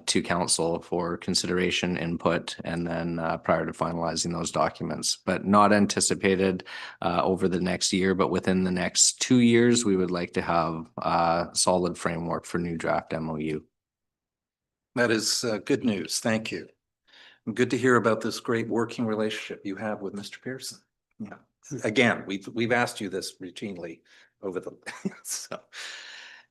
to council for consideration, input, and then prior to finalizing those documents, but not anticipated over the next year, but within the next 2 years, we would like to have a solid framework for new draft MOU. That is good news. Thank you. And good to hear about this great working relationship you have with Mr. Pearson. Yeah. Again, we've asked you this routinely over the so.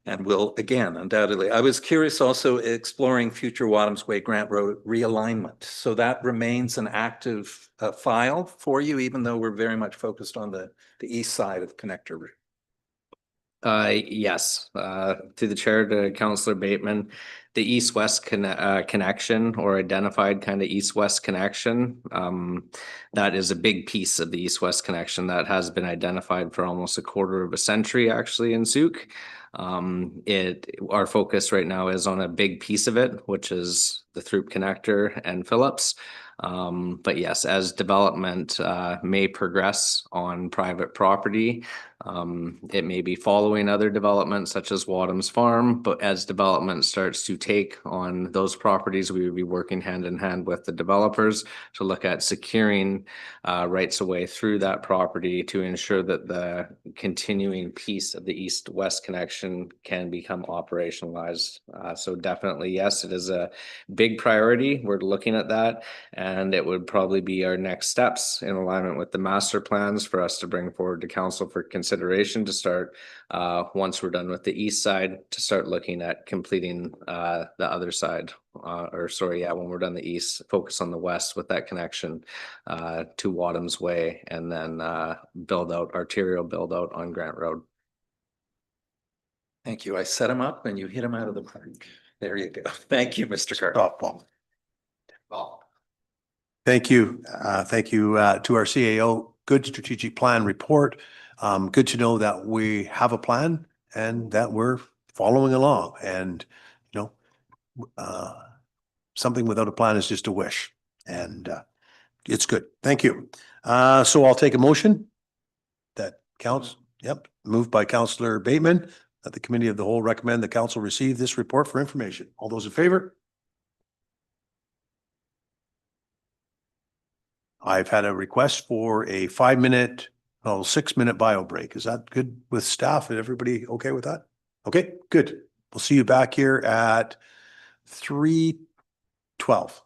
And will again, undoubtedly. I was curious also exploring future Wadhams Way Grant Road realignment. So that remains an active file for you, even though we're very much focused on the east side of Connector Route. Yes, to the chair, to Councillor Bateman, the east-west connection, or identified kind of east-west connection, that is a big piece of the east-west connection that has been identified for almost a quarter of a century actually in Souk. Our focus right now is on a big piece of it, which is the Throop connector and Phillips. But yes, as development may progress on private property, it may be following other developments such as Wadhams Farm, but as development starts to take on those properties, we would be working hand in hand with the developers to look at securing rights of way through that property to ensure that the continuing piece of the east-west connection can become operationalized. So definitely, yes, it is a big priority. We're looking at that, and it would probably be our next steps in alignment with the master plans for us to bring forward to council for consideration to start, once we're done with the east side, to start looking at completing the other side. When we're done the east, focus on the west with that connection to Wadhams Way, and then arterial build out on Grant Road. Thank you. I set him up and you hit him out of the park. There you go. Thank you, Mr. Carter. Softball. Thank you. Thank you to our CAO. Good strategic plan report. Good to know that we have a plan and that we're following along. And, you know, something without a plan is just a wish. And it's good. Thank you. So I'll take a motion that counts. Yep. Moved by Councillor Bateman, that the committee of the whole recommend the council receive this report for information. All those in favor? I've had a request for a 6-minute bio break. Is that good with staff? Is everybody okay with that? Okay, good. We'll see you back here at 3:12.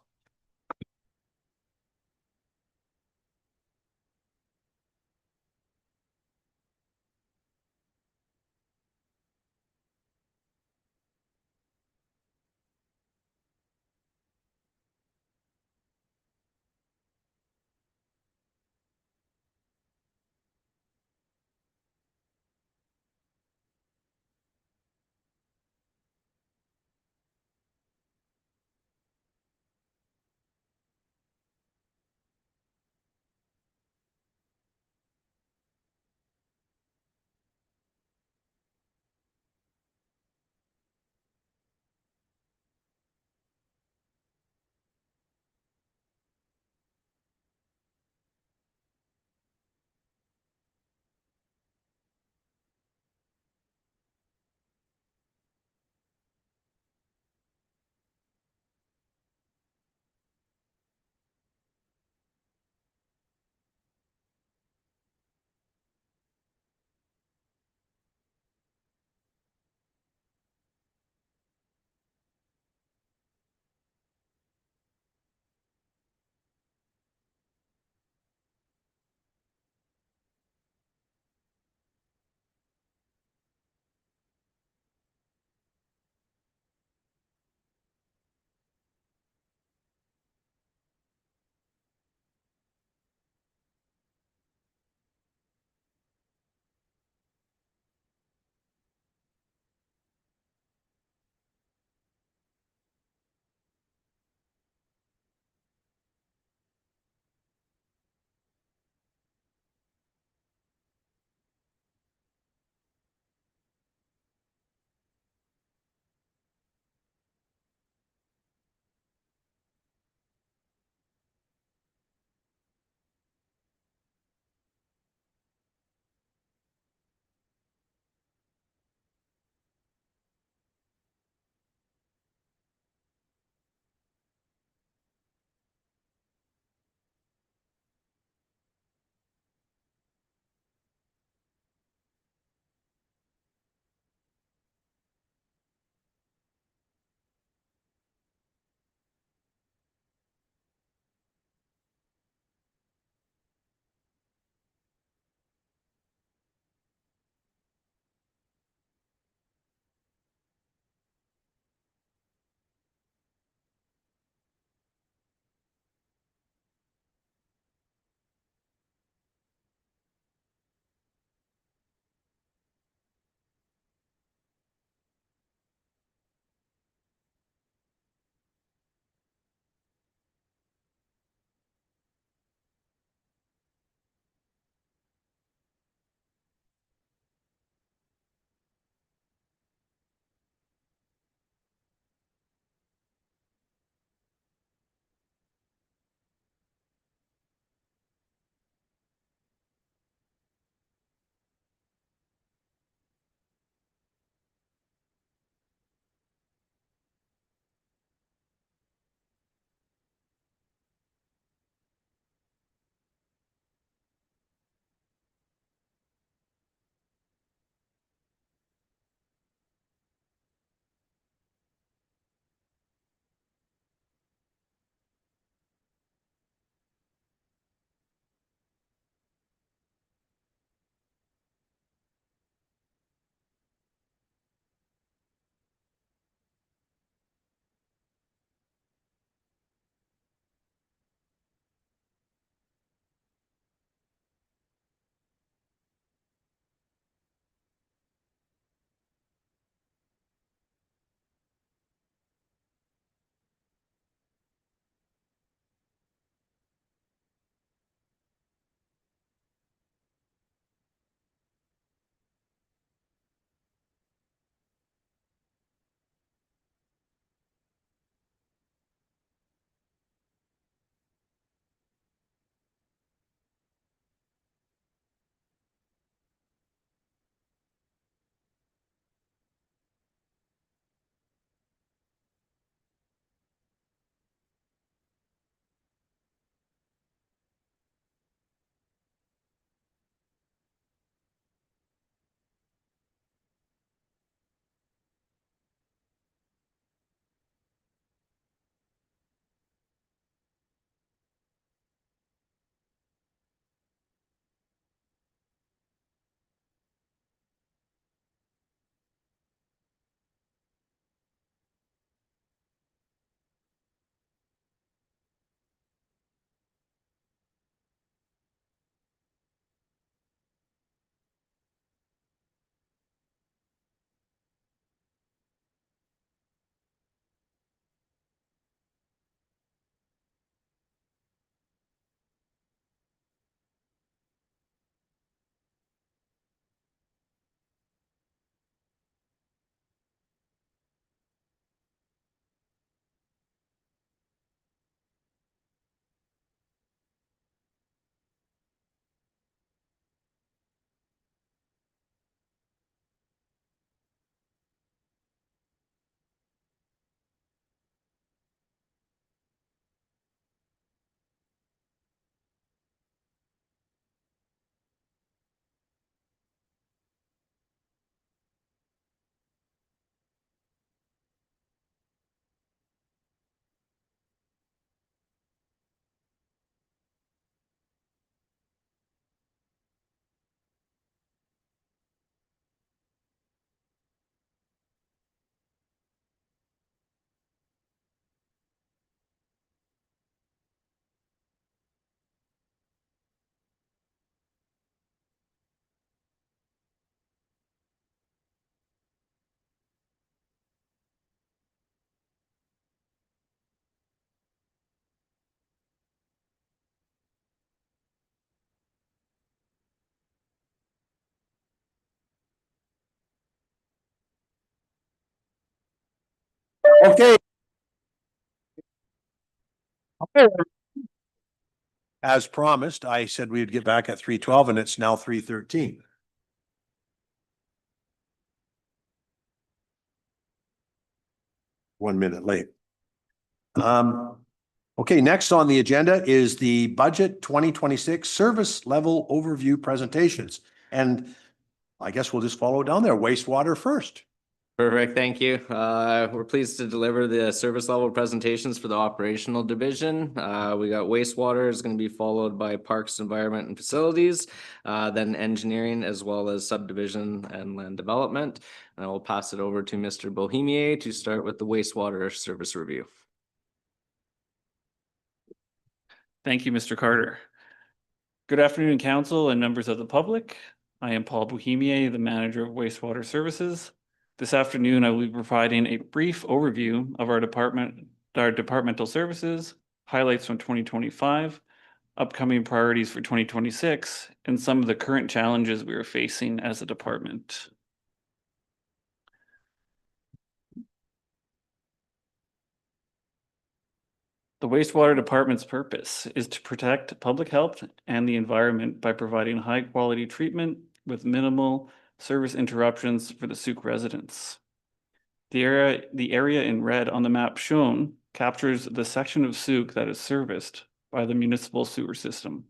Okay. As promised, I said we'd get back at 3:12 and it's now 3:13. One minute late. Okay, next on the agenda is the budget 2026 service level overview presentations. And I guess we'll just follow down there. Wastewater first. Perfect, thank you. We're pleased to deliver the service level presentations for the operational division. We got wastewater is going to be followed by parks, environment and facilities, then engineering as well as subdivision and land development. And I will pass it over to Mr. Bohemier to start with the wastewater service review. Thank you, Mr. Carter. Good afternoon, council and members of the public. I am Paul Bohemier, the manager of wastewater services. This afternoon, I will be providing a brief overview of our departmental services, highlights from 2025, upcoming priorities for 2026, and some of the current challenges we are facing as a department. The wastewater department's purpose is to protect public health and the environment by providing high-quality treatment with minimal service interruptions for the Sooke residents. The area in red on the map shown captures the section of Sooke that is serviced by the municipal sewer system.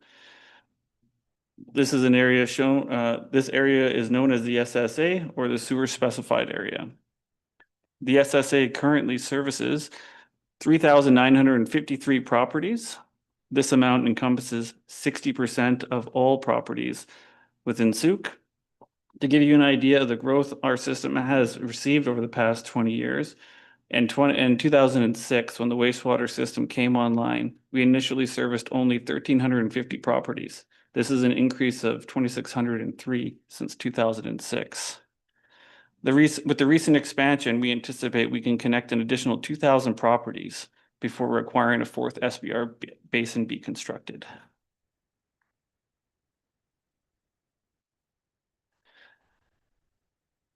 This is an area shown, this area is known as the SSA, or the sewer specified area. The SSA currently services 3,953 properties. This amount encompasses 60% of all properties within Sooke. To give you an idea of the growth our system has received over the past 20 years, in 2006, when the wastewater system came online, we initially serviced only 1,350 properties. This is an increase of 2,603 since 2006. With the recent expansion, we anticipate we can connect an additional 2,000 properties before requiring a fourth SBR basin be constructed.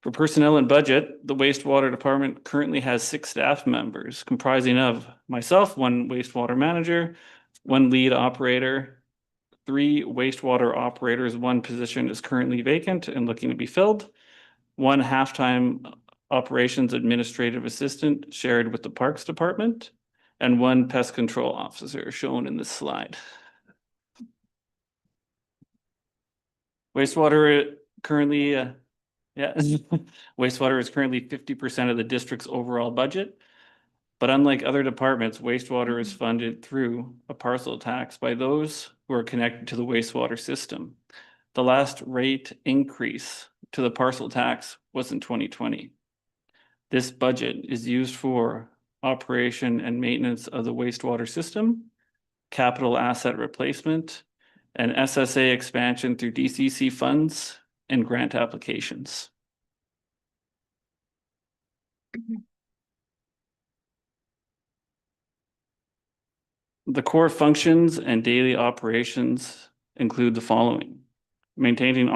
For personnel and budget, the wastewater department currently has 6 staff members, comprising of myself, 1 wastewater manager, 1 lead operator, 3 wastewater operators. 1 position is currently vacant and looking to be filled. 1 half-time operations administrative assistant shared with the Parks Department, and 1 pest control officer shown in this slide. Wastewater currently, wastewater is currently 50% of the district's overall budget, but unlike other departments, wastewater is funded through a parcel tax by those who are connected to the wastewater system. The last rate increase to the parcel tax was in 2020. This budget is used for operation and maintenance of the wastewater system, capital asset replacement, and SSA expansion through DCC funds and grant applications. The core functions and daily operations include the following: maintaining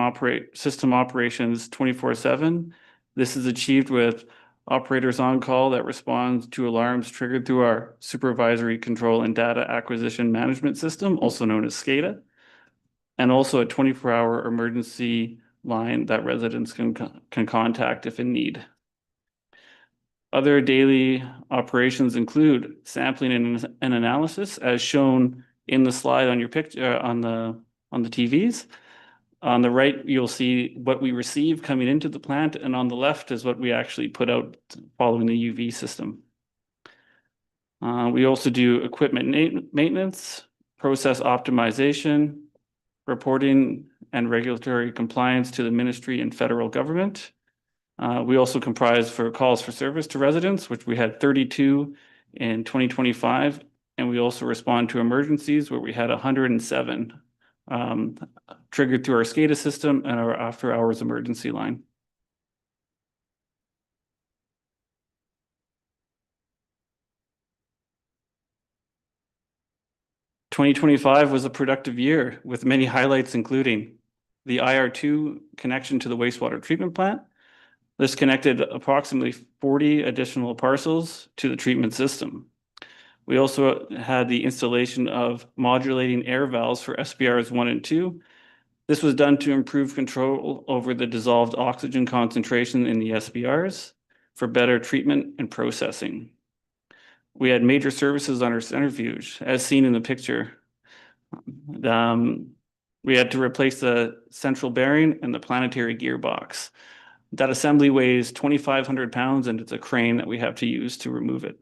system operations 24/7. This is achieved with operators on call that respond to alarms triggered through our supervisory control and data acquisition management system, also known as SCADA, and also a 24-hour emergency line that residents can contact if in need. Other daily operations include sampling and analysis, as shown in the slide on your picture on the TVs. On the right, you'll see what we receive coming into the plant, and on the left is what we actually put out following the UV system. We also do equipment maintenance, process optimization, reporting, and regulatory compliance to the ministry and federal government. We also comprise for calls for service to residents, which we had 32 in 2025, and we also respond to emergencies where we had 107 triggered through our SCADA system and our after hours emergency line. "2025 was a productive year with many highlights, including the IR2 connection to the wastewater treatment plant, This connected approximately 40 additional parcels to the treatment system. We also had the installation of modulating air valves for SBRs 1 and 2. This was done to improve control over the dissolved oxygen concentration in the SBRs for better treatment and processing. We had major services on our centrifuge, as seen in the picture. We had to replace the central bearing and the planetary gearbox. That assembly weighs 2,500 pounds, and it's a crane that we have to use to remove it.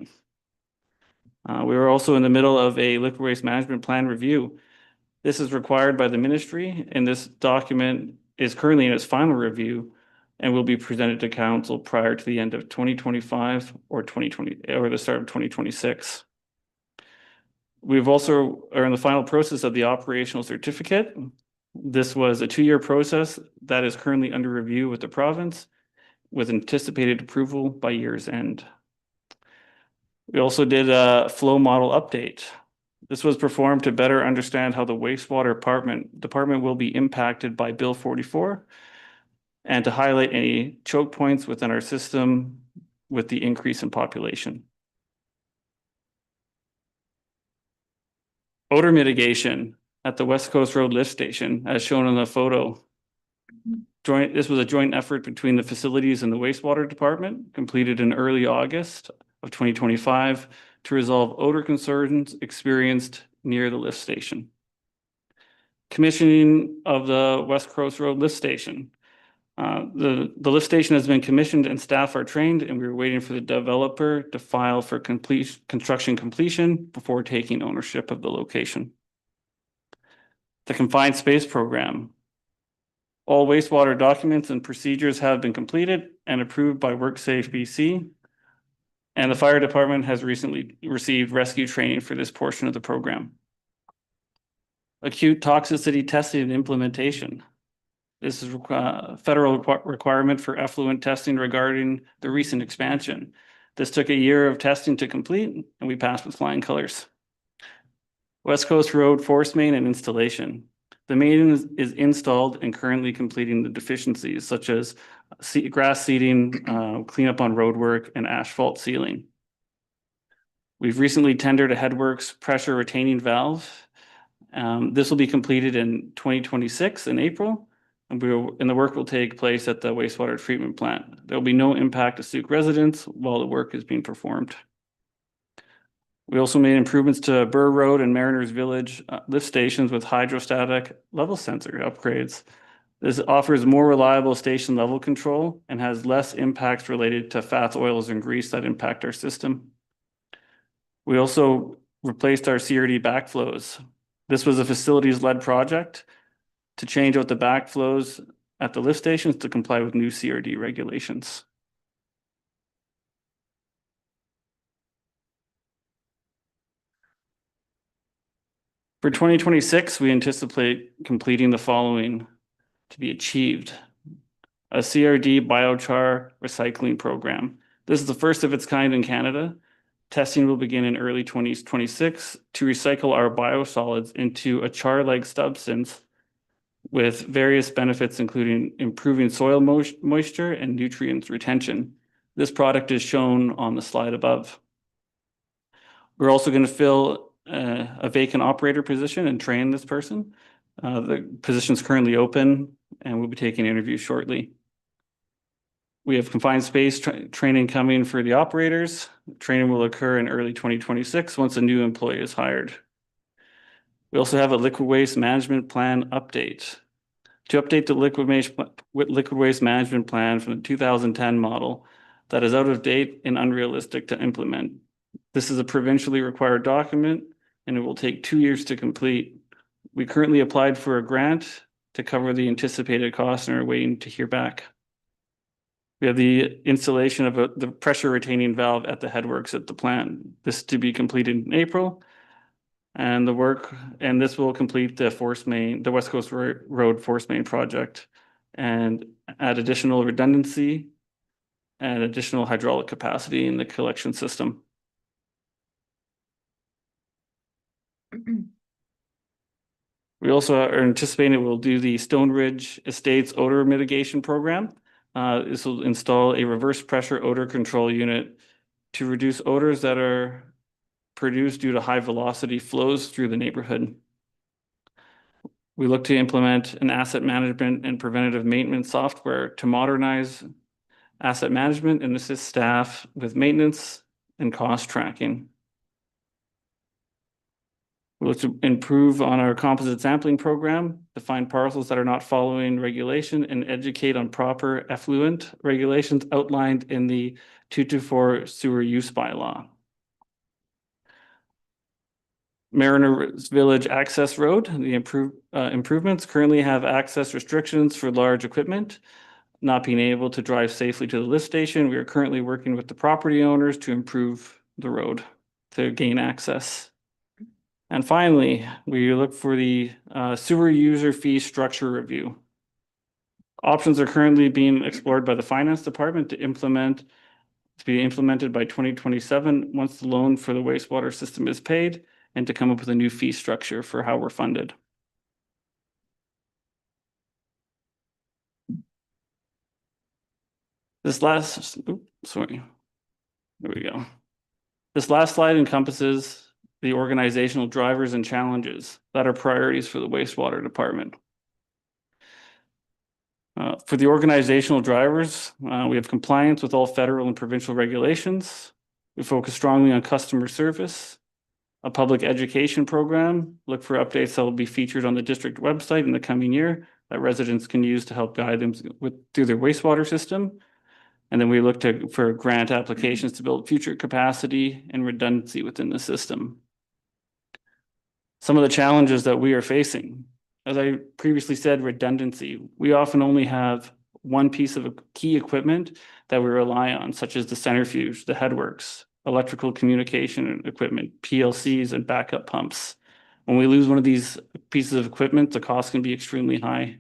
We were also in the middle of a liquid waste management plan review. This is required by the ministry, and this document is currently in its final review and will be presented to council prior to the end of 2025 or the start of 2026. We've also are in the final process of the operational certificate. This was a 2-year process that is currently under review with the province with anticipated approval by year's end. We also did a flow model update. This was performed to better understand how the wastewater department will be impacted by Bill 44 and to highlight any choke points within our system with the increase in population. Odor mitigation at the West Coast Road lift station, as shown in the photo. This was a joint effort between the facilities and the wastewater department, completed in early August of 2025 to resolve odor concerns experienced near the lift station. Commissioning of the West Coast Road lift station. The lift station has been commissioned and staff are trained, and we're waiting for the developer to file for construction completion before taking ownership of the location. The confined space program. All wastewater documents and procedures have been completed and approved by WorkSafe BC, and the fire department has recently received rescue training for this portion of the program. Acute toxicity testing and implementation. This is a federal requirement for effluent testing regarding the recent expansion. This took a year of testing to complete, and we passed with flying colors. West Coast Road force main and installation. The main is installed and currently completing the deficiencies such as grass seeding, cleanup on roadwork, and asphalt sealing. We've recently tendered a headworks pressure retaining valve. This will be completed in 2026 in April, and the work will take place at the wastewater treatment plant. There will be no impact to Sooke residents while the work is being performed. We also made improvements to Burr Road and Mariners Village lift stations with hydrostatic level sensor upgrades. This offers more reliable station level control and has less impacts related to fats, oils, and grease that impact our system. We also replaced our CRD backflows. This was a facilities-led project to change out the backflows at the lift stations to comply with new CRD regulations. For 2026, we anticipate completing the following to be achieved. A CRD biochar recycling program. This is the first of its kind in Canada. Testing will begin in early 2026 to recycle our biosolids into a char-like substance with various benefits, including improving soil moisture and nutrients retention. This product is shown on the slide above. We're also going to fill a vacant operator position and train this person. The position is currently open and we'll be taking interviews shortly. We have confined space training coming for the operators. Training will occur in early 2026 once a new employee is hired. We also have a liquid waste management plan update. To update the liquid waste management plan from the 2010 model that is out of date and unrealistic to implement. This is a provincially required document and it will take 2 years to complete. We currently applied for a grant to cover the anticipated costs and are waiting to hear back. We have the installation of the pressure retaining valve at the headworks at the plant. This is to be completed in April. And this will complete the West Coast Road force main project and add additional redundancy and additional hydraulic capacity in the collection system. We also are anticipating we'll do the Stone Ridge Estates odor mitigation program. This will install a reverse pressure odor control unit to reduce odors that are produced due to high velocity flows through the neighborhood. We look to implement an asset management and preventative maintenance software to modernize asset management and assist staff with maintenance and cost tracking. We look to improve on our composite sampling program to find parcels that are not following regulation and educate on proper effluent regulations outlined in the 224 sewer use bylaw. Mariner Village Access Road, the improvements currently have access restrictions for large equipment, not being able to drive safely to the lift station. We are currently working with the property owners to improve the road to gain access. And finally, we look for the sewer user fee structure review. Options are currently being explored by the finance department to be implemented by 2027 once the loan for the wastewater system is paid, and to come up with a new fee structure for how we're funded. This last, sorry, there we go. This last slide encompasses the organizational drivers and challenges that are priorities for the wastewater department. For the organizational drivers, we have compliance with all federal and provincial regulations. We focus strongly on customer service, a public education program, look for updates that will be featured on the district website in the coming year that residents can use to help guide them through their wastewater system. And then we look for grant applications to build future capacity and redundancy within the system. Some of the challenges that we are facing, as I previously said, redundancy. We often only have one piece of key equipment that we rely on, such as the centrifuge, the headworks, electrical communication equipment, PLCs, and backup pumps. When we lose one of these pieces of equipment, the cost can be extremely high.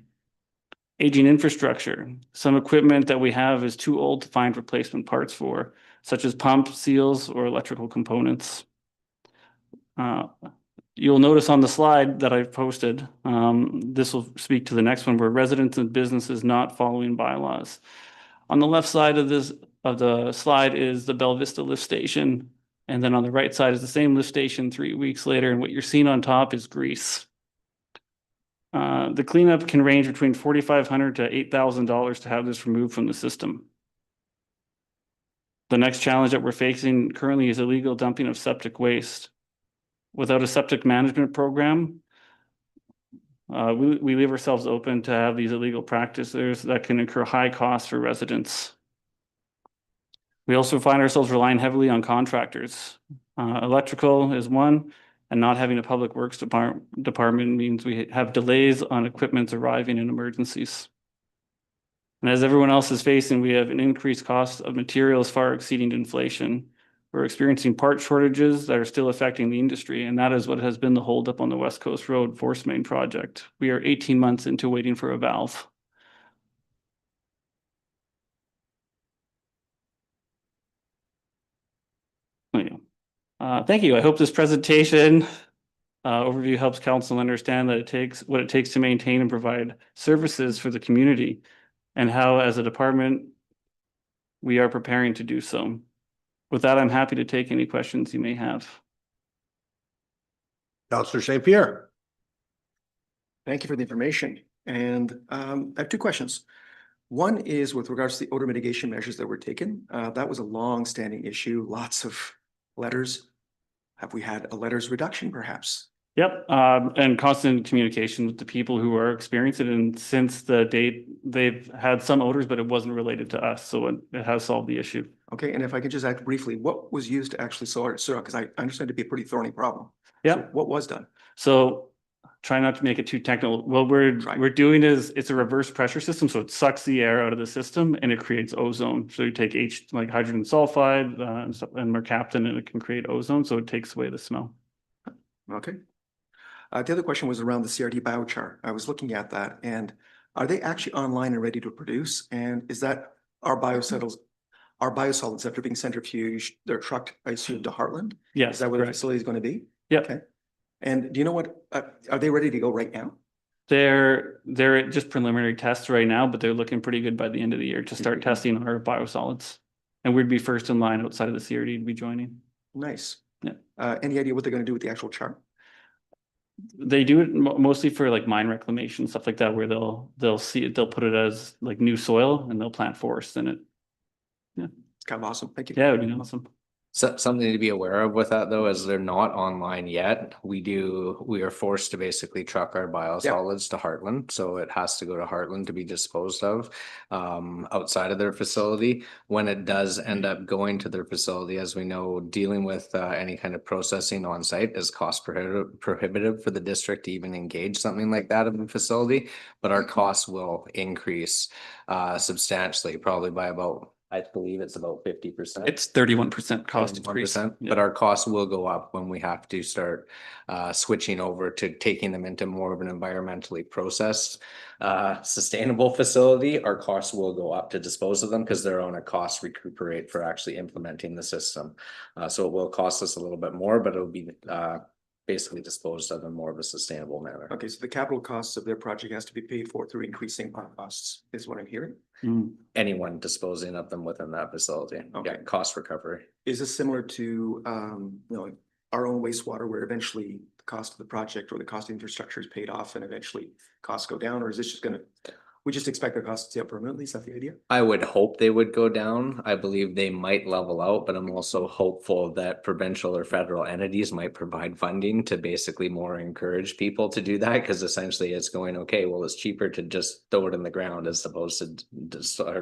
Aging infrastructure. Some equipment that we have is too old to find replacement parts for, such as pump seals or electrical components. You'll notice on the slide that I've posted, this will speak to the next one, where residents and businesses not following bylaws. On the left side of the slide is the Bella Vista lift station. And then on the right side is the same lift station 3 weeks later. And what you're seeing on top is grease. The cleanup can range between $4,500 to $8,000 to have this removed from the system. The next challenge that we're facing currently is illegal dumping of septic waste. Without a septic management program, we leave ourselves open to have these illegal practices that can incur high costs for residents. We also find ourselves relying heavily on contractors. Electrical is one, and not having a public works department means we have delays on equipment arriving in emergencies. And as everyone else is facing, we have an increased cost of materials far exceeding inflation. We're experiencing part shortages that are still affecting the industry, and that is what has been the holdup on the West Coast Road Force Main project. We are 18 months into waiting for a valve. Thank you. I hope this presentation overview helps council understand that what it takes to maintain and provide services for the community, and how, as a department, we are preparing to do so. With that, I'm happy to take any questions you may have. Councillor St. Pierre. Thank you for the information. And I have two questions. One is with regards to the odor mitigation measures that were taken. That was a long-standing issue, lots of letters. Have we had a letters reduction perhaps? Yep, and constant communication with the people who are experiencing it. And since the date, they've had some odors, but it wasn't related to us. So it has solved the issue. Okay, and if I could just ask briefly, what was used to actually sort it? Because I understand it to be a pretty thorny problem. Yeah. So what was done? So try not to make it too technical. What we're doing is it's a reverse pressure system. So it sucks the air out of the system and it creates ozone. So you take like hydrogen sulfide and mercaptan, and it can create ozone. So it takes away the smell. Okay. The other question was around the CRD biochar. I was looking at that, and are they actually online and ready to produce? And is that our biosolids after being centrifuged, they're trucked, I assume, to Heartland? Yes. Is that where the correct. facility is going to be? Yeah. Okay. And do you know what, are they ready to go right now? They're just preliminary tests right now, but they're looking pretty good by the end of the year to start testing our biosolids. And we'd be first in line outside of the CRD to be joining. Nice. Yeah. Any idea what they're gonna do with the actual char? They do it mostly for like mine reclamation, stuff like that, where they'll see it, they'll put it as like new soil and they'll plant forests in it. It's kind of awesome. Thank you. Yeah, it would be awesome. So something to be aware of with that though, is they're not online yet. We are forced to basically truck our biosolids to Heartland. So it has to go to Heartland to be disposed of outside of their facility. When it does end up going to their facility, as we know, dealing with any kind of processing on site is cost prohibitive for the district to even engage something like that in the facility. But our costs will increase substantially, probably by about, I believe it's about 50%. It's 31% cost increase. 1%, but our costs will go up when we have to start switching over to taking them into more of an environmentally processed sustainable facility. Our costs will go up to dispose of them because they're on a cost recuperate for actually implementing the system. So it will cost us a little bit more, but it'll be basically disposed of in more of a sustainable manner. Okay, so the capital costs of their project has to be paid for through increasing our costs, is what I'm hearing. Anyone disposing of them within that facility. Okay. Yeah, cost recovery. Is this similar to, our own wastewater where eventually the cost of the project or the cost of infrastructure is paid off and eventually costs go down, or is this just gonna, we just expect the costs to stay up permanently? Is that the idea? I would hope they would go down. I believe they might level out, but I'm also hopeful that provincial or federal entities might provide funding to basically more encourage people to do that, because essentially it's going, okay, well, it's cheaper to just throw it in the ground as opposed to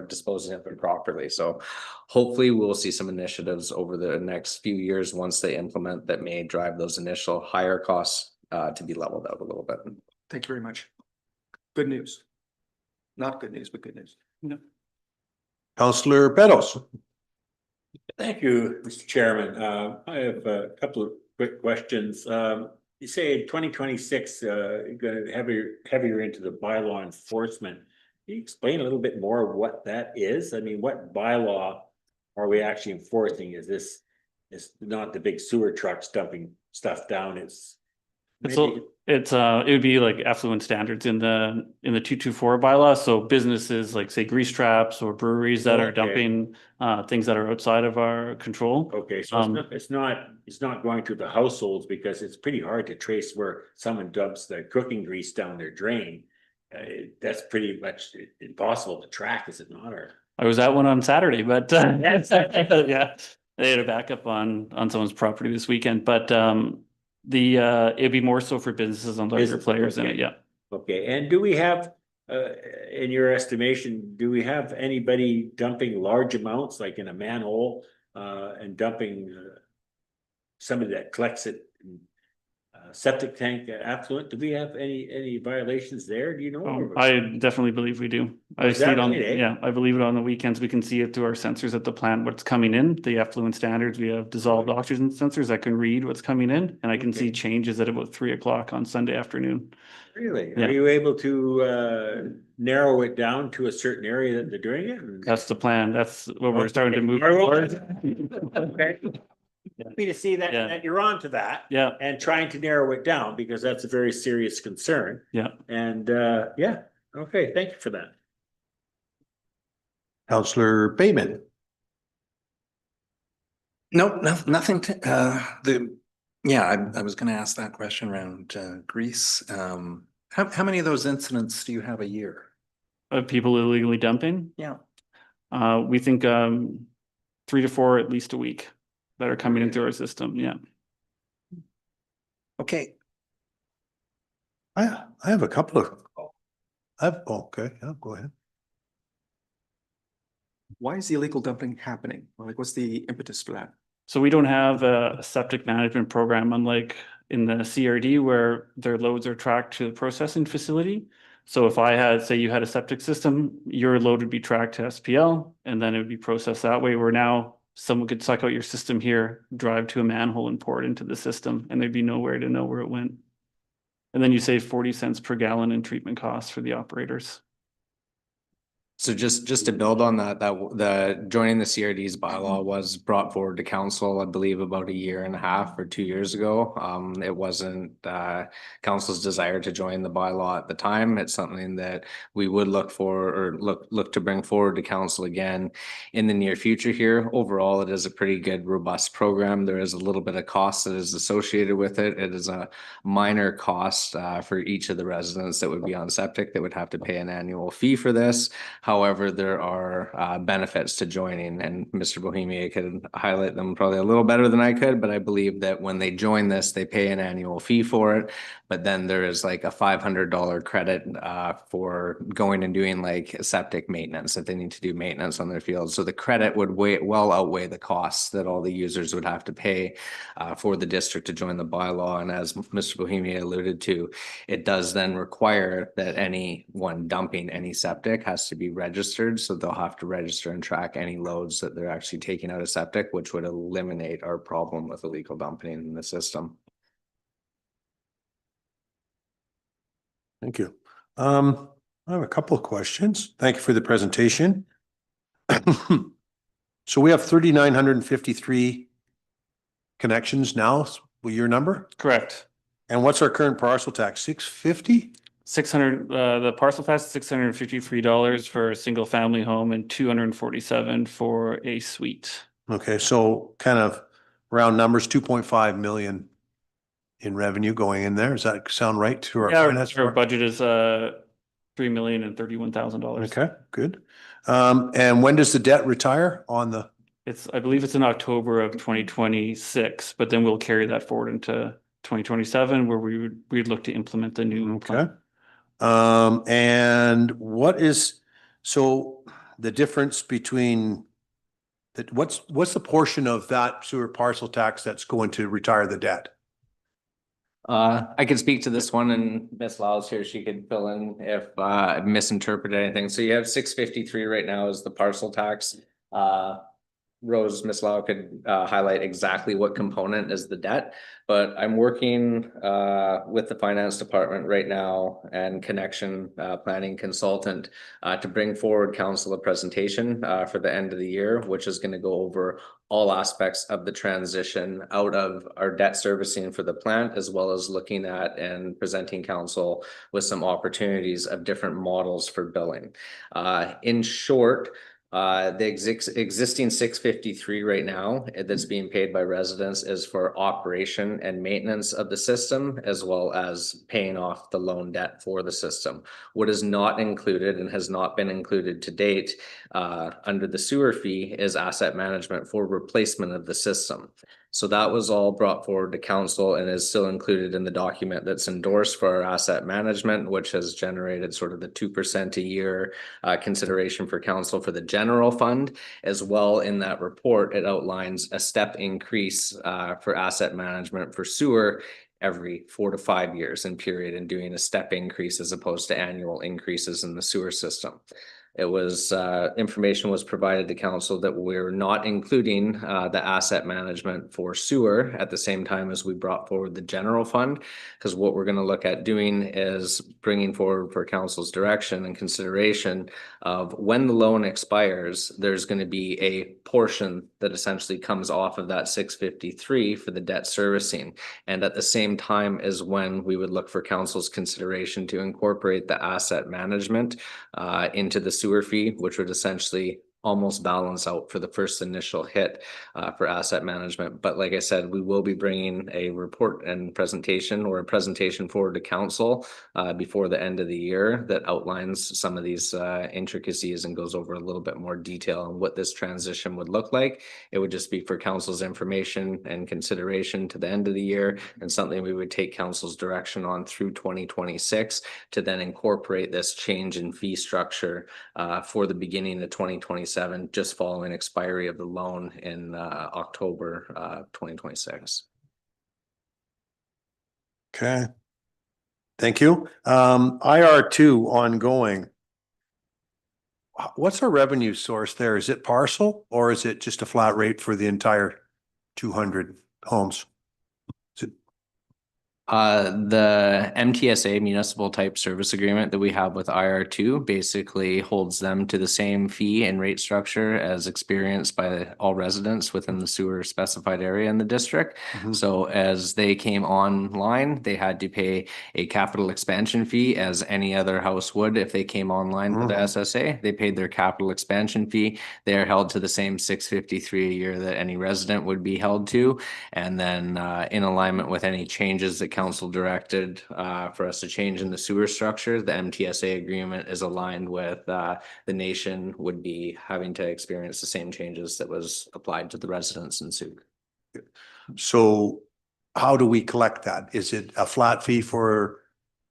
disposing of it properly. So hopefully we'll see some initiatives over the next few years once they implement that may drive those initial higher costs to be leveled out a little bit. Thank you very much. Good news. Not good news, but good news. No. Councillor Beddoes. Thank you, Mr. Chairman. I have a couple of quick questions. You say in 2026, you're going to heavier into the bylaw enforcement. Can you explain a little bit more of what that is? I mean, what bylaw are we actually enforcing? It's not the big sewer trucks dumping stuff down. It would be like effluent standards in the 224 bylaw. So businesses like say grease traps or breweries that are dumping things that are outside of our control. Okay, so it's not going to the households because it's pretty hard to trace where someone dumps the cooking grease down their drain. That's pretty much impossible to track, is it not? Or I was at one on Saturday, but yeah, they had a backup on someone's property this weekend, but it'd be more so for businesses and larger players in it. Yeah. Okay, and do we have, in your estimation, do we have anybody dumping large amounts like in a manhole and dumping somebody that collects it in septic tank affluent? Do we have any violations there? Do you know? I definitely believe we do. I see it on, yeah, I believe it on the weekends. We can see it through our sensors at the plant, what's coming in, the effluent standards. We have dissolved oxygen sensors that can read what's coming in, and I can see changes at about 3 o'clock on Sunday afternoon. Really? Yeah. Are you able to narrow it down to a certain area that they're doing it? That's the plan. That's what we're starting to move towards. Okay. Happy to see that you're on to that. Yeah. And trying to narrow it down because that's a very serious concern. Yeah. And yeah, okay, thank you for that. Councillor Bateman. No, nothing I was gonna ask that question around Greece. How many of those incidents do you have a year? Of people illegally dumping? Yeah. We think 3 to 4 at least a week that are coming into our system. Yeah. Okay. I have a couple of. Okay, yeah, go ahead. Why is the illegal dumping happening? Like, what's the impetus for that? So we don't have a septic management program, unlike in the CRD where their loads are tracked to the processing facility. So if say you had a septic system, your load would be tracked to SPL and then it would be processed that way, where now someone could suck out your system here, drive to a manhole and pour it into the system, and there'd be nowhere to know where it went. And then you save 40 cents per gallon in treatment costs for the operators. So just to build on that, the joining the CRD's bylaw was brought forward to council, I believe, about 1.5 or 2 years ago. It wasn't council's desire to join the bylaw at the time. It's something that we would look for or look to bring forward to council again in the near future here. Overall, it is a pretty good, robust program. There is a little bit of cost that is associated with it. It is a minor cost for each of the residents that would be on septic that would have to pay an annual fee for this. However, there are benefits to joining, and Mr. Bohemia could highlight them probably a little better than I could, but I believe that when they join this, they pay an annual fee for it. But then there is like a $500 credit for going and doing like septic maintenance if they need to do maintenance on their fields. So the credit would well outweigh the costs that all the users would have to pay for the district to join the bylaw. And as Mr. Bohemia alluded to, it does then require that anyone dumping any septic has to be registered. So they'll have to register and track any loads that they're actually taking out of septic, which would eliminate our problem with illegal dumping in the system. Thank you. I have a couple of questions. Thank you for the presentation. So we have 3,953 connections now. Will your number? Correct. And what's our current parcel tax? 650? 600, the parcel tax, $653 for a single family home and $247 for a suite. Okay, so kind of round numbers, 2.5 million in revenue going in there. Does that sound right to our Yeah, finance? our budget is $3,031,000. Okay, good. And when does the debt retire on the? I believe it's in October of 2026, but then we'll carry that forward into 2027 where we'd look to implement the new plan. And what is, so the difference between that, what's the portion of that sewer parcel tax that's going to retire the debt? I could speak to this one, and Miss Lyles here, she could fill in if I misinterpreted anything. So you have 653 right now is the parcel tax. Rose, Miss Lau could highlight exactly what component is the debt, but I'm working with the finance department right now and connection planning consultant to bring forward council a presentation for the end of the year, which is going to go over all aspects of the transition out of our debt servicing for the plant, as well as looking at and presenting council with some opportunities of different models for billing. In short, the existing 653 right now that's being paid by residents is for operation and maintenance of the system, as well as paying off the loan debt for the system. What is not included and has not been included to date under the sewer fee is asset management for replacement of the system. So that was all brought forward to council and is still included in the document that's endorsed for our asset management, which has generated sort of the 2% a year consideration for council for the general fund. As well, in that report, it outlines a step increase for asset management for sewer every 4 to 5 years in period, and doing a step increase as opposed to annual increases in the sewer system. It was information was provided to council that we're not including the asset management for sewer at the same time as we brought forward the general fund, because what we're going to look at doing is bringing forward for council's direction and consideration of when the loan expires, there's going to be a portion that essentially comes off of that 653 for the debt servicing. And at the same time is when we would look for council's consideration to incorporate the asset management into the sewer fee, which would essentially almost balance out for the first initial hit for asset management. But like I said, we will be bringing a report and presentation or a presentation forward to council before the end of the year that outlines some of these intricacies and goes over a little bit more detail on what this transition would look like. It would just be for council's information and consideration to the end of the year, and something we would take council's direction on through 2026 to then incorporate this change in fee structure for the beginning of 2027, just following expiry of the loan in October 2026. Okay. Thank you. IR2 ongoing. What's our revenue source there? Is it parcel or is it just a flat rate for the entire 200 homes? The MTSA municipal type service agreement that we have with IR2 basically holds them to the same fee and rate structure as experienced by all residents within the sewer specified area in the district. Mhm. So as they came online, they had to pay a capital expansion fee as any other house would if they came online with the SSA. They paid their capital expansion fee. They are held to the same $653 a year that any resident would be held to. And then in alignment with any changes that council directed for us to change in the sewer structure, the MTSA agreement is aligned with the nation would be having to experience the same changes that was applied to the residents in Sooke. So how do we collect that? Is it a flat fee for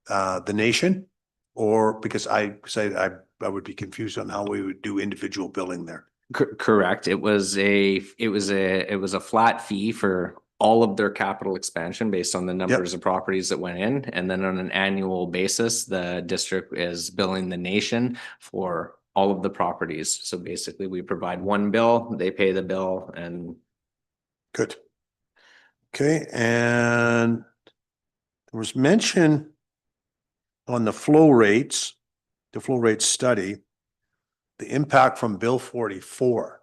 the nation? Or because I would be confused on how we would do individual billing there. Correct. It was a flat fee for all of their capital expansion based on the numbers of properties that went in. And then on an annual basis, the district is billing the nation for all of the properties. So basically we provide one bill, they pay the bill, and Good. Okay, and there was mention on the flow rates study, the impact from Bill 44.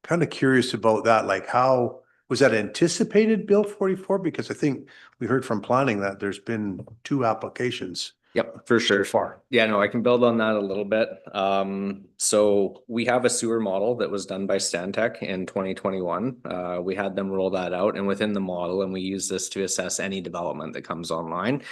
Kind of curious about that, like how, was that anticipated Bill 44? Because I think we heard from planning that there's been 2 applications. Yep, for sure. Far. Yeah, no, I can build on that a little bit. So we have a sewer model that was done by Stantec in 2021. We had them roll that out, and within the model, and we use this to assess any development that comes online.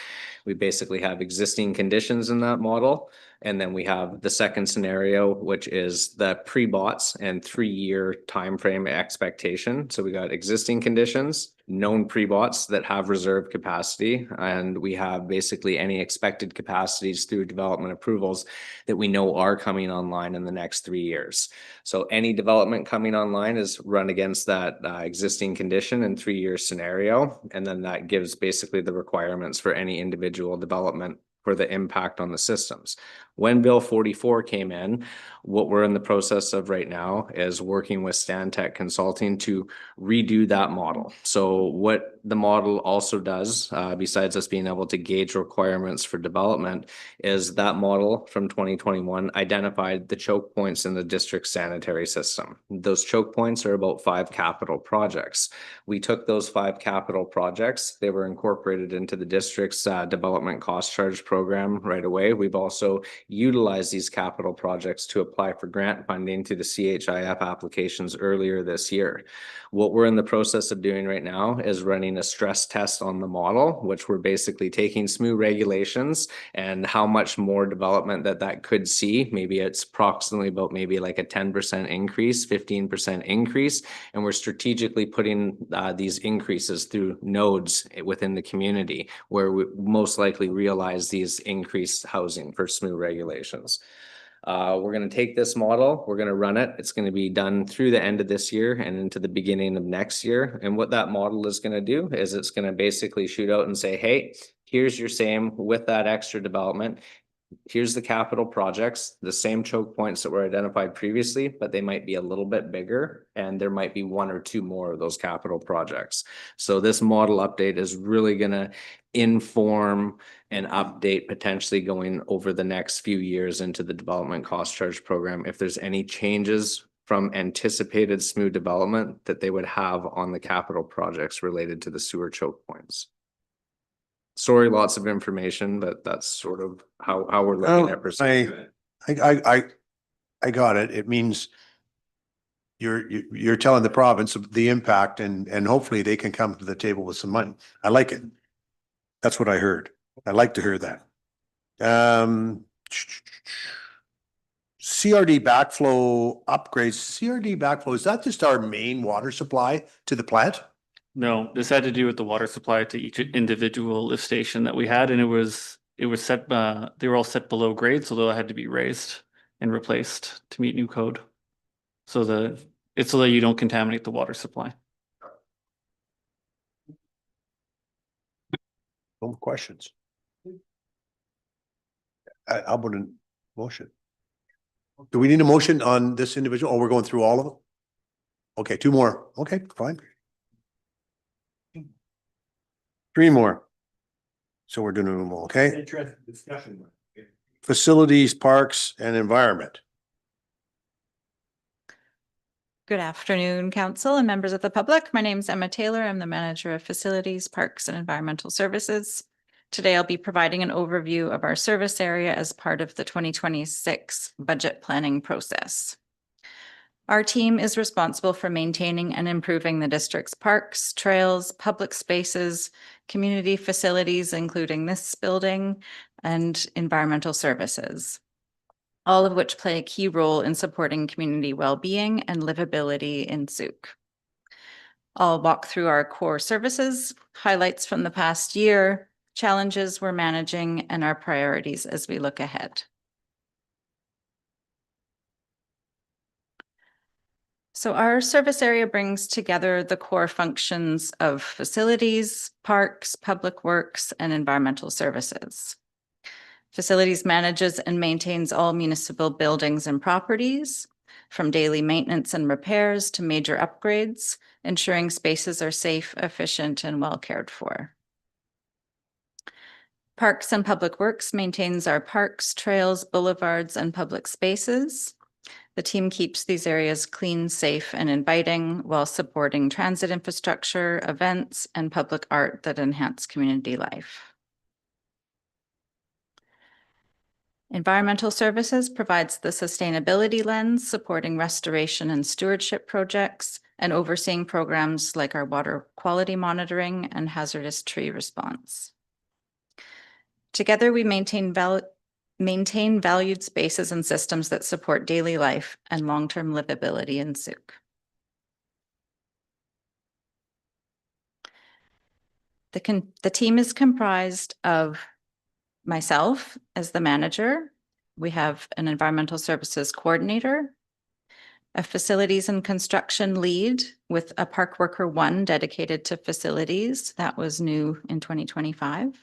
We basically have existing conditions in that model. And then we have the second scenario, which is the pre-bots and 3-year timeframe expectation. So we got existing conditions, known pre-bots that have reserve capacity, and we have basically any expected capacities through development approvals that we know are coming online in the next 3 years. So any development coming online is run against that existing condition and 3-year scenario. And then that gives basically the requirements for any individual development for the impact on the systems. When Bill 44 came in, what we're in the process of right now is working with Stantec Consulting to redo that model. So what the model also does, besides us being able to gauge requirements for development, is that model from 2021 identified the choke points in the district sanitary system. Those choke points are about 5 capital projects. We took those 5 capital projects, they were incorporated into the district's development cost charge program right away. We've also utilized these capital projects to apply for grant funding to the CHIF applications earlier this year. What we're in the process of doing right now is running a stress test on the model, which we're basically taking SMU regulations and how much more development that could see. Maybe it's approximately about maybe like a 10% increase, 15% increase. And we're strategically putting these increases through nodes within the community where we most likely realize these increased housing for SMU regulations. We're going to take this model, we're going to run it. It's going to be done through the end of this year and into the beginning of next year. And what that model is going to do is it's going to basically shoot out and say, hey, here's your same with that extra development. Here's the capital projects, the same choke points that were identified previously, but they might be a little bit bigger and there might be 1 or 2 more of those capital projects. So this model update is really going to inform and update potentially going over the next few years into the development cost charge program. If there's any changes from anticipated SMU development that they would have on the capital projects related to the sewer choke points. Sorry, lots of information, but that's sort of how we're looking at pursuing it. I got it. It means you're telling the province of the impact and hopefully they can come to the table with some money. I like it. That's what I heard. I like to hear that. CRD backflow upgrades. CRD backflow, is that just our main water supply to the plant? No, this had to do with the water supply to each individual lift station that we had, and it was set, they were all set below grade, so they had to be raised and replaced to meet new code. So it's so that you don't contaminate the water supply. No more questions. How about a motion? Do we need a motion on this individual? Oh, we're going through all of them? Okay, 2 more. Okay, fine. Three more. So we're doing them all, okay? Interesting discussion. Facilities, parks, and environment. Good afternoon, council and members of the public. My name is Emma Taylor. I'm the manager of Facilities, Parks and Environmental Services. Today, I'll be providing an overview of our service area as part of the 2026 budget planning process. Our team is responsible for maintaining and improving the district's parks, trails, public spaces, community facilities, including this building, and environmental services, all of which play a key role in supporting community well-being and livability in Sooke. I'll walk through our core services, highlights from the past year, challenges we're managing, and our priorities as we look ahead. So our service area brings together the core functions of facilities, parks, public works, and environmental services. Facilities manages and maintains all municipal buildings and properties, from daily maintenance and repairs to major upgrades, ensuring spaces are safe, efficient, and well cared for. Parks and Public Works maintains our parks, trails, boulevards, and public spaces. The team keeps these areas clean, safe, and inviting while supporting transit infrastructure, events, and public art that enhance community life. Environmental Services provides the sustainability lens, supporting restoration and stewardship projects and overseeing programs like our water quality monitoring and hazardous tree response. Together, we maintain valued spaces and systems that support daily life and long-term livability in Sooke. The team is comprised of myself as the manager. We have an environmental services coordinator, a facilities and construction lead with a park worker 1 dedicated to facilities. That was new in 2025.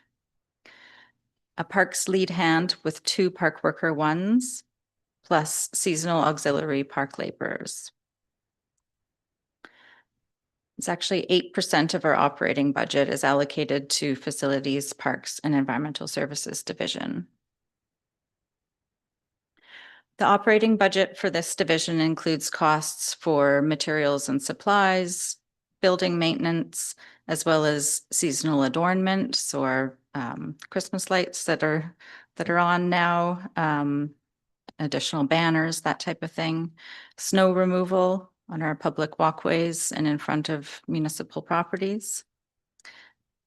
A parks lead hand with 2 park worker 1s, plus seasonal auxiliary park laborers. It's actually 8% of our operating budget is allocated to facilities, parks, and environmental services division. The operating budget for this division includes costs for materials and supplies, building maintenance, as well as seasonal adornment, so our Christmas lights that are on now, additional banners, that type of thing, snow removal on our public walkways and in front of municipal properties,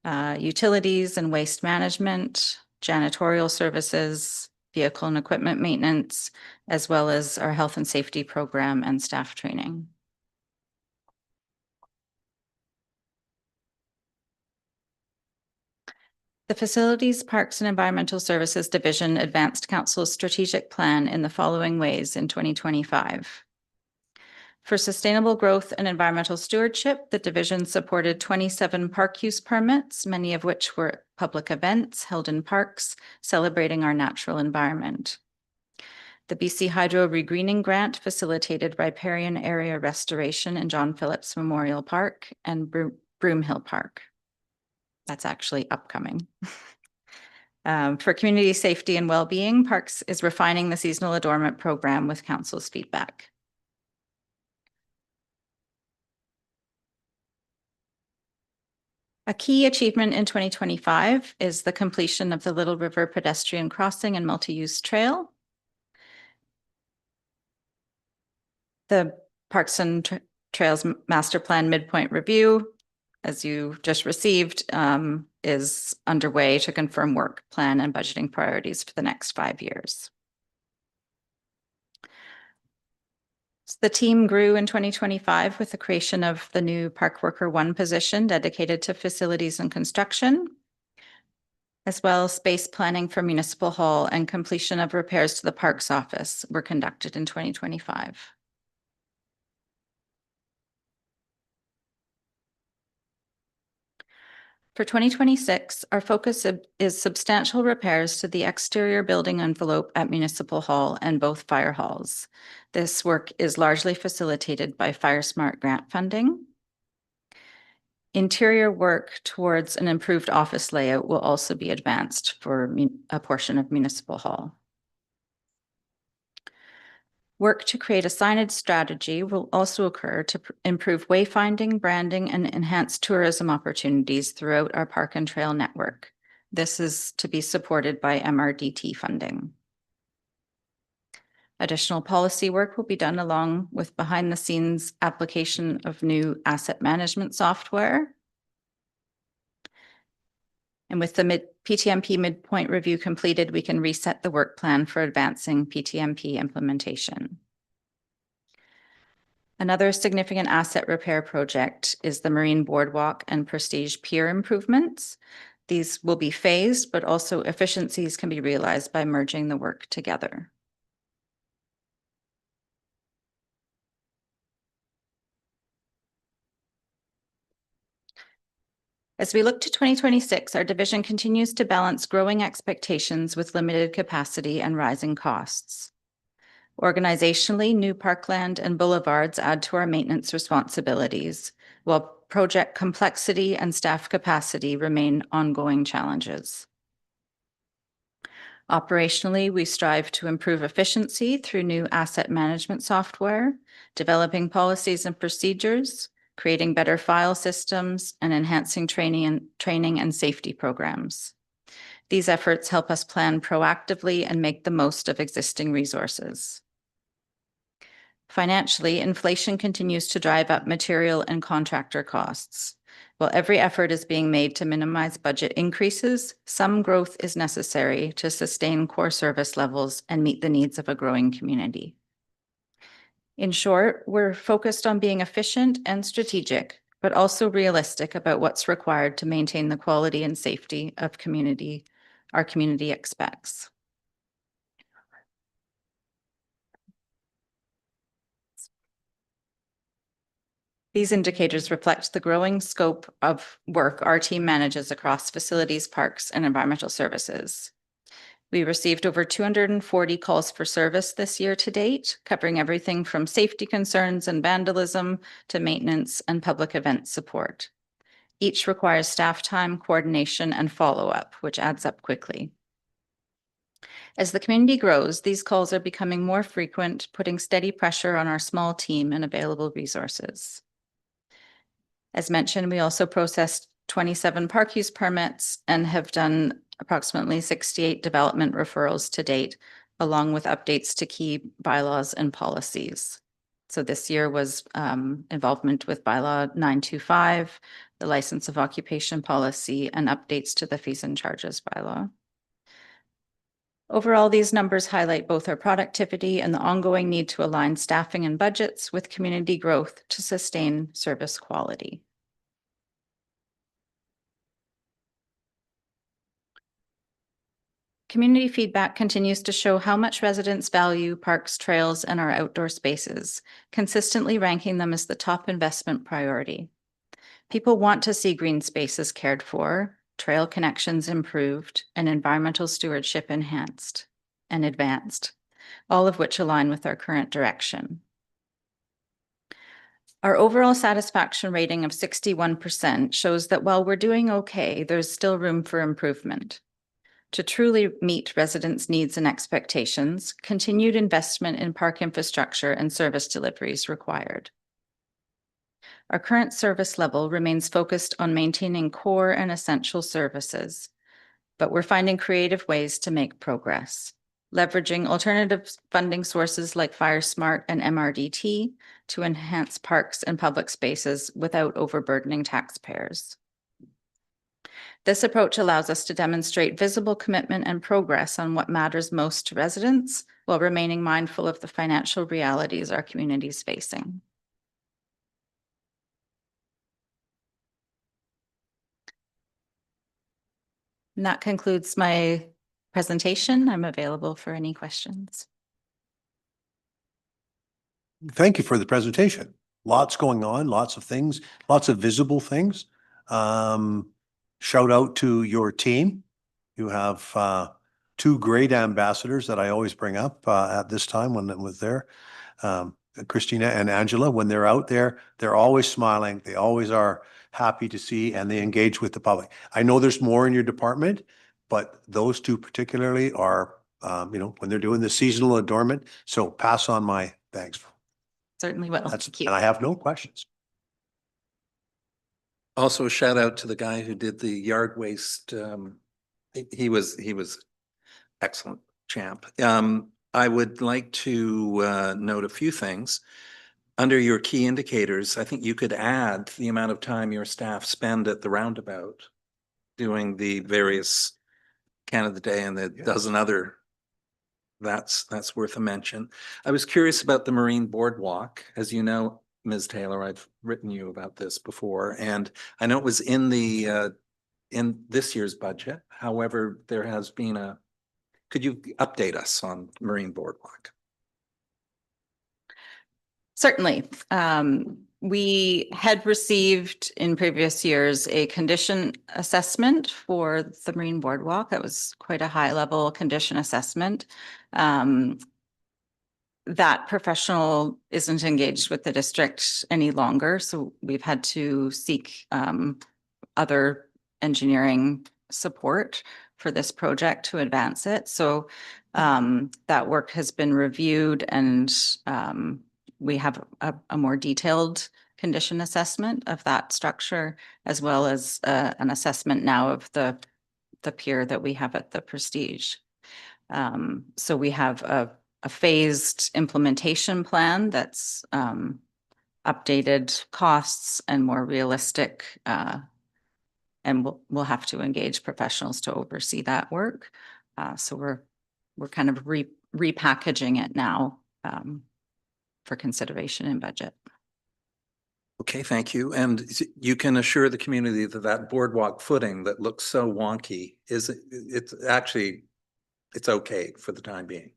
utilities and waste management, janitorial services, vehicle and equipment maintenance, as well as our health and safety program and staff training. The Facilities, Parks, and Environmental Services Division advanced Council's strategic plan in the following ways in 2025. For sustainable growth and environmental stewardship, the division supported 27 park use permits, many of which were public events held in parks celebrating our natural environment. The BC Hydro Regreening Grant facilitated riparian area restoration in John Phillips Memorial Park and Broomhill Park. That's actually upcoming. For community safety and well-being, Parks is refining the seasonal adornment program with council's feedback. A key achievement in 2025 is the completion of the Little River pedestrian crossing and multi-use trail. The Parks and Trails Master Plan Midpoint Review, as you just received, is underway to confirm work plan and budgeting priorities for the next 5 years. The team grew in 2025 with the creation of the new Park Worker 1 position dedicated to facilities and construction, as well as space planning for Municipal Hall and completion of repairs to the Parks Office were conducted in 2025. For 2026, our focus is substantial repairs to the exterior building envelope at Municipal Hall and both fire halls. This work is largely facilitated by FireSmart grant funding. Interior work towards an improved office layout will also be advanced for a portion of Municipal Hall. Work to create a signage strategy will also occur to improve wayfinding, branding, and enhance tourism opportunities throughout our park and trail network. This is to be supported by MRDT funding. Additional policy work will be done along with behind-the-scenes application of new asset management software. And with the PTMP midpoint review completed, we can reset the work plan for advancing PTMP implementation. Another significant asset repair project is the Marine Boardwalk and Prestige Pier improvements. These will be phased, but also efficiencies can be realized by merging the work together. As we look to 2026, our division continues to balance growing expectations with limited capacity and rising costs. Organizationally, new parkland and boulevards add to our maintenance responsibilities, while project complexity and staff capacity remain ongoing challenges. Operationally, we strive to improve efficiency through new asset management software, developing policies and procedures, creating better file systems, and enhancing training and safety programs. These efforts help us plan proactively and make the most of existing resources. Financially, inflation continues to drive up material and contractor costs. While every effort is being made to minimize budget increases, some growth is necessary to sustain core service levels and meet the needs of a growing community. In short, we're focused on being efficient and strategic, but also realistic about what's required to maintain the quality and safety of our community expects. These indicators reflect the growing scope of work our team manages across facilities, parks, and environmental services. We received over 240 calls for service this year to date, covering everything from safety concerns and vandalism to maintenance and public event support. Each requires staff time, coordination, and follow-up, which adds up quickly. As the community grows, these calls are becoming more frequent, putting steady pressure on our small team and available resources. As mentioned, we also processed 27 park use permits and have done approximately 68 development referrals to date, along with updates to key bylaws and policies. So this year was involvement with bylaw 925, the license of occupation policy, and updates to the fees and charges bylaw. Overall, these numbers highlight both our productivity and the ongoing need to align staffing and budgets with community growth to sustain service quality. Community feedback continues to show how much residents value parks, trails, and our outdoor spaces, consistently ranking them as the top investment priority. People want to see green spaces cared for, trail connections improved, and environmental stewardship enhanced and advanced, all of which align with our current direction. Our overall satisfaction rating of 61% shows that while we're doing okay, there's still room for improvement. To truly meet residents' needs and expectations, continued investment in park infrastructure and service delivery is required. Our current service level remains focused on maintaining core and essential services, but we're finding creative ways to make progress, leveraging alternative funding sources like FireSmart and MRDT to enhance parks and public spaces without overburdening taxpayers. This approach allows us to demonstrate visible commitment and progress on what matters most to residents while remaining mindful of the financial realities our community is facing. And that concludes my presentation. I'm available for any questions. Thank you for the presentation. Lots going on, lots of things, lots of visible things. Shout out to your team. You have two great ambassadors that I always bring up at this time when it was there. Christina and Angela, when they're out there, they're always smiling. They always are happy to see, and they engage with the public. I know there's more in your department, but those two particularly are, when they're doing the seasonal adornment. So pass on my thanks. Certainly will. That's, Thank you. and I have no questions. Also, a shout out to the guy who did the yard waste. He was excellent, champ. I would like to note a few things. Under your key indicators, I think you could add the amount of time your staff spend at the roundabout doing the various Canada Day and the dozen other. That's worth a mention. I was curious about the Marine Boardwalk. As you know, Ms. Taylor, I've written you about this before, and I know it was in the in this year's budget. However, there has been could you update us on Marine Boardwalk? Certainly. We had received in previous years a condition assessment for the Marine Boardwalk. That was quite a high level condition assessment. That professional isn't engaged with the district any longer, so we've had to seek other engineering support for this project to advance it. So that work has been reviewed, and we have a more detailed condition assessment of that structure, as well as an assessment now of the pier that we have at the Prestige. So we have a phased implementation plan that's updated costs and more realistic, and we'll have to engage professionals to oversee that work. So we're kind of repackaging it now for consideration in budget. Okay, thank you. And you can assure the community that that boardwalk footing that looks so wonky it's okay for the time being.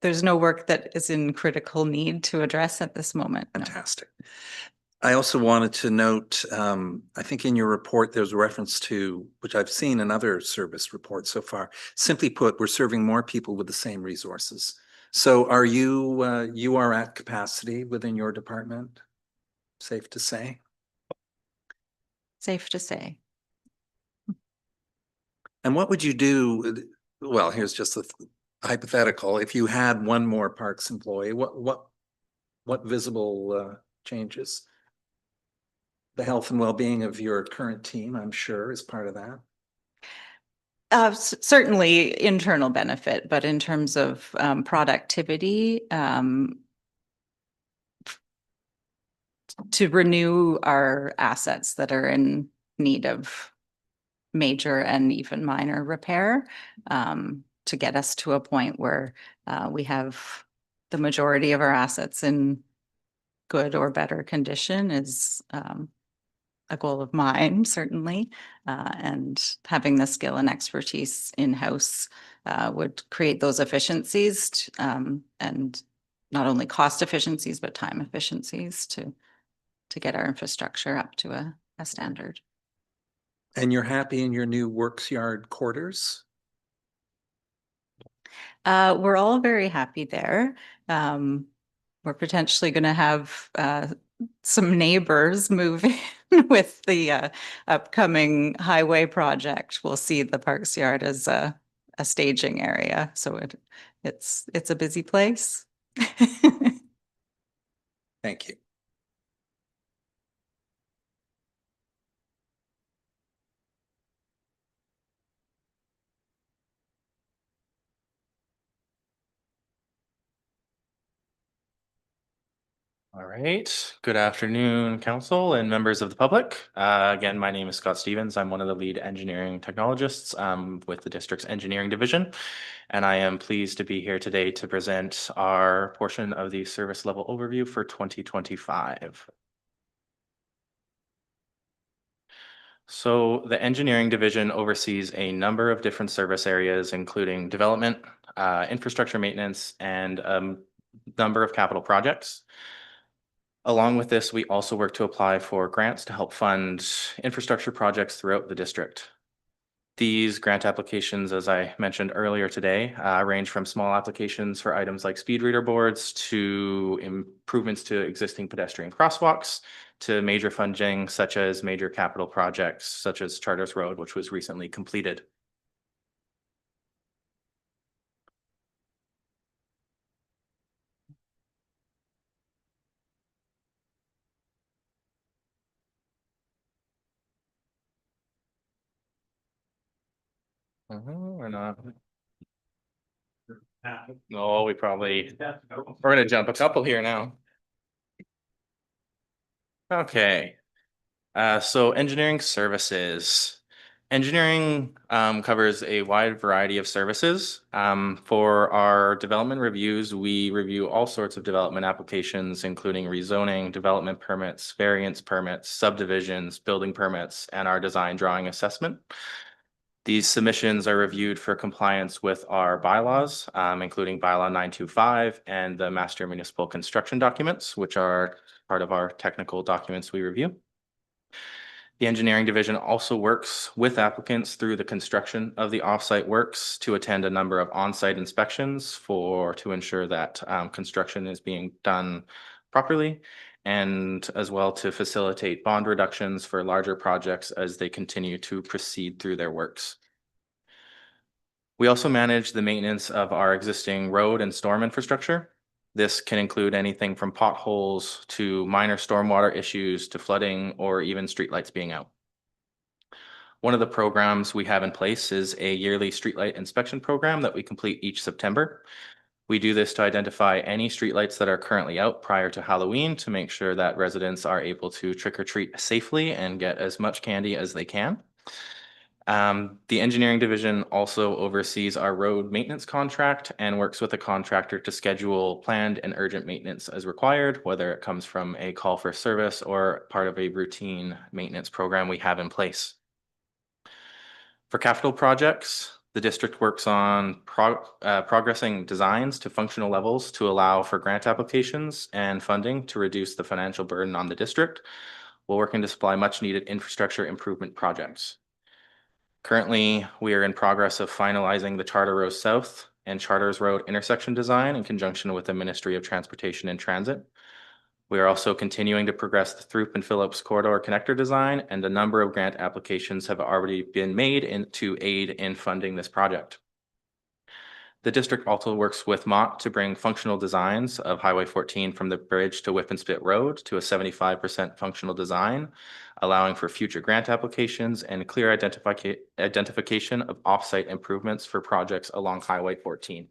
There's no work that is in critical need to address at this moment. No. Fantastic. I also wanted to note, I think in your report, there's a reference to, which I've seen in other service reports so far. Simply put, we're serving more people with the same resources. So are you are at capacity within your department? Safe to say? Safe to say. And what would you do? Well, here's just a hypothetical. If you had one more parks employee, what visible changes? The health and well-being of your current team, I'm sure, is part of that. Certainly internal benefit, but in terms of productivity, to renew our assets that are in need of major and even minor repair, to get us to a point where we have the majority of our assets in good or better condition is a goal of mine, certainly. And having the skill and expertise in-house would create those efficiencies, and not only cost efficiencies, but time efficiencies to get our infrastructure up to a standard. And you're happy in your new works yard quarters? We're all very happy there. We're potentially going to have some neighbors move in with the upcoming highway project. We'll see the Parks Yard as a staging area, so it's a busy place. Thank you. All right. Good afternoon, council and members of the public. Again, my name is Scott Stevens. I'm one of the lead engineering technologists with the district's engineering division. And I am pleased to be here today to present our portion of the service level overview for 2025. So the engineering division oversees a number of different service areas, including development, infrastructure maintenance, and a number of capital projects. Along with this, we also work to apply for grants to help fund infrastructure projects throughout the district. These grant applications, as I mentioned earlier today, range from small applications for items like speed reader boards to improvements to existing pedestrian crosswalks to major funding such as major capital projects such as Charters Road, which was recently completed. We're not. No, we're gonna jump a couple here now. Okay. So engineering services. Engineering covers a wide variety of services. For our development reviews, we review all sorts of development applications, including rezoning, development permits, variance permits, subdivisions, building permits, and our design drawing assessment. These submissions are reviewed for compliance with our bylaws, including bylaw 925 and the master municipal construction documents, which are part of our technical documents we review. The engineering division also works with applicants through the construction of the offsite works to attend a number of on-site inspections to ensure that construction is being done properly, and as well to facilitate bond reductions for larger projects as they continue to proceed through their works. We also manage the maintenance of our existing road and storm infrastructure. This can include anything from potholes to minor stormwater issues to flooding or even streetlights being out. One of the programs we have in place is a yearly streetlight inspection program that we complete each September. We do this to identify any streetlights that are currently out prior to Halloween to make sure that residents are able to trick or treat safely and get as much candy as they can. The engineering division also oversees our road maintenance contract and works with a contractor to schedule planned and urgent maintenance as required, whether it comes from a call for service or part of a routine maintenance program we have in place. For capital projects, the district works on progressing designs to functional levels to allow for grant applications and funding to reduce the financial burden on the district, while working to supply much needed infrastructure improvement projects. Currently, we are in progress of finalizing the Charter Road South and Charters Road intersection design in conjunction with the Ministry of Transportation and Transit. We are also continuing to progress the Throop and Phillips corridor connector design, and a number of grant applications have already been made to aid in funding this project. The district also works with MOT to bring functional designs of Highway 14 from the bridge to Whip and Spit Road to a 75% functional design, allowing for future grant applications and clear identification of off-site improvements for projects along Highway 14.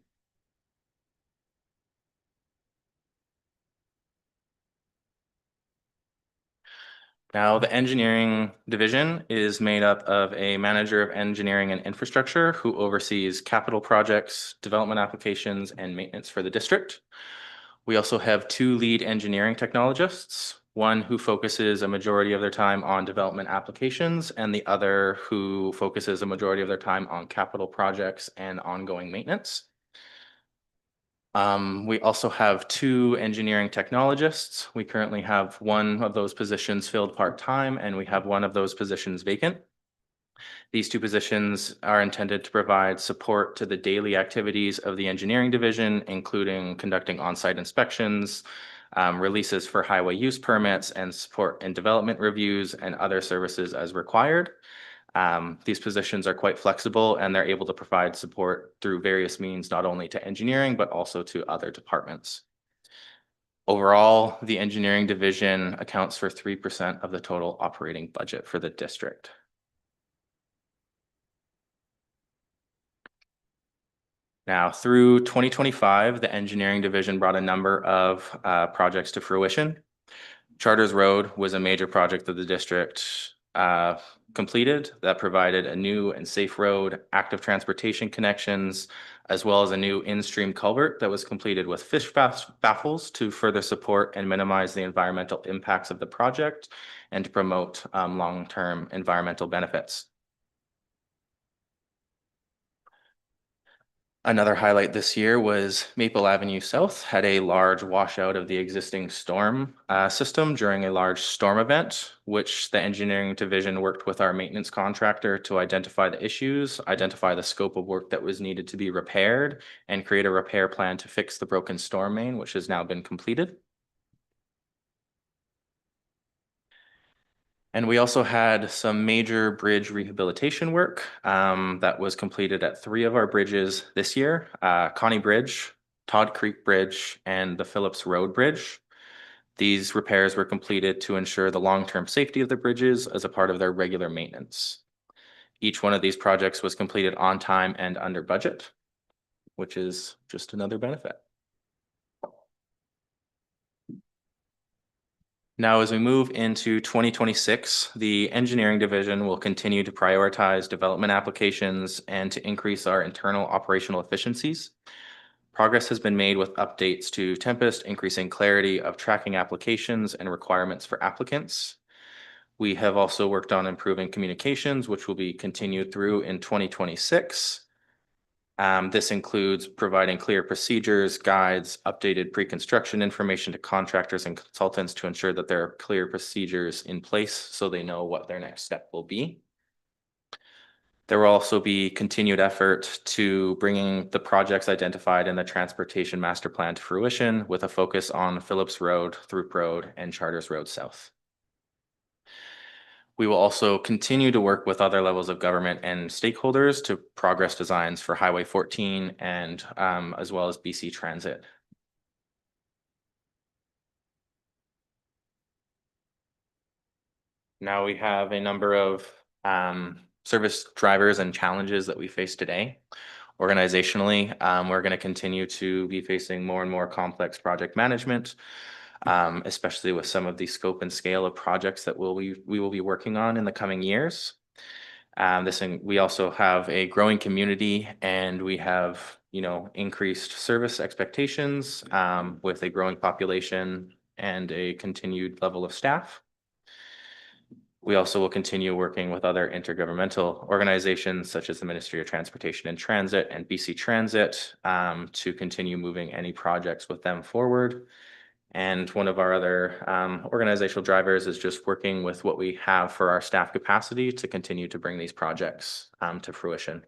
Now, the engineering division is made up of a manager of engineering and infrastructure who oversees capital projects, development applications, and maintenance for the district. We also have two lead engineering technologists, one who focuses a majority of their time on development applications, and the other who focuses a majority of their time on capital projects and ongoing maintenance. We also have two engineering technologists. We currently have one of those positions filled part-time, and we have one of those positions vacant. These two positions are intended to provide support to the daily activities of the engineering division, including conducting on-site inspections, releases for highway use permits, and support and development reviews and other services as required. These positions are quite flexible, and they're able to provide support through various means, not only to engineering, but also to other departments. Overall, the engineering division accounts for 3% of the total operating budget for the district. Now, through 2025, the engineering division brought a number of projects to fruition. Charters Road was a major project that the district completed that provided a new and safe road, active transportation connections, as well as a new in-stream culvert that was completed with fish baffles to further support and minimize the environmental impacts of the project and to promote long-term environmental benefits. Another highlight this year was Maple Avenue South had a large washout of the existing storm system during a large storm event, which the engineering division worked with our maintenance contractor to identify the issues, identify the scope of work that was needed to be repaired, and create a repair plan to fix the broken storm main, which has now been completed. And we also had some major bridge rehabilitation work that was completed at 3 of our bridges this year, Connie Bridge, Todd Creek Bridge, and the Phillips Road Bridge. These repairs were completed to ensure the long-term safety of the bridges as a part of their regular maintenance. Each one of these projects was completed on time and under budget, which is just another benefit. Now, as we move into 2026, the engineering division will continue to prioritize development applications and to increase our internal operational efficiencies. Progress has been made with updates to Tempest, increasing clarity of tracking applications and requirements for applicants. We have also worked on improving communications, which will be continued through in 2026. This includes providing clear procedures, guides, updated pre-construction information to contractors and consultants to ensure that there are clear procedures in place so they know what their next step will be. There will also be continued effort to bringing the projects identified in the Transportation Master Plan to fruition with a focus on Phillips Road, Throop Road, and Charters Road South. We will also continue to work with other levels of government and stakeholders to progress designs for Highway 14 and as well as BC Transit. Now we have a number of service drivers and challenges that we face today. Organizationally, we're going to continue to be facing more and more complex project management, especially with some of the scope and scale of projects that we will be working on in the coming years. We also have a growing community, and we have, increased service expectations with a growing population and a continued level of staff. We also will continue working with other intergovernmental organizations such as the Ministry of Transportation and Transit and BC Transit to continue moving any projects with them forward. And one of our other organizational drivers is just working with what we have for our staff capacity to continue to bring these projects to fruition.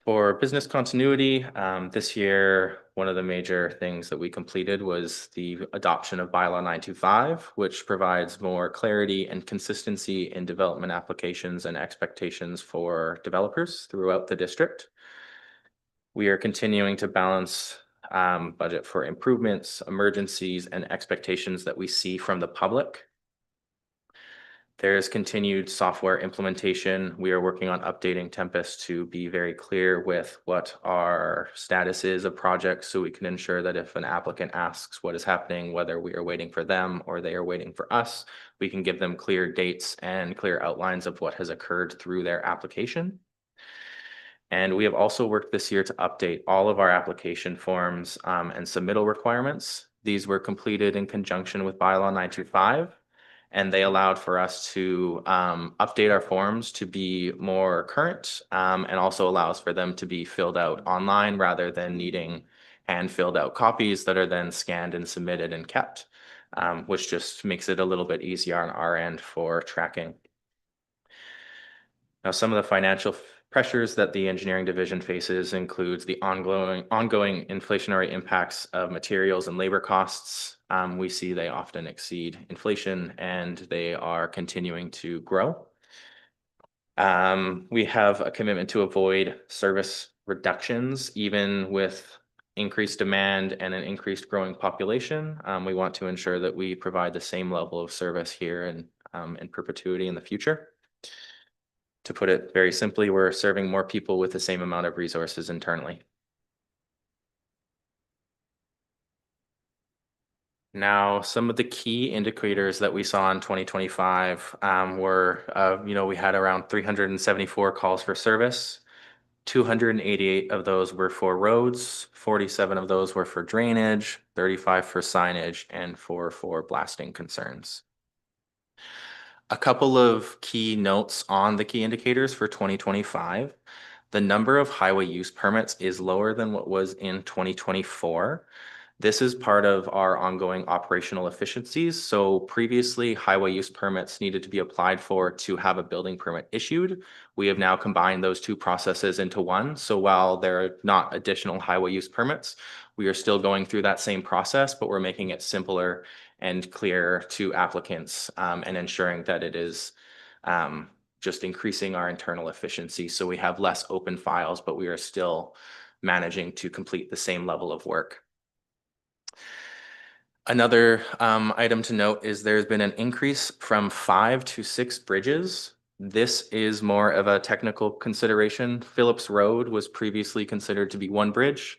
For business continuity, this year, one of the major things that we completed was the adoption of Bylaw 925, which provides more clarity and consistency in development applications and expectations for developers throughout the district. We are continuing to balance budget for improvements, emergencies, and expectations that we see from the public. There's continued software implementation. We are working on updating Tempest to be very clear with what our status is of projects so we can ensure that if an applicant asks what is happening, whether we are waiting for them or they are waiting for us, we can give them clear dates and clear outlines of what has occurred through their application. And we have also worked this year to update all of our application forms and submittal requirements. These were completed in conjunction with Bylaw 925. And they allowed for us to update our forms to be more current and also allows for them to be filled out online rather than needing hand filled out copies that are then scanned and submitted and kept, which just makes it a little bit easier on our end for tracking. Now, some of the financial pressures that the engineering division faces includes the ongoing inflationary impacts of materials and labor costs. We see they often exceed inflation and they are continuing to grow. We have a commitment to avoid service reductions, even with increased demand and an increased growing population. We want to ensure that we provide the same level of service here and in perpetuity in the future. To put it very simply, we're serving more people with the same amount of resources internally. Now, some of the key indicators that we saw in 2025 were, we had around 374 calls for service. 288 of those were for roads, 47 of those were for drainage, 35 for signage, and 4 for blasting concerns. A couple of key notes on the key indicators for 2025. The number of highway use permits is lower than what was in 2024. This is part of our ongoing operational efficiencies. So previously, highway use permits needed to be applied for to have a building permit issued. We have now combined those two processes into one. So while there are not additional highway use permits, we are still going through that same process, but we're making it simpler and clear to applicants, and ensuring that it is just increasing our internal efficiency. So we have less open files, but we are still managing to complete the same level of work. Another item to note is there's been an increase from 5 to 6 bridges. This is more of a technical consideration. Phillips Road was previously considered to be one bridge.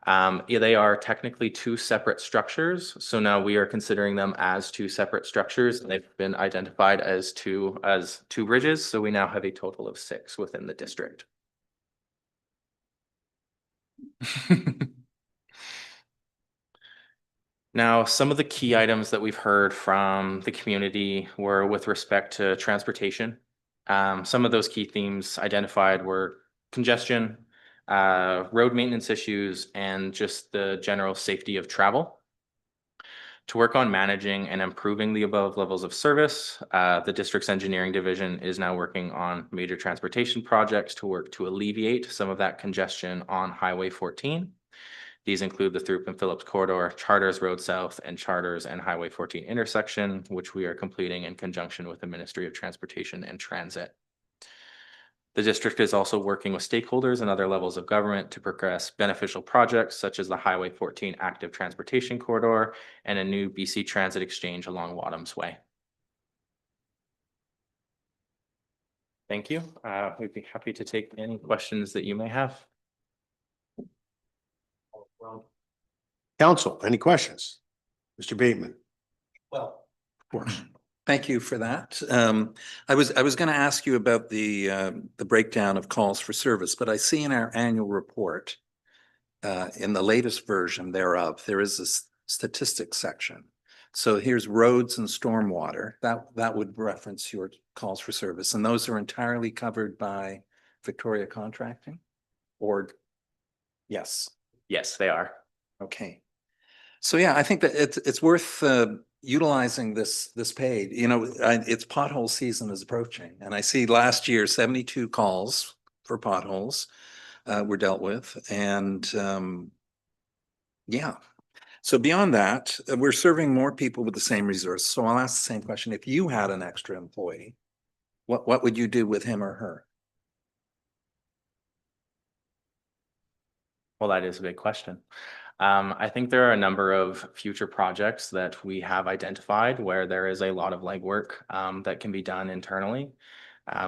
They are technically 2 separate structures. So now we are considering them as 2 separate structures. And they've been identified as two bridges. So we now have a total of 6 within the district. Now, some of the key items that we've heard from the community were with respect to transportation. Some of those key themes identified were congestion, road maintenance issues, and just the general safety of travel. To work on managing and improving the above levels of service, the district's engineering division is now working on major transportation projects to work to alleviate some of that congestion on Highway 14. These include the Throop and Phillips corridor, Charters Road South, and Charters and Highway 14 intersection, which we are completing in conjunction with the Ministry of Transportation and Transit. The district is also working with stakeholders and other levels of government to progress beneficial projects such as the Highway 14 active transportation corridor and a new BC Transit exchange along Wadhams Way. Thank you. We'd be happy to take any questions that you may have. Council, any questions? Mr. Bateman? Well, of course. Thank you for that. I was going to ask you about the breakdown of calls for service, but I see in our annual report, in the latest version thereof, there is a statistics section. So here's roads and stormwater. That would reference your calls for service, and those are entirely covered by Victoria Contracting, or yes? Yes, they are. Okay. So yeah, I think that it's worth utilizing this page. You know, it's pothole season is approaching, and I see last year 72 calls for potholes were dealt with, and yeah. So beyond that, we're serving more people with the same resource. So I'll ask the same question: if you had an extra employee, what would you do with him or her? Well, that is a big question. I think there are a number of future projects that we have identified where there is a lot of legwork that can be done internally.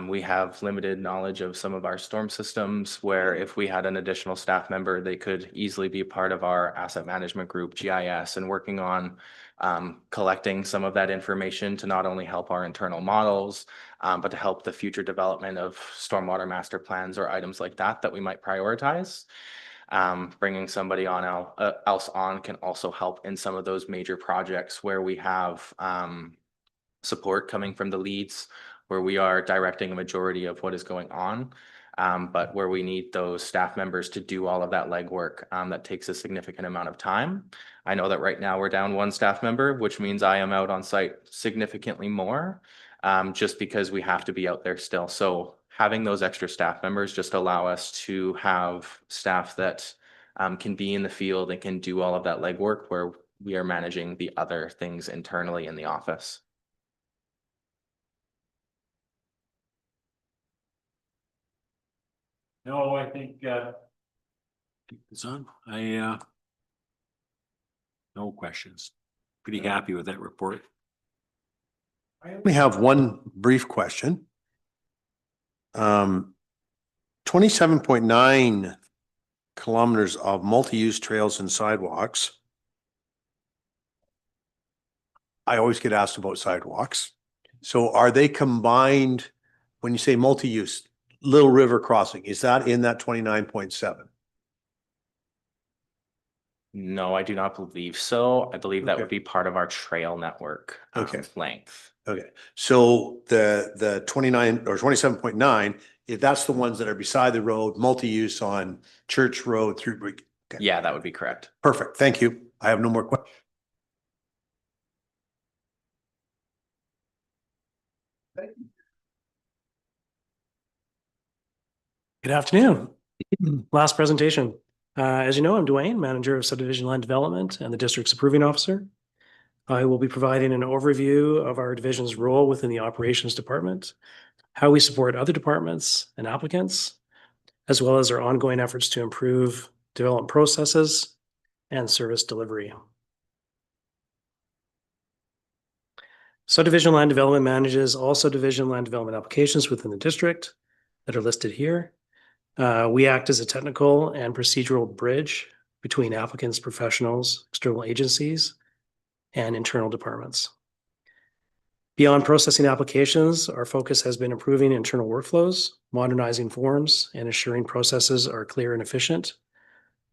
We have limited knowledge of some of our storm systems where if we had an additional staff member, they could easily be part of our asset management group, GIS, and working on collecting some of that information to not only help our internal models, but to help the future development of stormwater master plans or items like that we might prioritize. Bringing somebody else on can also help in some of those major projects where we have support coming from the leads, where we are directing a majority of what is going on, but where we need those staff members to do all of that legwork that takes a significant amount of time. I know that right now we're down 1 staff member, which means I am out on site significantly more, just because we have to be out there still. So having those extra staff members just allow us to have staff that can be in the field and can do all of that legwork where we are managing the other things internally in the office. No, I think It's on. No questions. Pretty happy with that report. We have one brief question. 27.9 kilometers of multi-use trails and sidewalks. I always get asked about sidewalks. So are they combined when you say multi-use? Little River Crossing, is that in that 29.7? No, I do not believe so. I believe that Okay. would be part of our trail network length. Okay, so the 29 or 27.9, if that's the ones that are beside the road, multi-use on Church Road through. Okay. Yeah, that would be correct. Perfect, thank you. I have no more questions. Good afternoon. Last presentation. As you know, I'm Dwayne, Manager of Subdivision Land Development and the District's Approving Officer. I will be providing an overview of our division's role within the operations department, how we support other departments and applicants, as well as our ongoing efforts to improve development processes and service delivery. Subdivision Land Development manages all subdivision land development applications within the district that are listed here. We act as a technical and procedural bridge between applicants, professionals, external agencies, and internal departments. Beyond processing applications, our focus has been improving internal workflows, modernizing forms, and ensuring processes are clear and efficient,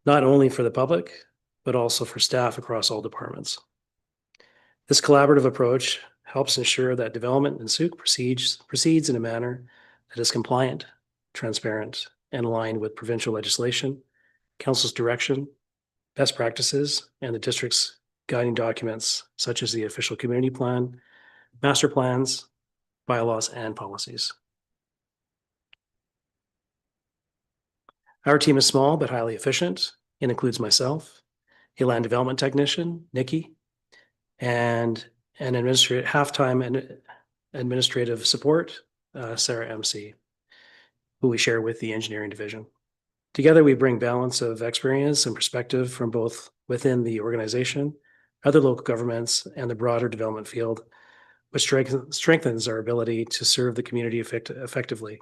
not only for the public, but also for staff across all departments. This collaborative approach helps ensure that development in Sooke proceeds in a manner that is compliant, transparent, and aligned with provincial legislation, council's direction, best practices, and the district's guiding documents, such as the official community plan, master plans, bylaws, and policies. Our team is small but highly efficient. It includes myself, a land development technician, Nikki, and an half-time administrative support, Sarah MC, who we share with the engineering division. Together, we bring balance of experience and perspective from both within the organization, other local governments, and the broader development field, which strengthens our ability to serve the community effectively.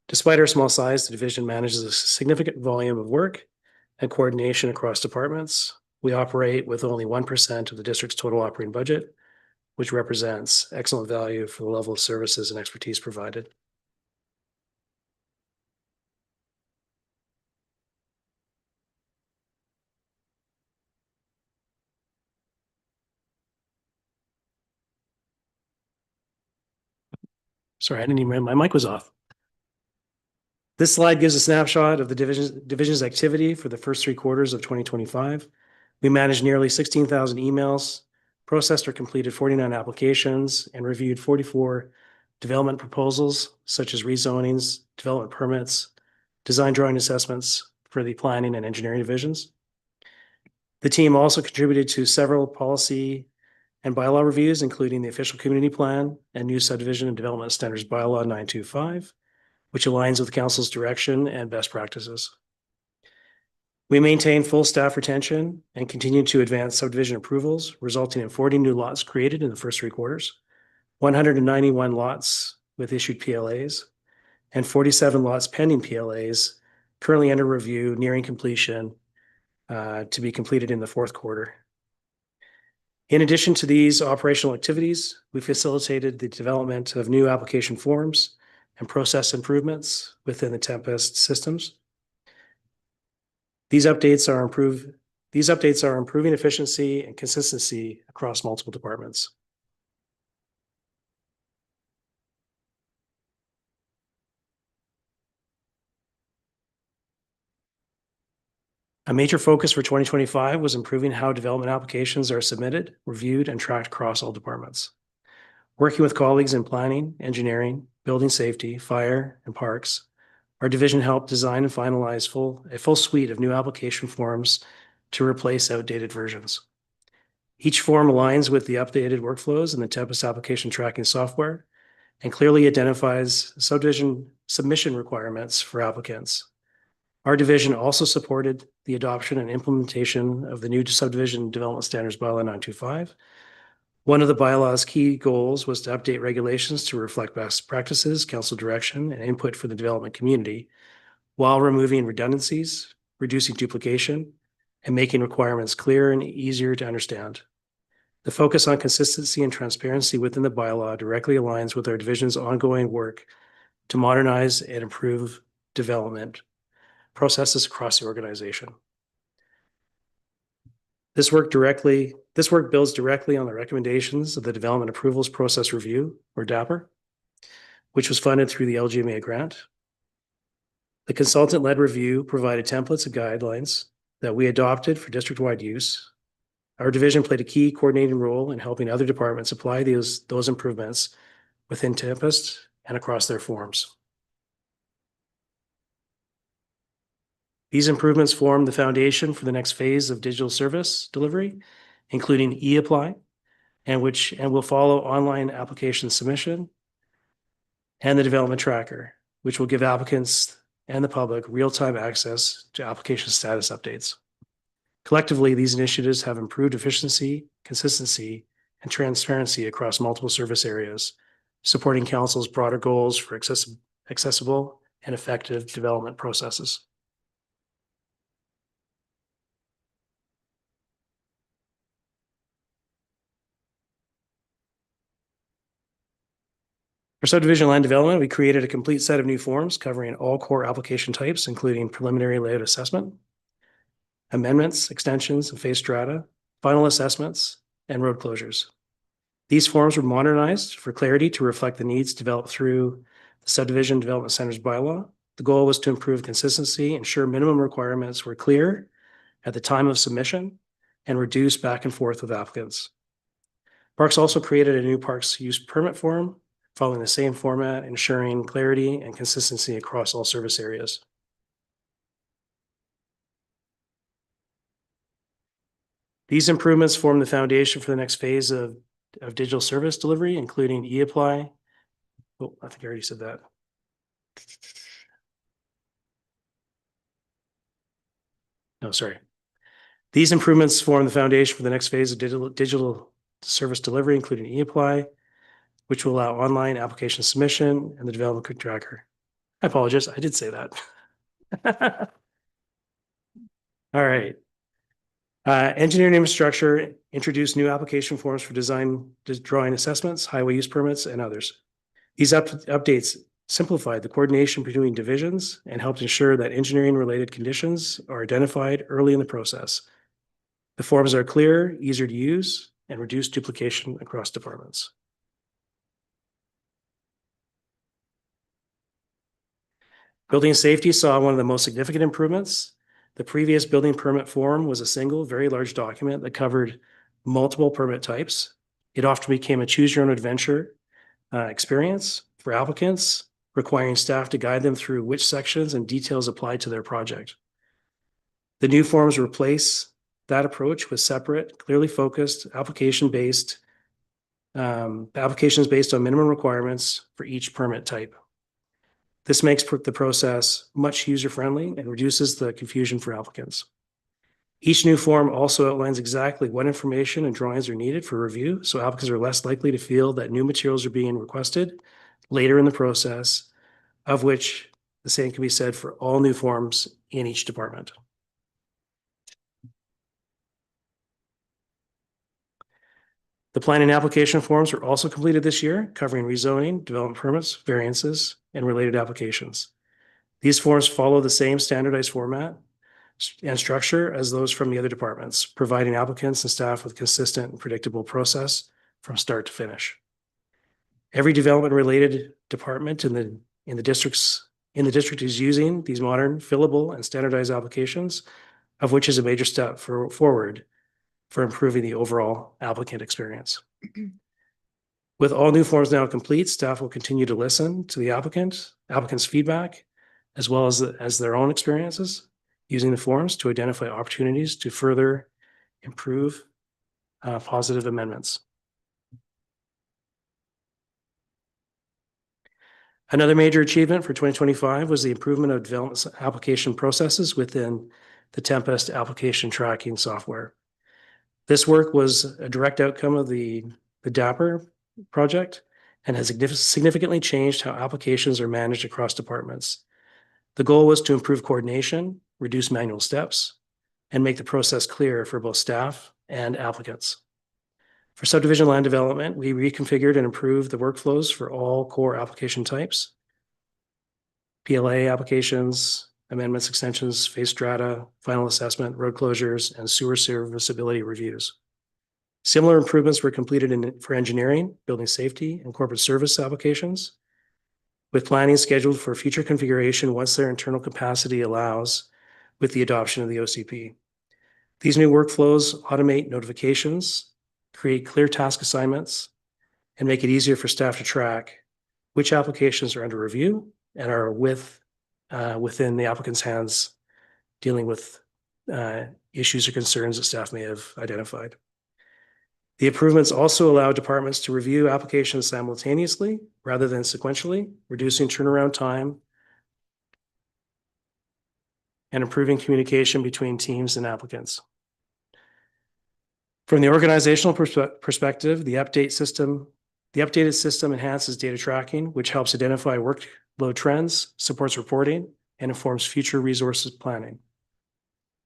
Despite our small size, the division manages a significant volume of work and coordination across departments. We operate with only 1% of the district's total operating budget, which represents excellent value for the level of services and expertise provided. Sorry, I didn't even, my mic was off. This slide gives a snapshot of the division's activity for the first 3 quarters of 2025. We managed nearly 16,000 emails, processed or completed 49 applications, and reviewed 44 development proposals, such as rezonings, development permits, design drawing assessments for the planning and engineering divisions. The team also contributed to several policy and bylaw reviews, including the official community plan and new subdivision and development standards bylaw 925, which aligns with council's direction and best practices. We maintain full staff retention and continue to advance subdivision approvals, resulting in 40 new lots created in the first 3 quarters, 191 lots with issued PLAs, and 47 lots pending PLAs, currently under review, nearing completion, to be completed in the 4th quarter. In addition to these operational activities, we facilitated the development of new application forms and process improvements within the Tempest systems. These updates are improving efficiency and consistency across multiple departments. A major focus for 2025 was improving how development applications are submitted, reviewed, and tracked across all departments. Working with colleagues in planning, engineering, building safety, fire, and parks, our division helped design and finalize a full suite of new application forms to replace outdated versions. Each form aligns with the updated workflows in the Tempest application tracking software and clearly identifies subdivision submission requirements for applicants. Our division also supported the adoption and implementation of the new subdivision development standards bylaw 925. One of the bylaw's key goals was to update regulations to reflect best practices, council direction, and input for the development community, while removing redundancies, reducing duplication, and making requirements clearer and easier to understand. The focus on consistency and transparency within the bylaw directly aligns with our division's ongoing work to modernize and improve development processes across the organization. This work builds directly on the recommendations of the Development Approvals Process Review, or DAPR, which was funded through the LGMA grant. The consultant-led review provided templates and guidelines that we adopted for district-wide use. Our division played a key coordinating role in helping other departments apply those improvements within Tempest and across their forms. These improvements form the foundation for the next phase of digital service delivery including e-apply, and will follow online application submission, and the development tracker, which will give applicants and the public real-time access to application status updates. Collectively, these initiatives have improved efficiency, consistency, and transparency across multiple service areas, supporting council's broader goals for accessible and effective development processes. For subdivision land development, we created a complete set of new forms covering all core application types, including preliminary layout assessment, amendments, extensions, and phase strata, final assessments, and road closures. These forms were modernized for clarity to reflect the needs developed through the Subdivision Development Centers bylaw. The goal was to improve consistency, ensure minimum requirements were clear at the time of submission, and reduce back and forth with applicants. Parks also created a new parks use permit form following the same format, ensuring clarity and consistency across all service areas. These improvements form the foundation for the next phase of digital service delivery, including e-apply. Oh, I think I already said that. No, sorry. These improvements form the foundation for the next phase of digital service delivery, including e-apply, which will allow online application submission and the development tracker. I apologize, I did say that. All right. Engineering infrastructure introduced new application forms for design, drawing assessments, highway use permits, and others. These updates simplified the coordination between divisions and helped ensure that engineering-related conditions are identified early in the process. The forms are clear, easier to use, and reduce duplication across departments. Building safety saw one of the most significant improvements. The previous building permit form was a single, very large document that covered multiple permit types. It often became a choose-your-own-adventure experience for applicants, requiring staff to guide them through which sections and details applied to their project. The new forms replace that approach with separate, clearly focused, applications based on minimum requirements for each permit type. This makes the process much user-friendly and reduces the confusion for applicants. Each new form also outlines exactly what information and drawings are needed for review, so applicants are less likely to feel that new materials are being requested later in the process, of which the same can be said for all new forms in each department. The plan and application forms were also completed this year, covering rezoning, development permits, variances, and related applications. These forms follow the same standardized format and structure as those from the other departments, providing applicants and staff with consistent and predictable process from start to finish. Every development-related department in the district is using these modern, fillable, and standardized applications, of which is a major step forward for improving the overall applicant experience. With all new forms now complete, staff will continue to listen to the applicant's feedback, as well as their own experiences, using the forms to identify opportunities to further improve positive amendments. Another major achievement for 2025 was the improvement of development application processes within the Tempest application tracking software. This work was a direct outcome of the DAPR project and has significantly changed how applications are managed across departments. The goal was to improve coordination, reduce manual steps, and make the process clear for both staff and applicants. For subdivision land development, we reconfigured and improved the workflows for all core application types: PLA applications, amendments, extensions, phase strata, final assessment, road closures, and sewer serviceability reviews. Similar improvements were completed for engineering, building safety, and corporate service applications, with planning scheduled for future configuration once their internal capacity allows with the adoption of the OCP. These new workflows automate notifications, create clear task assignments, and make it easier for staff to track which applications are under review and are within the applicant's hands, dealing with issues or concerns that staff may have identified. The improvements also allow departments to review applications simultaneously rather than sequentially, reducing turnaround time and improving communication between teams and applicants. From the organizational perspective, the updated system enhances data tracking, which helps identify workload trends, supports reporting, and informs future resources planning.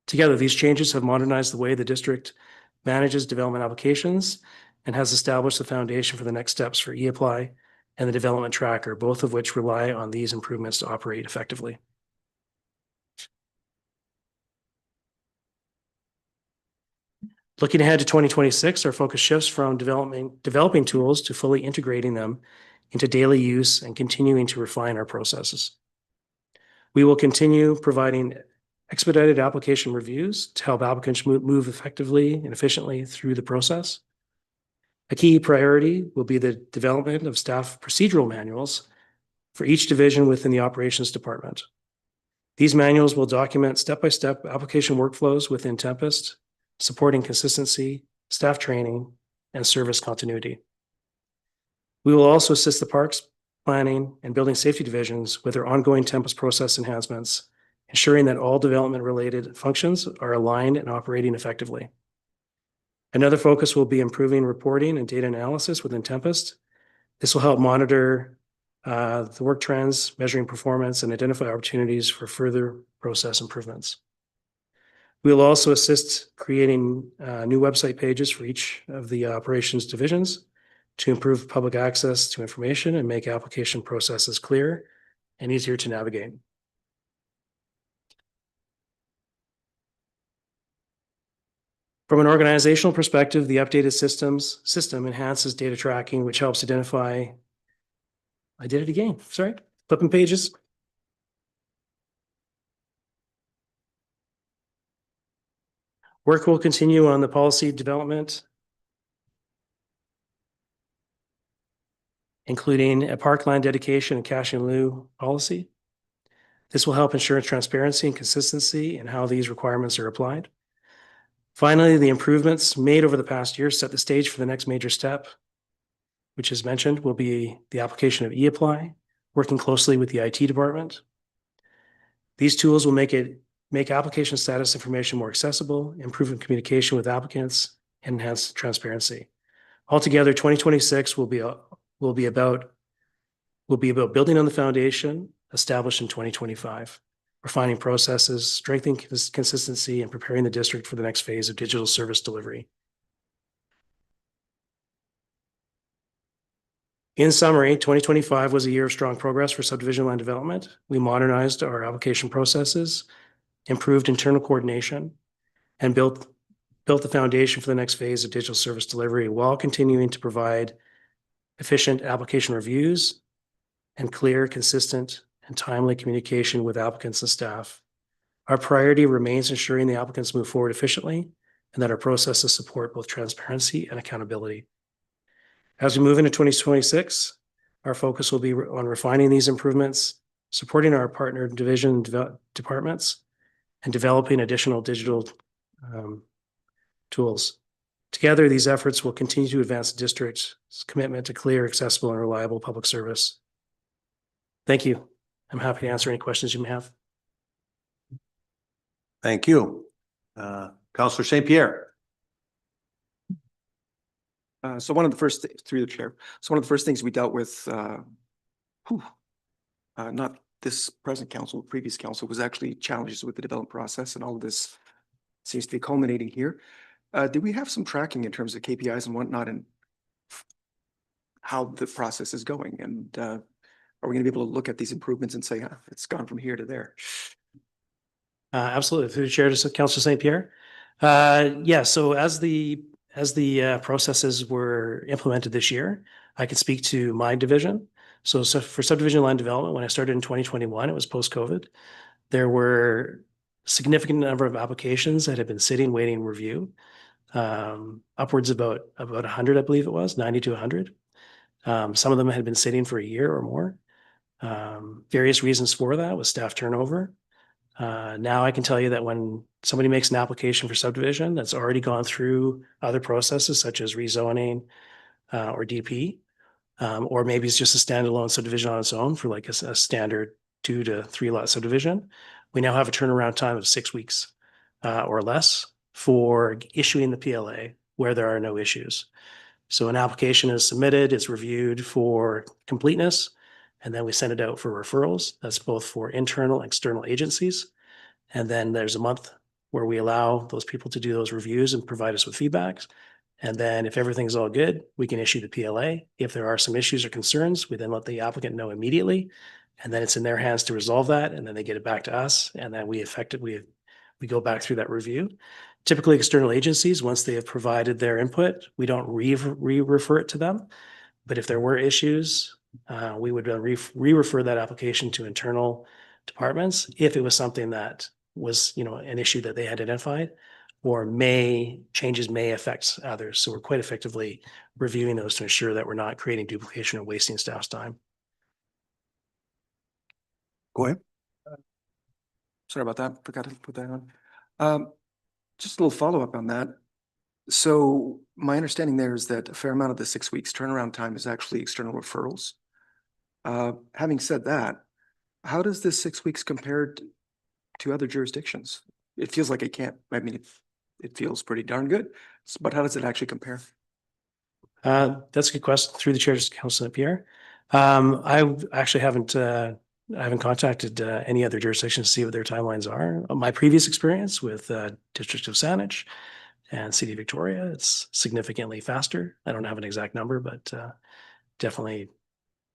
Together, these changes have modernized the way the district manages development applications and has established the foundation for the next steps for eApply and the development tracker, both of which rely on these improvements to operate effectively. Looking ahead to 2026, our focus shifts from developing tools to fully integrating them into daily use and continuing to refine our processes. We will continue providing expedited application reviews to help applicants move effectively and efficiently through the process. A key priority will be the development of staff procedural manuals for each division within the operations department. These manuals will document step-by-step application workflows within Tempest, supporting consistency, staff training, and service continuity. We will also assist the parks, planning, and building safety divisions with their ongoing Tempest process enhancements, ensuring that all development-related functions are aligned and operating effectively. Another focus will be improving reporting and data analysis within Tempest. This will help monitor the work trends, measuring performance, and identify opportunities for further process improvements. We will also assist creating new website pages for each of the operations divisions to improve public access to information and make application processes clear and easier to navigate. From an organizational perspective, the updated system enhances data tracking, which helps identify. I did it again. Sorry, flipping pages. Work will continue on the policy development, including a parkland dedication and cash in lieu policy. This will help ensure transparency and consistency in how these requirements are applied. Finally, the improvements made over the past year set the stage for the next major step, which, as mentioned, will be the application of eApply, working closely with the IT department. These tools will make application status information more accessible, improve communication with applicants, and enhance transparency. Altogether, 2026 will be about building on the foundation established in 2025, refining processes, strengthening consistency, and preparing the district for the next phase of digital service delivery. In summary, 2025 was a year of strong progress for subdivision land development. We modernized our application processes, improved internal coordination, and built the foundation for the next phase of digital service delivery while continuing to provide efficient application reviews and clear, consistent, and timely communication with applicants and staff. Our priority remains ensuring the applicants move forward efficiently and that our processes support both transparency and accountability. As we move into 2026, our focus will be on refining these improvements, supporting our partner division departments, and developing additional digital tools. Together, these efforts will continue to advance the district's commitment to clear, accessible, and reliable public service. Thank you. I'm happy to answer any questions you may have. Thank you. Councillor St. Pierre. So one of the first, through the chair, so one of the first things we dealt with, not this present council, previous council, was actually challenges with the development process, and all of this seems to be culminating here. Do we have some tracking in terms of KPIs and whatnot, and how the process is going? And are we going to be able to look at these improvements and say, it's gone from here to there? Absolutely. Through the chair to Councillor St. Pierre. Yeah, so as the processes were implemented this year, I could speak to my division. So for subdivision land development, when I started in 2021, it was post-COVID. There were a significant number of applications that had been sitting, waiting review. Upwards about 100, I believe it was, 90 to 100. Some of them had been sitting for a year or more. Various reasons for that was staff turnover, Now I can tell you that when somebody makes an application for subdivision that's already gone through other processes such as rezoning or DP, or maybe it's just a standalone subdivision on its own for like a standard 2 to 3 lot subdivision, we now have a turnaround time of 6 weeks or less for issuing the PLA where there are no issues. So an application is submitted, it's reviewed for completeness, and then we send it out for referrals. That's both for internal and external agencies. And then there's a month where we allow those people to do those reviews and provide us with feedbacks. And then if everything's all good, we can issue the PLA. If there are some issues or concerns, we then let the applicant know immediately. And then it's in their hands to resolve that. And then they get it back to us. And then we go back through that review. Typically external agencies, once they have provided their input, we don't re-refer it to them. But if there were issues, we would re-refer that application to internal departments if it was something that was, an issue that they had identified, or changes may affect others. So we're quite effectively reviewing those to ensure that we're not creating duplication or wasting staff's time. Go ahead. Sorry about that. Forgot to put that on. Just a little follow-up on that. So my understanding there is that a fair amount of the 6 weeks turnaround time is actually external referrals. Having said that, how does this 6 weeks compare to other jurisdictions? It feels like it it feels pretty darn good, but how does it actually compare? That's a good question. Through the chair, Councilor Pierre. I actually haven't contacted any other jurisdictions to see what their timelines are. My previous experience with District of Saanich and City of Victoria, it's significantly faster. I don't have an exact number, but definitely,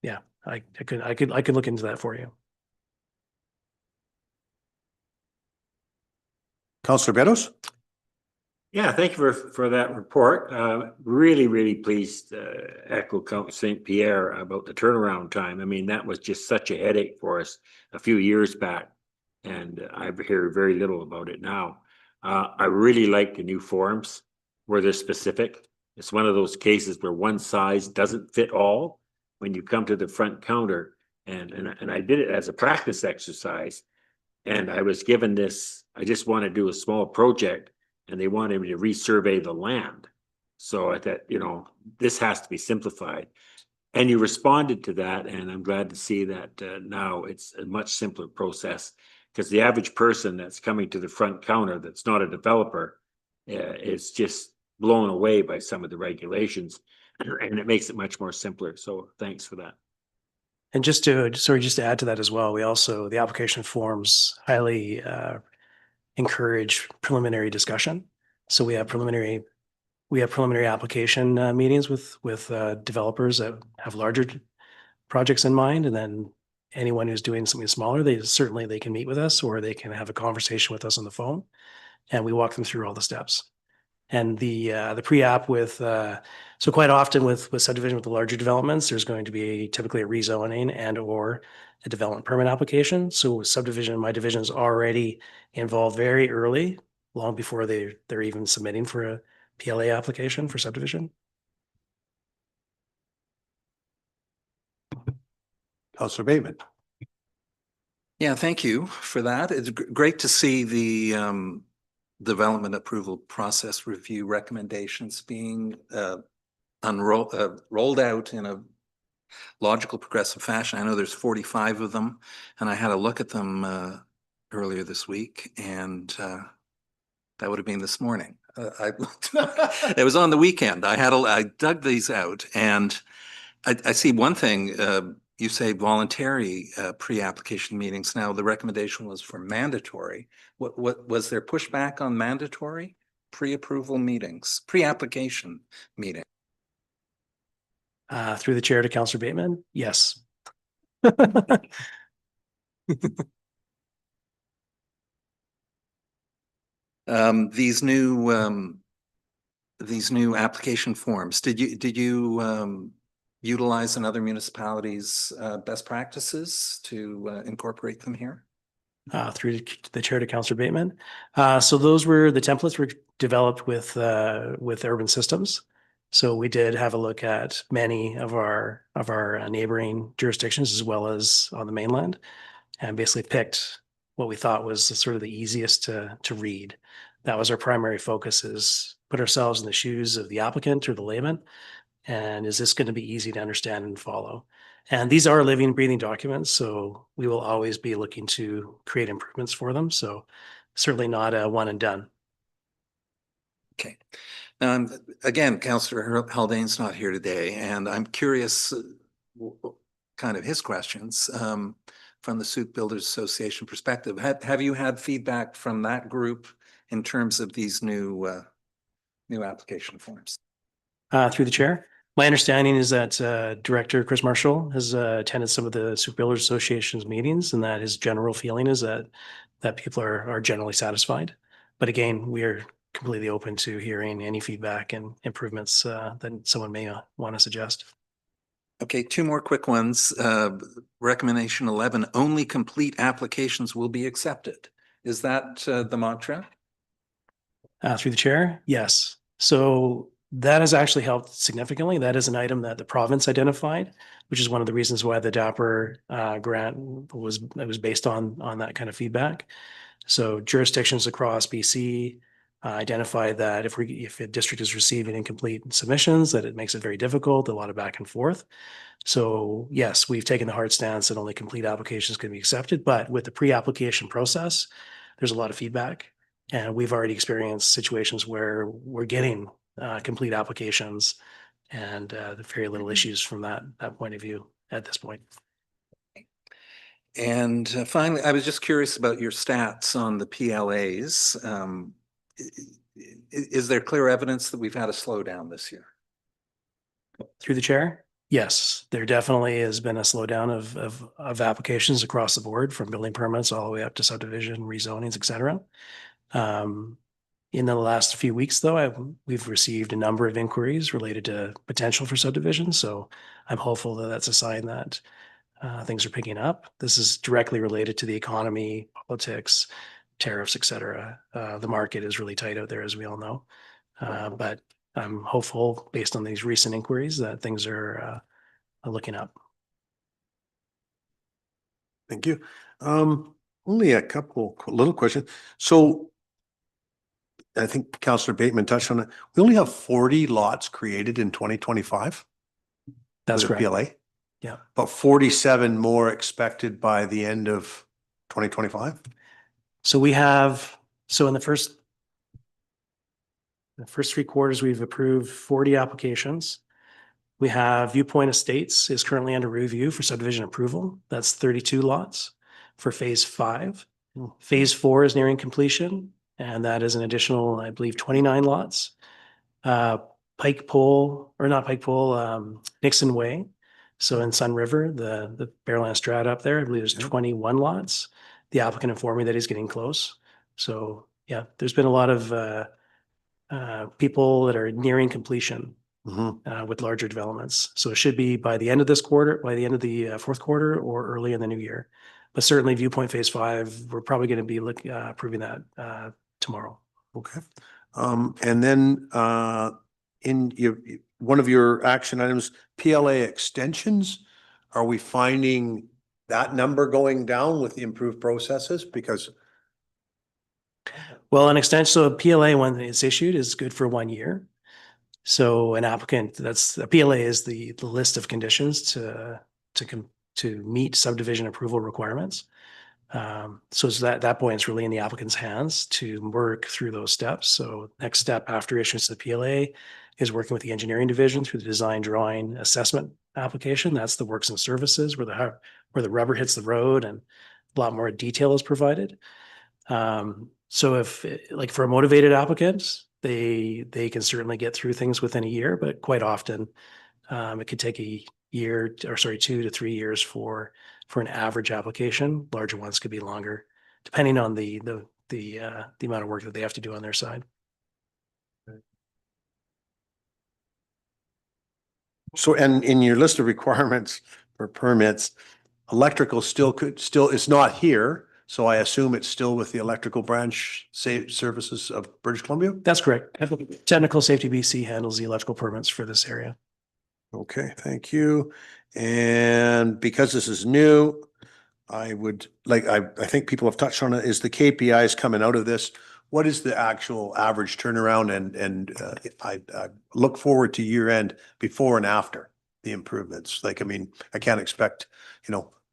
yeah, I could look into that for you. Councillor Beddoes? Yeah, thank you for that report. Really pleased, echo Councilor St. Pierre about the turnaround time. I mean, that was just such a headache for us a few years back, and I hear very little about it now. I really like the new forms where they're specific. It's one of those cases where one size doesn't fit all when you come to the front counter. And I did it as a practice exercise, and I was given this, I just want to do a small project, and they wanted me to resurvey the land. So I thought, this has to be simplified. And you responded to that, and I'm glad to see that now it's a much simpler process, because the average person that's coming to the front counter that's not a developer is just blown away by some of the regulations, and it makes it much more simpler. So thanks for that. And just to add to that as well, the application forms highly encourage preliminary discussion. So we have preliminary application meetings with developers that have larger projects in mind, and then anyone who's doing something smaller, they can meet with us, or they can have a conversation with us on the phone, and we walk them through all the steps. And the pre-app so quite often with subdivision with the larger developments, there's going to be typically a rezoning and or a development permit application. So with subdivision, my division is already involved very early, long before they're even submitting for a PLA application for subdivision. Councillor Bateman. Yeah, thank you for that. It's great to see the development approval process review recommendations being rolled out in a logical, progressive fashion. I know there's 45 of them, and I had a look at them earlier this week, and that would have been this morning. It was on the weekend. I dug these out, and I see one thing. You say voluntary pre-application meetings. Now the recommendation was for mandatory. What was there pushback on mandatory pre-approval meetings, pre-application meeting? Through the chair to Councillor Bateman, yes. These new application forms. Did you utilize in other municipalities best practices to incorporate them here? Through the chair to Councillor Bateman. So the templates were developed with Urban Systems. So we did have a look at many of our neighboring jurisdictions as well as on the mainland, and basically picked what we thought was sort of the easiest to read. That was our primary focus, is put ourselves in the shoes of the applicant or the layman. And is this going to be easy to understand and follow? And these are living, breathing documents, so we will always be looking to create improvements for them. So certainly not a one and done. Okay. Again, Councillor Haldane's not here today, and I'm curious, kind of his questions from the Suit Builders Association perspective. Have you had feedback from that group in terms of these new application forms? Through the chair, my understanding is that Director Chris Marshall has attended some of the Suit Builders Association's meetings, and that his general feeling is that people are generally satisfied. But again, we are completely open to hearing any feedback and improvements that someone may want to suggest. Okay, two more quick ones. Recommendation 11, only complete applications will be accepted. Is that the mantra? Through the chair, yes. So that has actually helped significantly. That is an item that the province identified, which is one of the reasons why the DAPR grant was based on that kind of feedback. So jurisdictions across BC identify that if a district is receiving incomplete submissions, that it makes it very difficult, a lot of back and forth. So yes, we've taken the hard stance that only complete applications can be accepted, but with the pre-application process, there's a lot of feedback. And we've already experienced situations where we're getting complete applications and very little issues from that point of view at this point. And finally, I was just curious about your stats on the PLAs. Is there clear evidence that we've had a slowdown this year? Through the chair? Yes, there definitely has been a slowdown of applications across the board, from building permits all the way up to subdivision, rezonings, et cetera. In the last few weeks, though, we've received a number of inquiries related to potential for subdivision. So I'm hopeful that that's a sign that things are picking up. This is directly related to the economy, politics, tariffs, et cetera. The market is really tight out there, as we all know. But I'm hopeful, based on these recent inquiries, that things are looking up. Thank you. Only a couple little questions. So I think Councillor Bateman touched on it. We only have 40 lots created in 2025. That's correct. PLA. Yeah. But 47 more expected by the end of 2025. So we have, in the first 3 quarters, we've approved 40 applications. We have Viewpoint Estates is currently under review for subdivision approval. That's 32 lots for phase 5. Phase 4 is nearing completion, and that is an additional, I believe, 29 lots. Nixon Way. So in Sun River, the Bearland Strata up there, I believe there's 21 lots. The applicant informed me that he's getting close. So yeah, there's been a lot of people that are nearing completion with larger developments. So it should be by the end of this quarter, by the end of the fourth quarter, or early in the new year. But certainly Viewpoint Phase 5, we're probably going to be approving that tomorrow. Okay. And then in one of your action items, PLA extensions, are we finding that number going down with the improved processes? Because well, an extension, so a PLA, when it's issued, is good for 1 year. So an applicant, a PLA is the list of conditions to meet subdivision approval requirements. So at that point, it's really in the applicant's hands to work through those steps. So next step after issuance of the PLA is working with the engineering division through the design drawing assessment application. That's the works and services where the rubber hits the road and a lot more detail is provided. So if, like, for a motivated applicant, they can certainly get through things within a year, but quite often it could take 2 to 3 years for an average application. Larger ones could be longer, depending on the amount of work that they have to do on their side. so, and in your list of requirements for permits, electrical still is not here. So I assume it's still with the electrical branch services of British Columbia? That's correct. Technical Safety BC handles the electrical permits for this area. Okay, thank you. And because this is new, I would like, I think people have touched on it, is the KPIs coming out of this. What is the actual average turnaround? And I look forward to year end before and after the improvements. Like, I mean, I can't expect,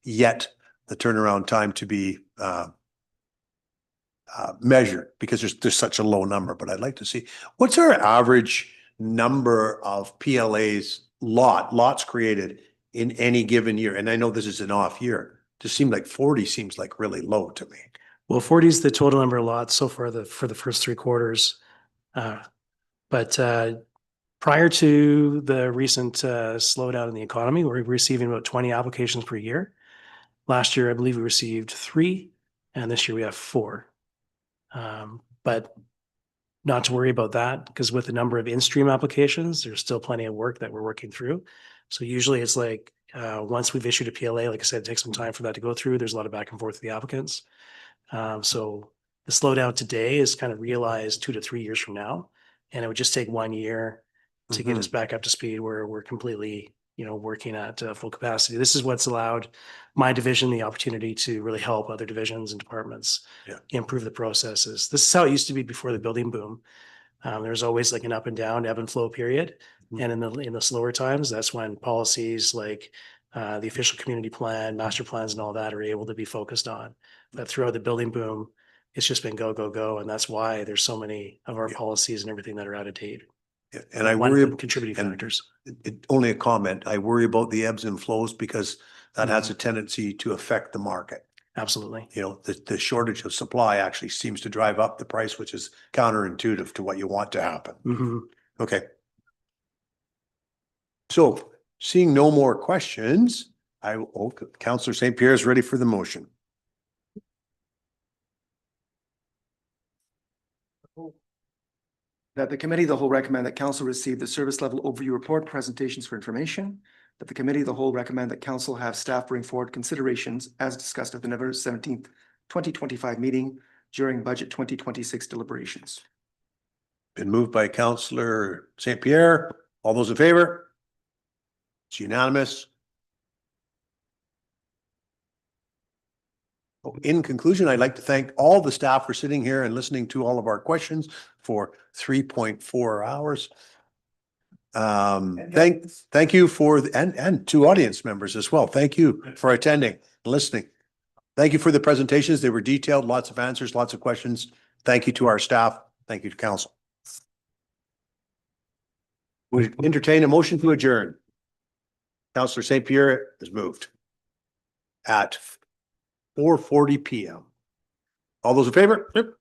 yet the turnaround time to be measured because there's such a low number, but I'd like to see what's our average number of PLAs lots created in any given year. And I know this is an off year. Just seemed like 40 seems like really low to me. Well, 40 is the total number of lots so far for the first 3 quarters. But prior to the recent slowdown in the economy, we're receiving about 20 applications per year. Last year, I believe we received 3, and this year we have 4. But not to worry about that, because with the number of in-stream applications, there's still plenty of work that we're working through. So usually it's like once we've issued a PLA, like I said, it takes some time for that to go through. There's a lot of back and forth with the applicants. So the slowdown today is kind of realized 2 to 3 years from now. And it would just take 1 year to get us back up to speed where we're completely, working at full capacity. This is what's allowed my division the opportunity to really help other divisions and departments improve the processes. This is how it used to be before the building boom. There's always like an up and down, ebb and flow period. And in the slower times, that's when policies like the official community plan, master plans and all that are able to be focused on. But throughout the building boom, it's just been go, go, go. And that's why there's so many of our policies and everything that are out of date. Yeah. And I One worry of the about contributing factors. only a comment. I worry about the ebbs and flows because that has a tendency to affect the market. Absolutely. The shortage of supply actually seems to drive up the price, which is counterintuitive to what you want to happen. Okay. So seeing no more questions, Councillor St. Pierre is ready for the motion. That the committee of the whole recommend that council receive the service level overview report presentations for information. That the committee of the whole recommend that council have staff bring forward considerations as discussed at the November 17th, 2025 meeting during budget 2026 deliberations. Been moved by Councillor St. Pierre. All those in favor? It's unanimous. In conclusion, I'd like to thank all the staff for sitting here and listening to all of our questions for 3.4 hours. Thank you and to audience members as well. Thank you for attending and listening. Thank you for the presentations. They were detailed, lots of answers, lots of questions. Thank you to our staff. Thank you to council. We entertain a motion to adjourn. Councillor St. Pierre is moved at 4:40 p.m. All those in favor? Yep.